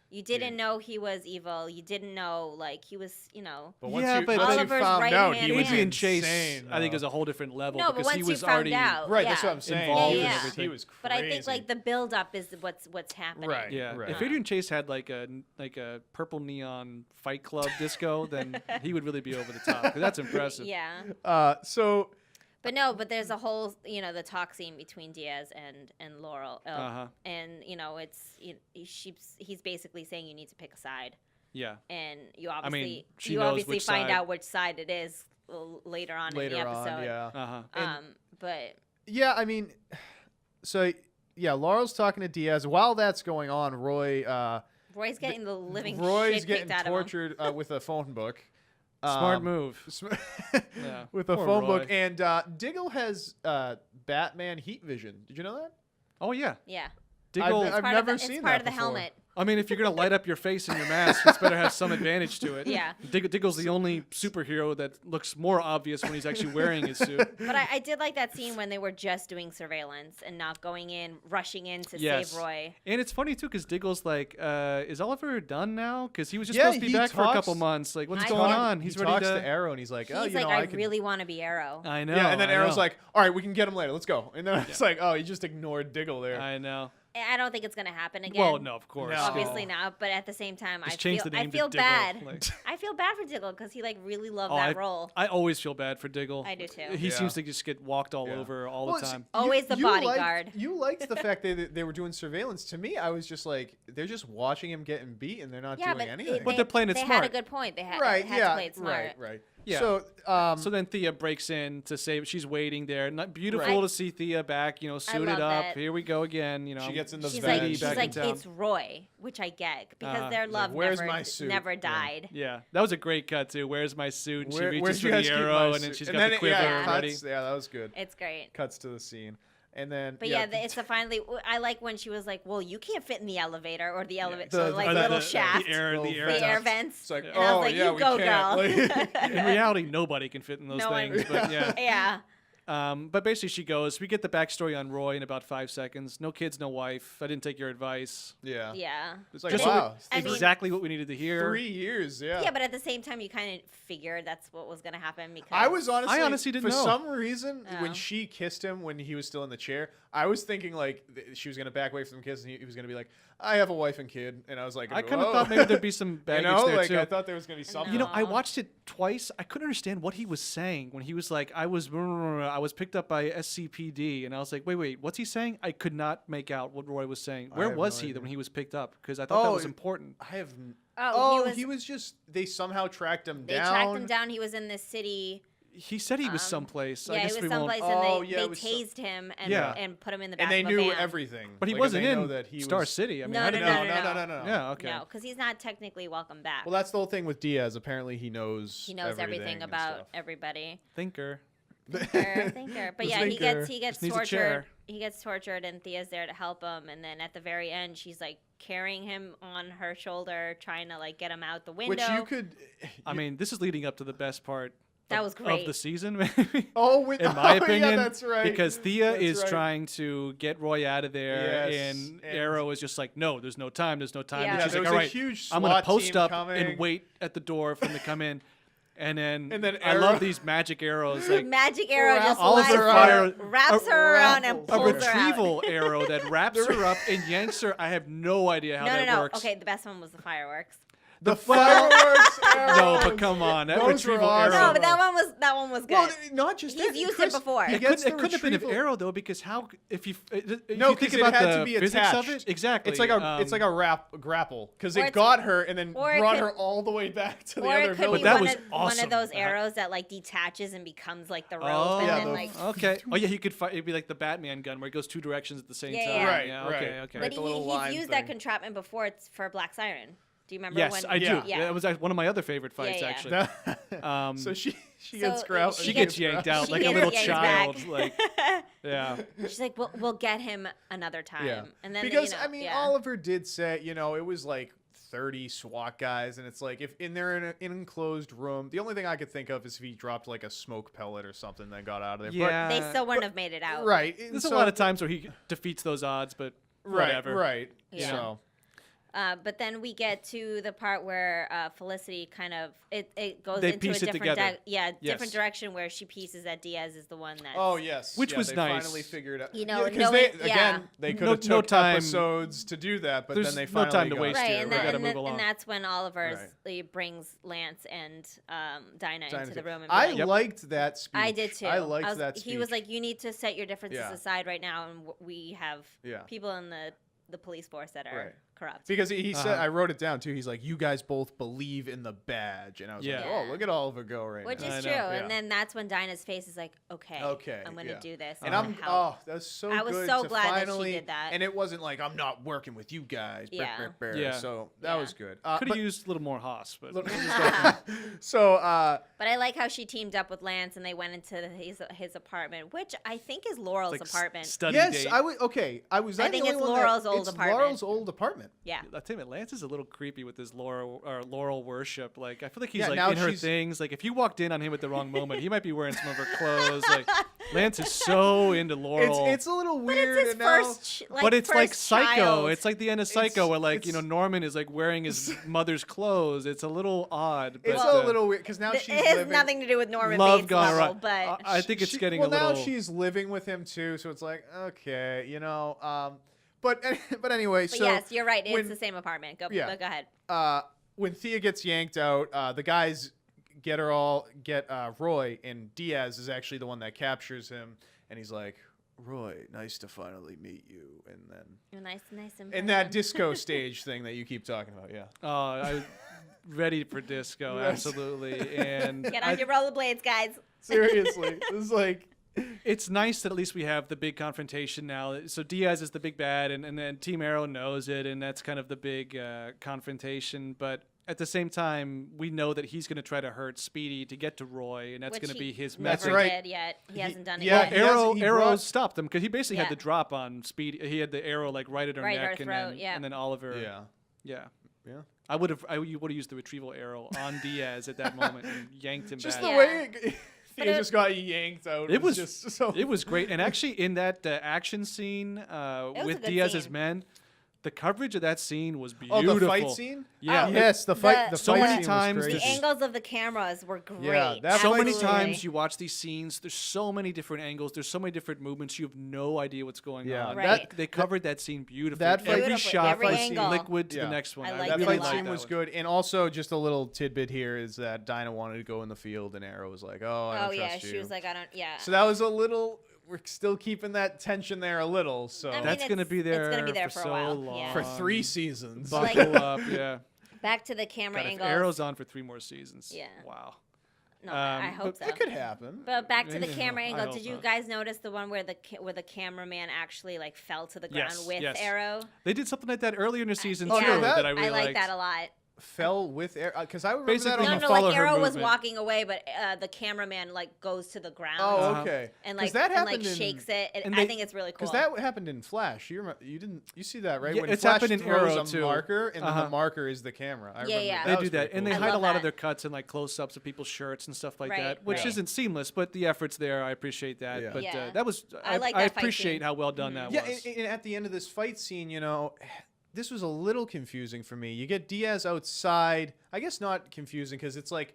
You didn't know he was evil. You didn't know, like, he was, you know. But once Yeah, you, but once you Oliver's found out, he right-hand was man. Adrian Chase, insane, I think, though. is a whole different level No, but because he once you was found already out, Right, yeah. that's what I'm saying. involved he, in was, everything. he was crazy. But I think, like, the build-up is what's happening. Right. Yeah, Right. if Adrian Chase had like a purple neon Fight Club disco, then he would really be over the top. 'Cause that's impressive. Yeah. So But no, but there's a whole, you know, the talk scene between Diaz and Laurel. Uh-huh. And, you know, he's basically saying you need to pick a side. Yeah. And you mean, obviously she knows which find side. out which side it is later on in the episode. on, yeah. Uh-huh. But Yeah, I mean, so yeah, Laurel's talking to Diaz. While that's going on, Roy's getting the living Roy's shit getting kicked out tortured with a phone book. Smart move. Yeah. With a Poor phone Roy. book, and Diggle has Batman heat vision. Did you know that? Oh yeah. of him. Yeah. Diggle. I've Part never of the, seen it's part that of the before. helmet. I mean, if you're gonna light up your face in your mask, it's better have some advantage to it. Yeah. Diggle's the only superhero that looks more obvious when he's actually wearing his suit. But I did like that scene when they were just doing surveillance and not going in, rushing in to Yes. save Roy. And it's funny too, because Diggle's like, "Is Oliver done now? Because he was just Yeah, supposed to be he back for a couple talks- months. Like, what's I going think- on? He He's talks ready to Arrow, and he's like, He's "Oh, you like, know, I can." really want to be Arrow. I know. Yeah, and then I Arrow's know. like, "All right, we can get him later. Let's go." And then it's like, "Oh, he just ignored Diggle there." I know. I don't think it's gonna happen again. Well, no, of course. No. Obviously not. But at the same time, Just change the name I feel to Diggle. bad. Like- I feel bad for Diggle because he like really loved Oh, that role. I always feel bad for Diggle. I do too. He Yeah. seems to just get walked all Yeah. over all Well, the see, time. Always the bodyguard. You liked the fact that they were doing surveillance. To me, I was just like, they're just watching him getting beat, and they're not Yeah, doing but anything. But they're playing it they smart. had a good point. They had, right? had Yeah. to play it smart. Right. Yeah. So, So then Thea breaks in to say she's waiting there. Not beautiful Right. to see Thea back, suited love up. that. Here we go again. She gets in the She's van. like, She's back in town. it's Roy, which I get because their He's like, love "Where's never, my suit?" never Yeah. died. Yeah, that was a great cut too. Where's my suit? And she Where'd reaches for you guys the keep my arrow, and then suit? she's And got then the it- quiver yeah, ready. cuts, yeah, that was good. It's great. Cuts to the scene, and then But it's a finally. I like when she was like, "Well, you can't fit in the elevator or the elevator, The- like the- little the shaft, the air the ducts. the air vents." It's like, And I was like, yeah, "You we go, can't." girl." Like- In reality, nobody can fit in those No one- things. But yeah, Yeah. But basically, she goes. We get the backstory on Roy in about 5 seconds. No kids, no wife. I didn't take your advice. Yeah. Yeah. It's like, Just wow. I mean, exactly what we needed to hear. 3 years, yeah. Yeah, but at the same time, you kind of figured that's what was going to happen because I honestly didn't for know. some reason, when Oh. she kissed him when he was still in the chair, I was thinking like she was going to back away from the kiss and he was going to be like, I have a wife and kid. And I was like, I kind whoa. of thought maybe there'd be some baggage there like, too. I thought there was going to be something. You know, I No. watched it twice. I couldn't understand what he was saying when he was like, I was picked up by SCPD, and I was like, wait, what's he saying? I could not make out what Roy was saying. Where have was no he idea. when he was picked up? Because I thought that Oh, was important. I have. Oh, he was just. They somehow tracked him they down. tracked him down. He was in this city. He said he was someplace. I Yeah, guess he we was won't. someplace, Oh, and yeah, they it was tased him and Yeah. and put him in the back And they of a knew van. everything. But he Like, wasn't they know in that he Star was, City. I mean, No, how no, did no, he- no. Yeah, okay. No, because he's not technically welcome back. Well, that's the whole thing with Diaz. Apparently, he knows. He knows everything and about stuff. everybody. Thinker. Thinker. But The yeah, thinker. he gets Just needs a tortured. chair. He gets tortured, and Thea's there to help him. And then at the very end, she's like carrying him on her shoulder, trying to like get him out the window. Which you could. I mean, this is leading up to the best part. That of- was great. Of the season, maybe. Oh, with, In my oh, opinion, yeah, that's right. because Thea That's is right. trying to get Roy out of there, Yes, and and- Arrow is just like, no, there's no time. Yeah. And Yeah, she's there like, was all a right, huge I'm gonna SWAT post team up coming. and wait at the door for them to come in. And then I Arrow- love these magic arrows, like Magic arrow just all of flies her fire, fire- wraps a her around and raffle. a pulls her out. retrieval arrow that wraps her up and yanks her. I have no idea how No, that no. works. Okay, the best one was the fireworks. The fireworks arrows. No, but come on, that Those were retrieval awesome. arrow. No, but that one was good. Well, not just He's that. used it Chris, before. He It gets it the couldn't have been an retrieval- arrow though, because how if you No, think 'cause it about had the to be physics attached. of it, exactly. It's like a grapple because Or it it's- got her and then or it brought could- her all the way back to the or other it could village. be that one, was of, one awesome. of those arrows that like detaches and becomes like the rope, Oh, and yeah, then the- like. okay. Oh yeah, he could fight. It'd be like the Batman gun where it goes two directions at the same Yeah, time. yeah. Right, Yeah. right. Okay. Okay. But the little he's line used thing. that entrapment before. It's for Black Siren. Do you remember Yes, when? I do. Yeah. Yeah. That was one of my other favorite fights, yeah. actually. So she So gets grabbed. she She gets yanked out she like a gets little yanked child. back. Like, yeah. She's like, we'll get him another time. Yeah, And then because you know, I mean, yeah. Oliver did say, it was like 30 SWAT guys, and it's like if they're in an enclosed room, the only thing I could think of is if he dropped like a smoke pellet or something that got out of there. Yeah. they still wouldn't have made it out. But, right. There's a lot of times where he defeats those odds, but whatever. Right. Yeah. So But then we get to the part where Felicity kind of it goes They into a piece it different together. different Yes. direction where she pieces that Diaz is the one that's oh yes, Which yeah, was they nice. Finally figured out. You know, because knowing- they yeah. again they could No- have no took time. episodes to do that, but There's then they no finally time to got waste it. right, here. and, We then, gotta and, move then- along. and that's when Oliver Right. brings Lance and Dinah Time into the to- room. And I be like, liked that speech. I did too. I liked that speech. He was like, "You need to set your differences Yeah. aside right now, and we have Yeah. people in the police force that are Right. corrupt." Because he said, Uh-huh. I wrote it down too. He's like, you guys both believe in the badge, and I was Yeah. like, oh, look at Oliver go right Which now. is I true. know, yeah. And then that's when Dinah's face is like, okay, Okay, I'm going to yeah. do this. And I'm I'm gonna help. that was so I was good so to glad that she finally, did that. And it wasn't like I'm not working with you guys. Brr, Yeah. brr, brr. Yeah. So that Yeah. was good. Could but- have used a little more Haas, but so But I like how she teamed up with Lance and they went into his apartment, which I think is Laurel's like apartment. study yes, date. I was okay. I was. I that think the it's only one Laurel's that, old it's apartment. Laurel's old apartment. Yeah. I tell you, Lance is a little creepy with his Laurel worship. Like, I feel like he's Yeah, like now in her she's- things. Like, if you walked in on him at the wrong moment, he might be wearing some of her clothes. Like, Lance is so into Laurel. It's a little But weird. it's his now. first, but it's like first Psycho. child. It's like the end of Psycho, It's- where like it's- Norman is like wearing his mother's clothes. It's a little odd. But, It's a little weird because now It she's has living. nothing to do with Norman love Bates gone level, right. but I think it's She- getting well, a little. now she's living with him too, so it's like okay, But but anyway, but so yes, you're right. It's when- the same apartment. Go, Yeah. go ahead. when Thea gets yanked out, the guys get Roy, and Diaz is actually the one that captures him, and he's like, Roy, nice to finally meet you, and then Nice and impression. that disco stage thing that you keep talking about, yeah. I'm ready for disco, Yes. absolutely. And Get on your rollerblades, guys. Seriously, this is like. it's nice that at least we have the big confrontation now. So Diaz is the big bad, and then Team Arrow knows it, and that's kind of the big confrontation. But at the same time, we know that he's going to try to hurt Speedy to get to Roy, and that's Which going to he be his never That's message. right. did yet. He hasn't done it yeah, yet. he has- Arrow he Arrow brought- stopped him because he basically Yeah. had the drop on Speedy. He had the arrow like right at her Right at her neck, and throat, then yeah. and then Oliver. Yeah. Yeah. I would have used the retrieval arrow on Diaz at that moment and yanked him Just back. the way Thea just got yanked out. It was just so. It was great, and actually in that action scene was with a good Diaz's scene. men, the coverage of that scene was beautiful. Oh, the fight scene? Yeah. Oh, Yes, the fight. The so fight many scene was times crazy. The angles of the cameras were great. Yeah, that So fight many scene- times you watch these scenes, there's so many different angles, there's so many different movements, you have no idea what's going Yeah, on. Right. They covered that scene beautifully. that fight- Every Beautifully, shot every was angle. liquid to Yeah. the next one. I liked That it a fight lot. scene that was one. good, and also just a little tidbit here is that Dinah wanted to go in the field, and Arrow was like, "Oh, I don't Oh yeah, trust you." she was like, I don't. Yeah. So that was a little. We're still keeping that tension there a little. So I mean, That's going to be there, it's gonna be there for for a so while, long. yeah. for 3 seasons. Buckle up, yeah. Back to the camera God, if angles. Arrow's on for 3 more seasons. Yeah. Wow. No, I hope But so. that could happen. But back to the Yeah, camera I angle. hope Did you not. guys notice the one where the cameraman actually like fell to the ground Yes, with yes. Arrow? They did something like that earlier in the season Oh, too no, that I I really like liked. that a lot. Fell with Arrow because I remember Basically, that on you No, the. no, follow like her Arrow was movement. walking away, but the cameraman like goes to the ground. Oh, Uh-huh. okay. And 'Cause like that and like happened in- shakes it. and I they- think it's really cool. Because that happened in Flash. You remember? You didn't. You see that right? Yeah, when it's Flash happened in throws Arrow, a too. marker, and then Uh-huh. the marker is the camera. I Yeah, remember yeah. They was do that, pretty and they cool. I hide a love lot of that. their cuts and like close-ups of people's shirts and stuff like Right, that, which right. isn't seamless, but the effort's there. I appreciate that. Yeah. But Yeah. that was I like I that fight appreciate scene. how well done that Yeah, was. and at the end of this fight scene, this was a little confusing for me. You get Diaz outside. I guess not confusing because it's like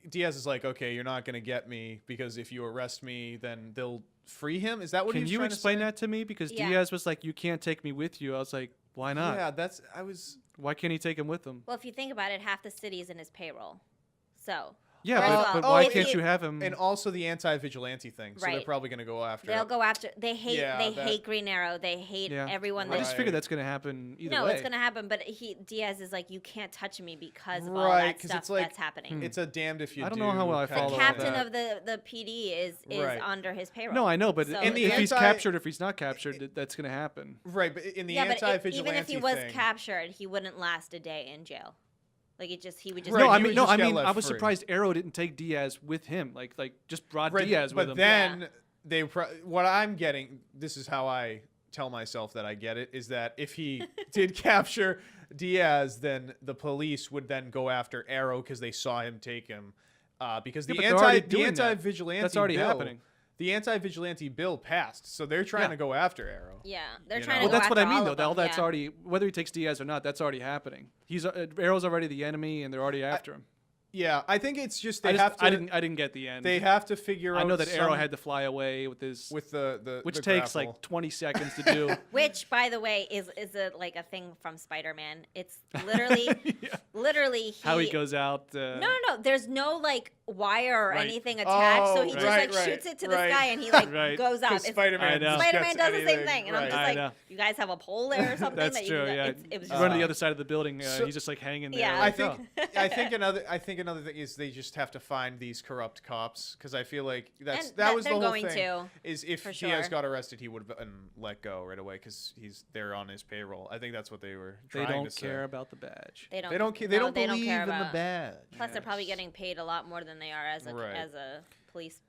Diaz is like, okay, you're not gonna get me because if you arrest me, then they'll free him. Is that what Can he's you trying explain to say? that to me? Because Yeah. Diaz was like, "You can't take me with you." I was like, "Why not? Yeah, I was. Why can't he take him with him?" well, if you think about it, half the city is in his payroll. So Yeah, First of but all, why if can't you- you have him? And also the anti-vigilante thing. So they're Right. probably gonna go after. they'll go after. They hate. Yeah, they that- hate Green Arrow. They hate Yeah. everyone. I That just Right. figured that's going to happen either no, way. it's gonna happen. But Diaz is like, you can't touch me because of all Right, that 'cause stuff it's like- that's happening. It's a damned if you I don't do. know how well I kind follow The all captain that. of the PD is Right. under his payroll. No, I know, but So In the if he's anti- captured, if he's not captured, that's going to happen. Right, but in the yeah, but anti-vigilante even if he was thing, captured, he wouldn't last a day in jail. Like he would just. Right, no, I he mean, would no, just I get mean, left I was free. surprised Arrow didn't take Diaz with him, like just brought right, Diaz but with him. then what I'm getting, this is how I tell myself that I get it, is that if he did capture Diaz, then the police would then go after Arrow because they saw him take him. Because Yeah, the but they're already the doing that. anti-vigilante That's already bill, happening. The anti-vigilante bill passed, so they're trying Yeah. to go after Arrow. Yeah, they're You trying know? to. Well, go that's what I after mean, all though. of them, All that's yeah. already, whether he takes Diaz or not, that's already happening. He's Arrow's already the enemy, and they're already after him. Yeah, I think it's just I have to. I didn't get the end. They have to figure out. I know that Arrow some- had to fly away with his, with the which the takes grapple. like 20 seconds to do. Which, by the way, is like a thing from Spider-Man. It's literally, literally How he goes out. No. There's no like wire or Right. anything attached, so he Oh, just right, like right, shoots it to the right. sky and he like Right. goes up. 'Cause It's- Spider-Man, I know. just Spider-Man gets does the same anything, thing, and I'm right. just I like, know. you guys have a pole there or something That's that you true. can Yeah, it was you run to just the other side of the building. so- He's just like hanging there. Yeah. I like, think oh. I think another thing is they just have to find these corrupt cops because I feel like that that was the they're whole going thing. to, Is if for Diaz sure. got arrested, he would have been let go right away because they're on his payroll. I think that's what they were They trying don't to say. care about the badge. they don't They don't care. no, They don't they believe care in the about- badge. Plus, they're probably Yes. getting paid a lot more than they are as a Right. police,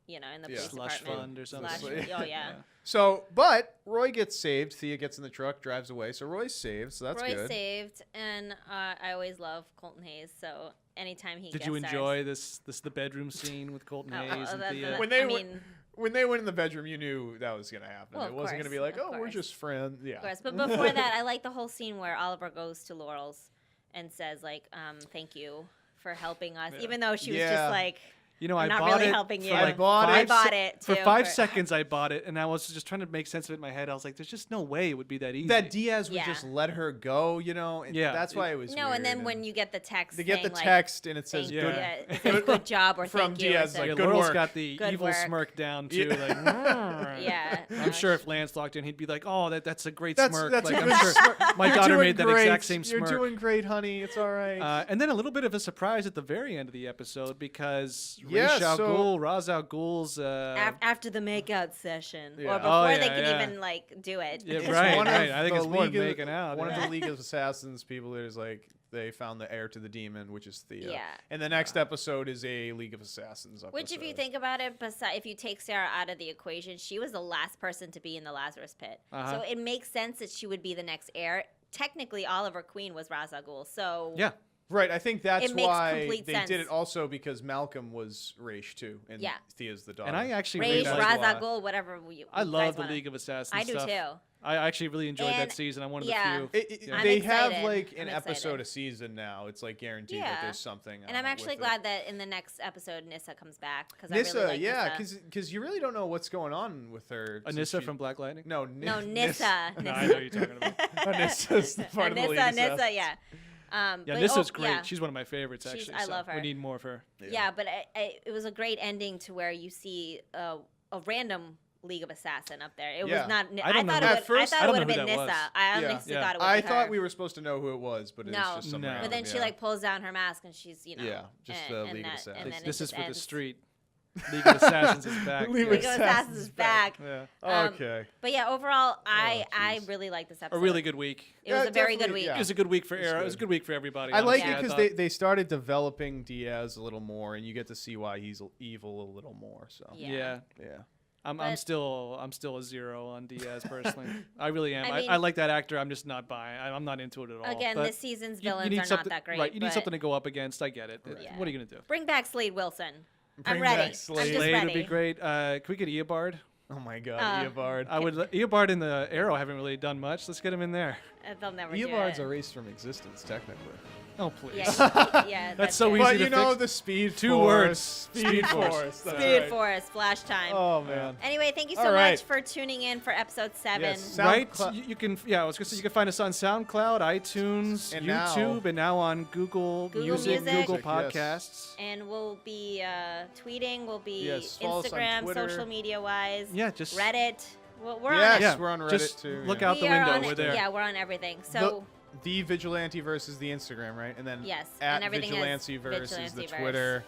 in the Yeah. police Slush department. fund or something. Slush- oh yeah. So, but Roy gets saved. Thea gets in the truck, drives away. So Roy's saved. So that's Roy good. saved, and I always love Colton Hayes. So anytime he Did guest you stars- enjoy this the bedroom scene with Colton Oh, Hayes and that- Thea? that- When they I went- mean, When they went in the bedroom, you knew that was gonna happen. Well, It of wasn't gonna be course, like, of oh, we're course. just friends. Yeah. of course. But before that, I like the whole scene where Oliver goes to Laurel's and says like, "Thank you for helping us," Yeah. even though she was Yeah. just like, You know, I'm I not bought really it helping for you. like I bought I it. bought it for too, 5 seconds. I bought it, and I was just trying to make sense of it in my head. I was like, "There's just no way it would be that easy." That Diaz would Yeah. just let her go, and Yeah. that's why it was No, weird. and then when you get the text, they get the saying, like, text and it says Thank Yeah. you. good. Yeah, it says good job or From thank you. Diaz, or like, yeah, good Laurel's work. got the Good evil work. smirk down too. Yeah. Like, yeah. I'm sure if Lance walked in, he'd be like, "Oh, that's a great That's smirk." that's like, a I'm good sure smirk. my You're daughter doing made that great. exact same You're smirk. doing great, honey. It's all right. And then a little bit of a surprise at the very end of the episode because Yeah, Ra's al so- Ghul, Ra's al Ghul's After the makeout session, Yeah. or before Oh, they yeah, could yeah. even like do it. Yeah, It's right, one of right. I think the it's more League of- making out. One yeah. of the League of Assassins people is like they found the heir to the demon, which is Thea. Yeah. And the next episode is a League of Assassins episode. Which, if you think about it, if you take Sarah out of the equation, she was the last person to be in the Lazarus Pit. Uh-huh. So it makes sense that she would be the next heir. Technically, Oliver Queen was Ra's al Ghul. So Yeah. Right, I think that's It makes why complete they sense. did it also because Malcolm was Raish too, and Yeah. Thea's the daughter. And I actually Raish, really That's like. why. Razagul, whatever I you love guys the wanna- League of Assassins I do stuff. too. I actually really enjoyed that And- season. I'm one of yeah. the few. Yeah. They I'm have excited. like I'm an excited. episode a season now. It's like guaranteed that Yeah. there's something. And I'm actually with it. glad that in the next episode Nissa comes back because I Nissa, really like yeah, Nissa. because you really don't know what's going on with her. since Anissa she- from Black Lightning. No, No, Nissa. No, I know what you're talking about. Anissa's the part of the League of Nissa, Assassins. yeah. Yeah, But- Nissa's oh, great. yeah. She's one of my favorites, She's- actually. I so love her. We need more of her. Yeah, but it was a great ending to where you see a random League of Assassin up there. It Yeah. was not. I don't know thought who- it At would, first- I I thought it don't would have know been who that Nissa. was. I Yeah. honestly Yeah. thought it would I be thought her. we were supposed to know who it was, but No. it's just some No. random, But then she yeah. like pulls down her mask and she's Yeah, just the League of Assassins. and then This it is just for the ends. street. League of Assassins is back. League of League of Assassins is back. Yeah. Okay. But yeah, overall, I jeez. really like this episode. A really good week. It was Yeah, a very good definitely, week. yeah. It was a good week for It was Arrow. It good. was a good week for everybody. I like honestly. it because thought- they started developing Diaz a little more, and you get to see why he's evil a little more. So Yeah. yeah. I'm But- still a 0 on Diaz personally. I really am. I mean- I like that actor. I'm just not buying. I'm not into it at all. Again, But this season's you villains need are not something- that great. Right. You need but something to go up against. I get it. Yeah. What are you gonna do? Bring back Slade Wilson. I'm Bring ready. back Slade. I'm just Slade ready. would be great. Can we get Eobard? Oh my God, Eobard. I would. Eobard and the Arrow haven't really done much. Let's get him in there. They'll never do Eobard's it. erased from existence, technically. Oh please. Yeah, yeah, That's so it. easy But to you know fix. the Speed Two Force. words. Speed Force. that's Speed right. Force, Flashtime. Oh man. Anyway, thank you so All right. much for tuning in for episode 7. Yes. Right? SoundCloud- You can. Yeah, I was gonna say you can find us on SoundCloud, iTunes, And YouTube, now- and now on Google Music, Music. Google Yes. Podcasts. And we'll be tweeting, we'll be Yes, follow us on Instagram, Twitter. social media wise. Yeah, just Reddit. Well, we're Yes, on Yeah, we're on Reddit just too. look yeah. out the we are window. on, We're there. Yeah, we're on everything. So The Vigilante-Verse is the Instagram, right? And then Yes, at and everything is Vigilante-Verse is the Vigilante-Verse. Twitter,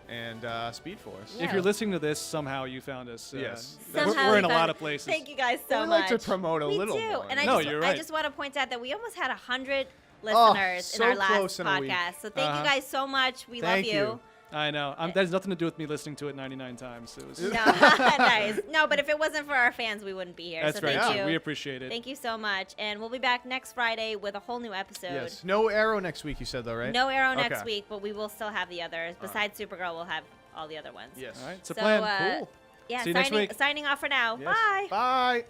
and Speed Force. Yeah. If you're listening to this, somehow you found us. Yes. somehow we're we in a found- lot of places. Thank you guys so We much. like to promote a we little do. more. And I No, just, you're I right. just want to point out that we almost had 100 Oh, listeners so in our last close in a week. podcast. So thank Uh-huh. you guys so much. We Thank love you. I know. That has nothing to do with me listening to it 99 times. It was. No, nice. No, but if it wasn't for our fans, we wouldn't be here. That's so right. thank Yeah, you. we appreciate it. Thank you so much. And we'll be back next Friday with a whole new episode. Yes. No Arrow next week, you said though, right? No Arrow next Okay. week, but we will still have the others. Besides Supergirl, we'll have all the other ones. Yes. All right. It's a So, plan. Cool. Yeah, See you next week. signing off for now. Yes. Bye. Bye.